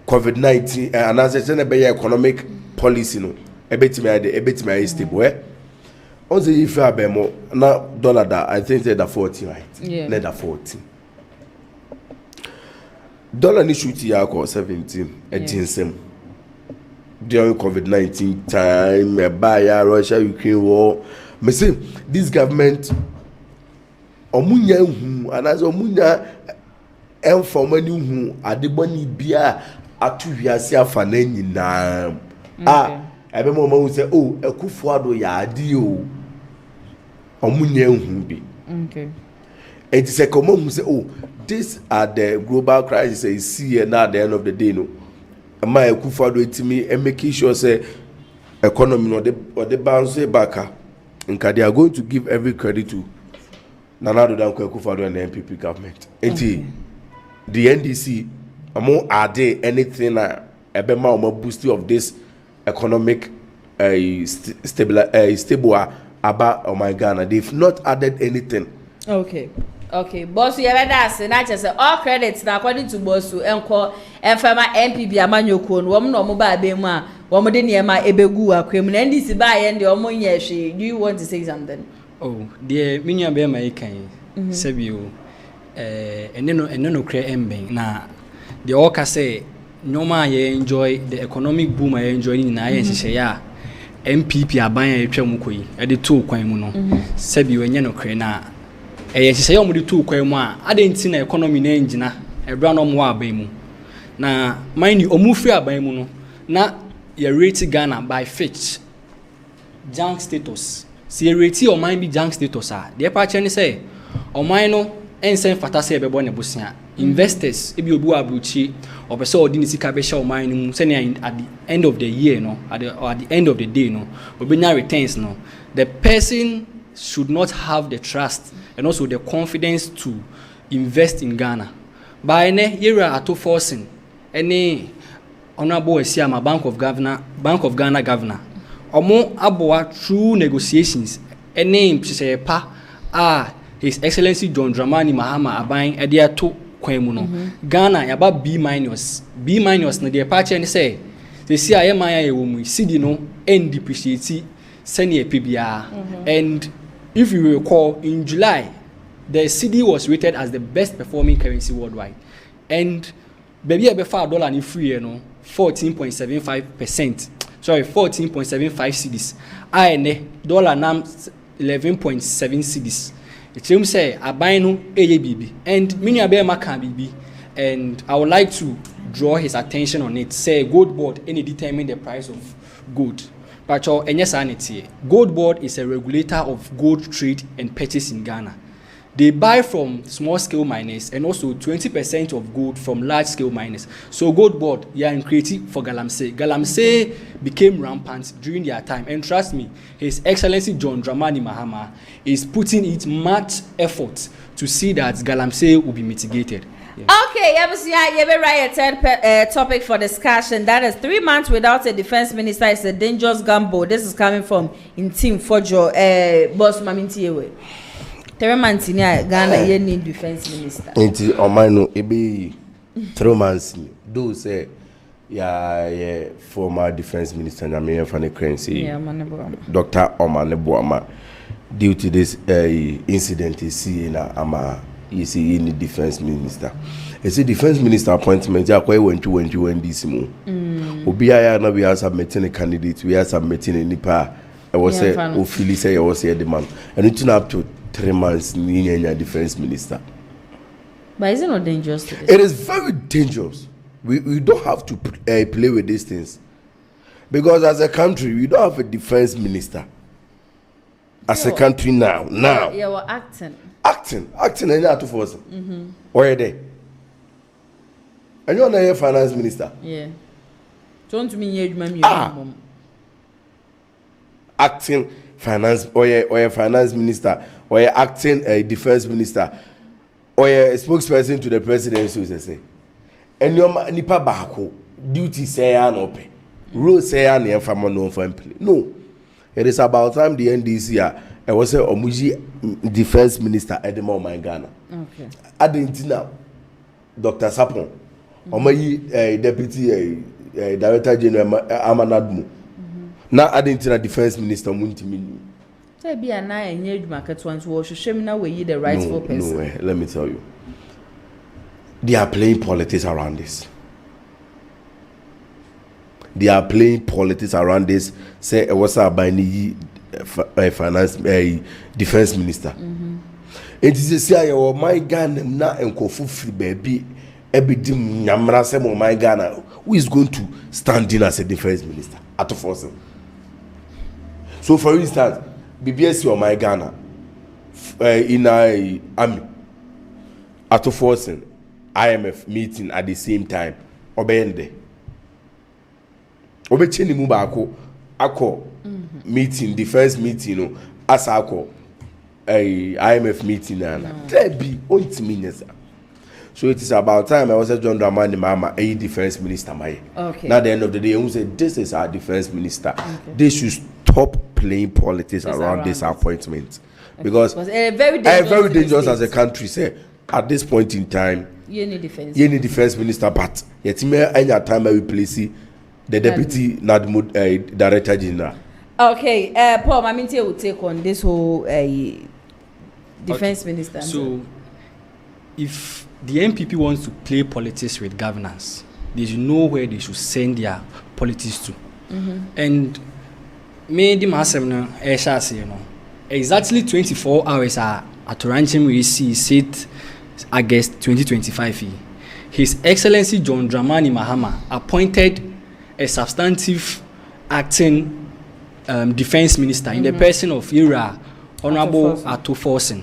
COVID-19 and as I send a beya economic policy no. A bit me stable. Also, if I be more now dollar that I think they're 40 right. Yeah. They're 40. Dollar ni shoot ya ko 17 18 during COVID-19 time, buy Russia Ukraine war. Me say this government omunya hu anazo omunya enfoma ni hu adeboni bia atu wiase afa na nyina ebe mo hu say oh Akufo Addo ya ade o omunya hu bi okay it is a common who say oh these are the global crisis you see here now at the end of the day no my Akufo Addo etimi and making sure say economy no the bounce back. And they are going to give every credit to Nana Addo Akufo Addo and the NPP government. Okay. The NDC, among are there anything a boosting of this economic stable about oh my Ghana? They've not added anything. Okay. Okay, boss, you ever asked, and I just say all credits now according to boss who enco and former MPB Amanyokon, woman or mobile bema, woman near my ebegua, criminal and this by and the omoyashi. Do you want to say something? Oh, dear, Minya Bear my kind, Sebio, and no cray embing. Now, the Oka say, no man, you enjoy the economic boom I enjoy in Naya, MPP are buying a tremukui at the 2 Quamuno, Sebio and Yano Crena. She say omo di tu kwan mu a adenti na economy na engina ebra no mo aban mu na mind you omu free aban mu no na ye rate Ghana by Fitch junk status see ye rate o mind be junk status a de pa che ni say o mind no ensen fata say ebebo ne bosia investors e bi obi wa bruchi opese odi ni sika be sha o mind mu say at the end of the year no at the end of the day no obenya returns no the person should not have the trust and also the confidence to invest in Ghana. By ne era ato forcing any honorable Esiama Bank of Ghana governor. Omo aboa through negotiations any pa His Excellency John Dramani Mahama aban ede ato kwan mu no. Ghana yaba B- na the party and say they see ayemaya e wo mu CD no end depreciate senior PBR and if you recall, in July, the CD was rated as the best performing currency worldwide. And baby, I before dollar in free, 14.75%. Sorry, 14.75 cedis. I dollar nam 11.7 cedis. It seems say I buy no ABB and many abe maka BB. And I would like to draw his attention on it. Say gold board any determine the price of gold. Gold Board is a regulator of gold trade and purchase in Ghana. They buy from small-scale miners and also 20% of gold from large-scale miners. So Gold Board, are creative for Galamsey. Galamsey became rampant during their time. And trust me, His Excellency John Dramani Mahama is putting in much effort to see that Galamsey will be mitigated. Okay, you will write a third topic for discussion. That is 3 months without a defense minister is a dangerous gamble. This is coming from in Team Fojo, boss Maminti. 3 months in Ghana, you need defense minister. Inti Omano, ebe 3 months. Do say, yeah, former defense minister, Namia Fanny Crency, Dr. Omane Boama, due to this incident, is seeing you see in the defense minister. You see defense minister appointment, you went to this mo. Obiya na we are submitting a candidate, we are submitting a nipa. I was say Ophili say I was here demand. And it's up to 3 months in defense minister. But is it not dangerous to this? It is very dangerous. We don't have to play with these things. Because as a country, we don't have a defense minister. As a country now. Yeah, we're acting. Acting and you have to force it. Where are they? And you're not a finance minister. Yeah. Don't mean you acting finance or a finance minister or acting a defense minister or a spokesperson to the presidency, say. And your nipa bako duty say no pay. Rule say no family. No. It is about time the NDC I was a Omuji defense minister at the moment Ghana. Okay. I didn't know Dr. Sapon. Omayi deputy director general Amanadmu. Now I didn't know defense minister Muntimi. Say be a na enye market one to show me now we the rightful person. No, let me tell you. They are playing politics around this. They are playing politics around this. Say what's up by the finance defense minister. It is a say oh my Ghana na enkofu free baby ebidim nyamra say oh my Ghana who is going to stand in as a defense minister at force. So for instance, BBS or my Ghana in a army at forcing IMF meeting at the same time obeyende obecheni mu ba ako meeting defense meeting no as ako IMF meeting na be ontiminyesa. So it is about time I was a John Dramani Mama a defense minister okay. Now at the end of the day who said this is our defense minister. They should stop playing politics around this appointment. Because very dangerous as a country say at this point in time you need defense minister, but yet any time I replace the deputy director general. Okay, Paul, I mean will take on this whole defense minister. So if the MPP wants to play politics with governance, they should know where they should send their politics to. And me the masem exactly 24 hours at Ranchim we see sit August 2025. His Excellency John Dramani Mahama appointed a substantive acting defense minister in the person of Ira Honorable Ato Forsen.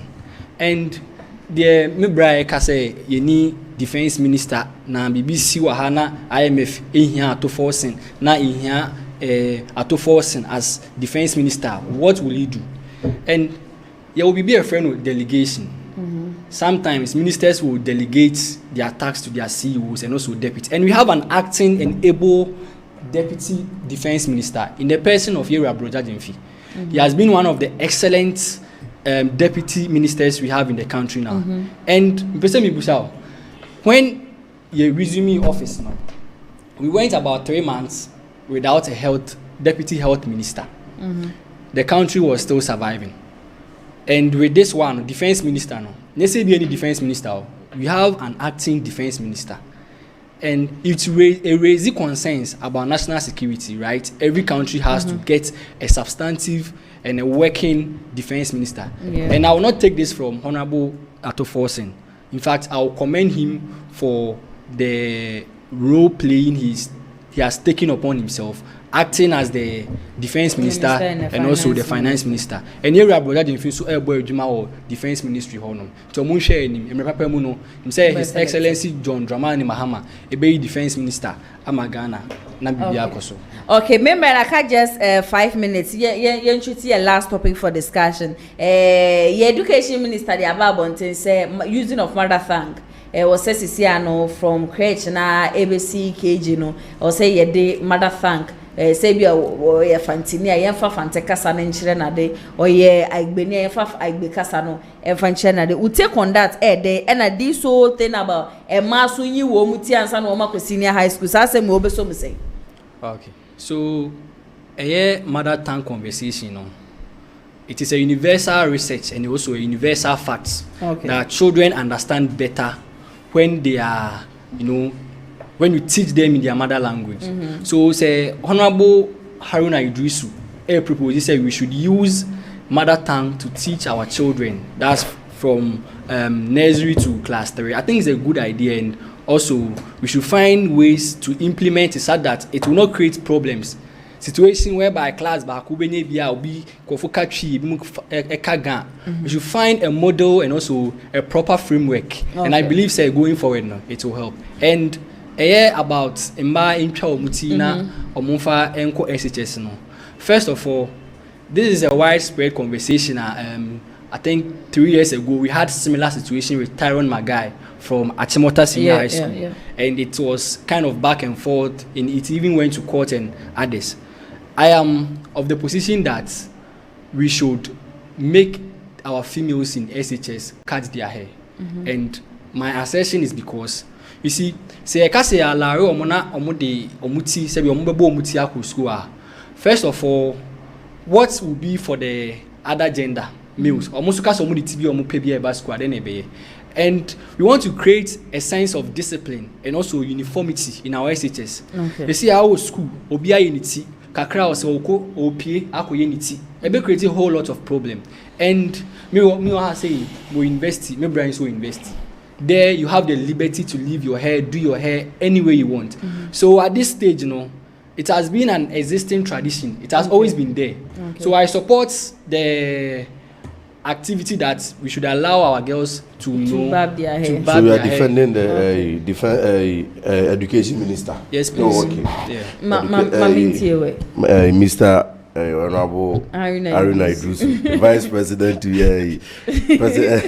And the Mibra Kase Yeni defense minister na BBC Wahana IMF Ihya Ato Forsen na Ihya Ato Forsen as defense minister. What will he do? And there will be a friend with delegation. Sometimes ministers will delegate their tasks to their CEOs and also deputies. And we have an acting and able deputy defense minister in the person of Yera Broja Jemfi. He has been one of the excellent deputy ministers we have in the country now. And when you resume office now, we went about 3 months without a deputy health minister. The country was still surviving. And with this one, defense minister now, let's say be any defense minister, we have an acting defense minister. And it raises concerns about national security, right? Every country has to get a substantive and a working defense minister. And I will not take this from Honorable Ato Forsen. In fact, I will commend him for the role playing he has taken upon himself, acting as the defense minister and also the finance minister. And here we are brother Jemfi so boy Juma or defense ministry hono. To mun share him Emrepa mu no. Him say His Excellency John Dramani Mahama be defense minister Amagana na bibia koso. Okay, remember I can just 5 minutes. You should see a last topic for discussion. Education minister the Ababonten say using of mother tongue. Was Sisiano from crèche na ABC KG no. Or say ye de mother tongue. Say be a fantini a fa fante kasa na nchire na de oye agbeni a fa agbe kasa no e fa nchire na de we take on that de and this whole thing about e maso yi wo muti ansa na o mako senior high school sa say me obeso me say. Okay, so mother tongue conversation no, it is a universal research and also a universal fact that children understand better when they are, when you teach them in their mother language. So say Honorable Haruna Idrisu proposes say we should use mother tongue to teach our children. That's from nursery to class 3. I think it's a good idea, and also we should find ways to implement it so that it will not create problems. Situation whereby class back will be we should find a model and also a proper framework. Okay. And I believe say going forward now it will help. And about Mba Intra Mutina or Mufa Enko SHS no. First of all, this is a widespread conversation. I think 3 years ago we had similar situation with Tyrone Magai from Achimota Senior High School, and it was kind of back and forth, and it even went to court and others. I am of the position that we should make our females in SHS cut their hair, and my assertion is because you see, say I say alare omona omode omuti say be ombebo omuti akọ school. First of all, what will be for the other gender males? Almost cast omudi TB omu pebi eba school then ebe. And we want to create a sense of discipline and also uniformity in our SHS. Okay. You see our school obia unity kakra ose oko opie akoye unity. Ebe create a whole lot of problem. And me say we invest, me brain so invest. There you have the liberty to leave your hair, do your hair any way you want. So at this stage, you know, it has been an existing tradition. It has always been there. Okay. So I support the activity that we should allow our girls to barb their hair. So we are defending the education minister. Yes, please. Oh, okay. Yeah. Mr. Honorable Aruna Idrusu, Vice President to President.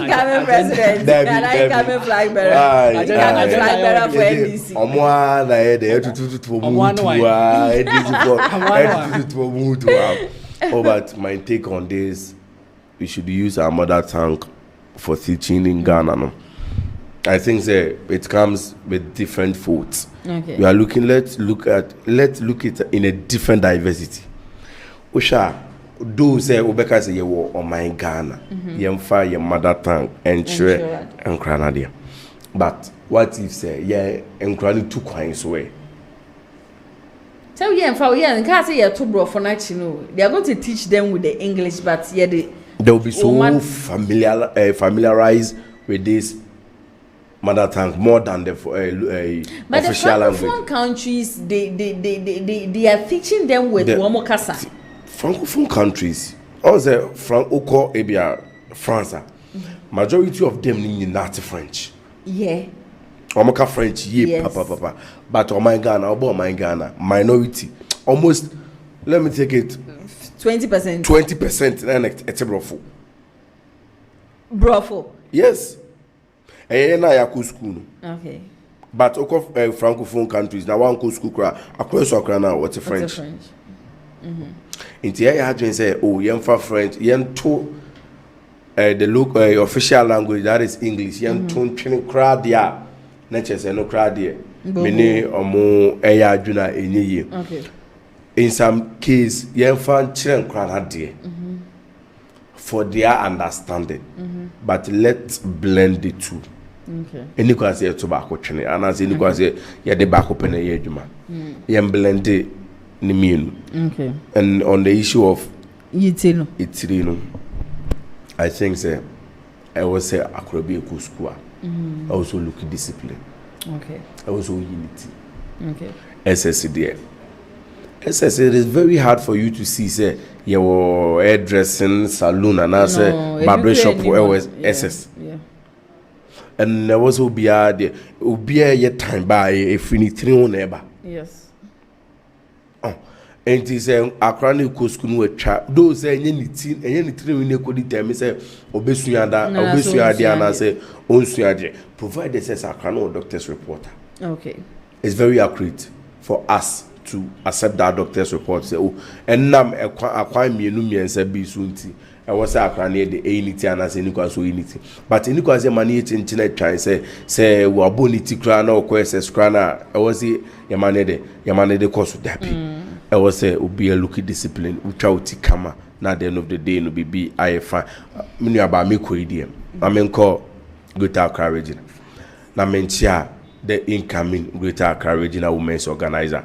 Incoming President. Incoming flag bearer. Incoming flag bearer for NDC. Oh, but my take on this, we should use our mother tongue for teaching in Ghana. No? I think it comes with different folds. Okay. We are looking. Let's look at in a different diversity. Usha, do say Obeka say you on my Ghana, yemfa your mother tongue and share and Granadia. But what if say and Granny two coins away? So and can't say you're too broad for night. You know they are going to teach them with the English, but they will be so familiarized with this mother tongue more than the but official the language. Francophone countries, they are teaching them with Womokasa. Francophone countries, also Franco Ebia France, majority of them need not French. Yeah. Omoka French, papa. But my Ghana, minority, almost. Let me take it. 20%. 20%, and it's a brofo. Brofo. Yes. School. Okay. But Francophone countries now one school across now what's French. In the area say for French the local official language that is English training crowd there no crowd there many omo okay. In some case children crowd there for their understanding but let's blend the two. Okay. Any cause here tobacco training, and as any cause here, the back open a year, Juma. Blend it, okay. And on the issue of Itino, I think I was say I could be a good school. I also look at discipline. Okay. I also unity. Okay. SSD. SSD is very hard for you to see. Say your hairdressing salon and I say barber shop for SS. Yeah. And there was Obia time by a finitri on ever. Yes. Oh, and it is a chronic school with trap. Those any three in equally tell me say Obesuada, and say Onsuade. Provide the says a chrono doctor's report. Okay. It's very accurate for us to accept that doctor's report. Say, oh, and now acquire me and say be soon. I was a near the unity and as any cause unity. But in the cause of money in internet try say we are bonity crana or questions crana. I was the Yamane course with that. I was say be a looky discipline, which out to come na the end of the day no be IFI. Many about me coidium. I mean call good our courage. Na mentia the incoming Greater Accra Regional Women's Organizer,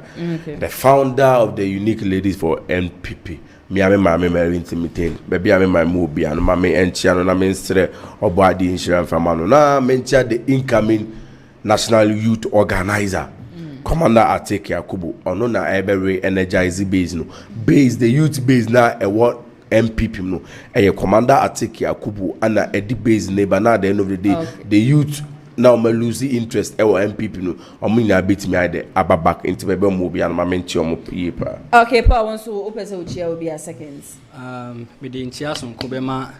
the founder of the Unique Ladies for NPP. Me ame mame Mary intimidate. Baby ame my mobi and mame enchiano na ministre obadi insurance famano na mencha the incoming National Youth Organizer. Commander Ateke Akubu ono na ebere energize base no. Base the youth base na e what MPP no. E Commander Ateke Akubu ana edi base neighbor na at the end of the day the youth now me lose interest e MPP no. Omo nya bit me ide ababak into bebe mobi and mame nchi omo yepa. Okay, Paul wants to open so chair will be a seconds. With the Ntiason Kobema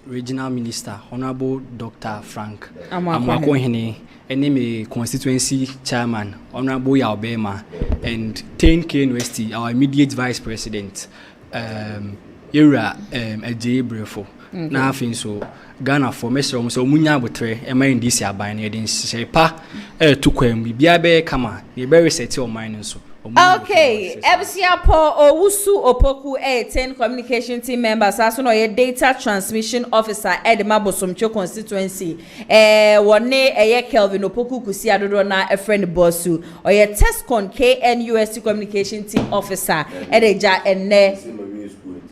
Regional Minister, Honorable Dr. Frank Amakohene, and constituency chairman, Honorable Yaubema, and 10K University, our immediate vice president, Ira J. Brefo. Nothing so Ghana for Mr. So Munya Butre, and my this year by near the Shepa to Quem, Biabe Kama, the very set your mind so. Okay, Ebusia Paul Owusu Opoku 10 communication team members as no data transmission officer Edema Bosomcho constituency wone Kelvin Opoku kusi adodo na a friend Bosu or ye Tescon KNUST communication team officer Edeja enne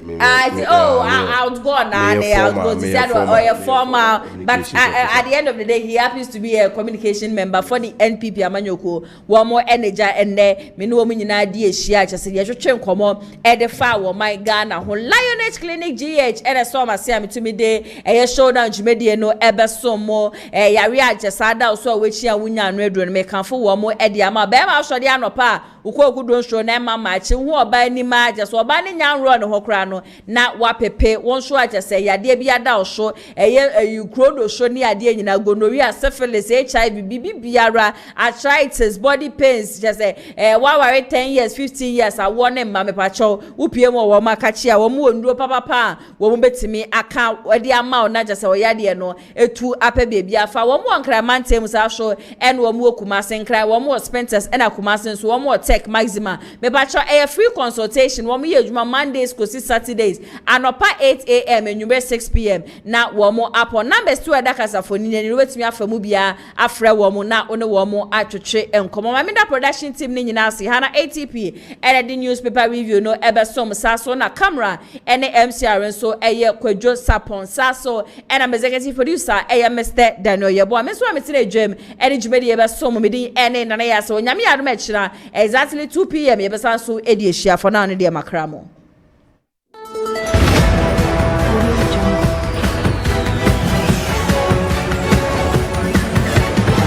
outgone or a former, but at the end of the day, he happens to be a communication member for the NPP Amanyoko. One more energy and there, Minu Minina Dia just said, you should come on at the far or my Ghana, who Lioness Clinic GH, and I saw my Sammy to me day, a showdown Jumedia no ever so more, a Yaria just had also which ya win and red and make for one more Eddie Ama Bema Shodiano Pa, who could show Nema match, who are by any matches or banning young run Hokrano. Na wapepe won so aja say yade bia da so you krodo so ni ade nyina gonorrhea syphilis HIV biara arthritis body pains just say waware 10 years 15 years a won em mame pacho upie mo wo makachi a wo mo nduro papa wo mo betimi aka ade ama na just say oyade no etu ape bebia fa wo mo nkra mantem sa so en wo mo okuma senkra wo mo spenters en akuma sen so wo mo tech maxima me pacho free consultation wo mo ye adwuma Mondays ko Saturdays anopa 8 a.m. and 6 p.m. na womo upon numbers 2 adakasa for ni ni wetimi afamu bia afre womo na one womo atwetwe enkomo mamida production team ni nyina ase hana ATP and the newspaper review no ebesom saso na camera and MCR so eye kwadwo sapon saso and executive producer eye Mr. Daniel Yebo ameso ametine dwem and jumedi ebesom medi ene na ya so nyame adom ekira exactly 2 p.m. ebesan so edi ehia for na no de makramo.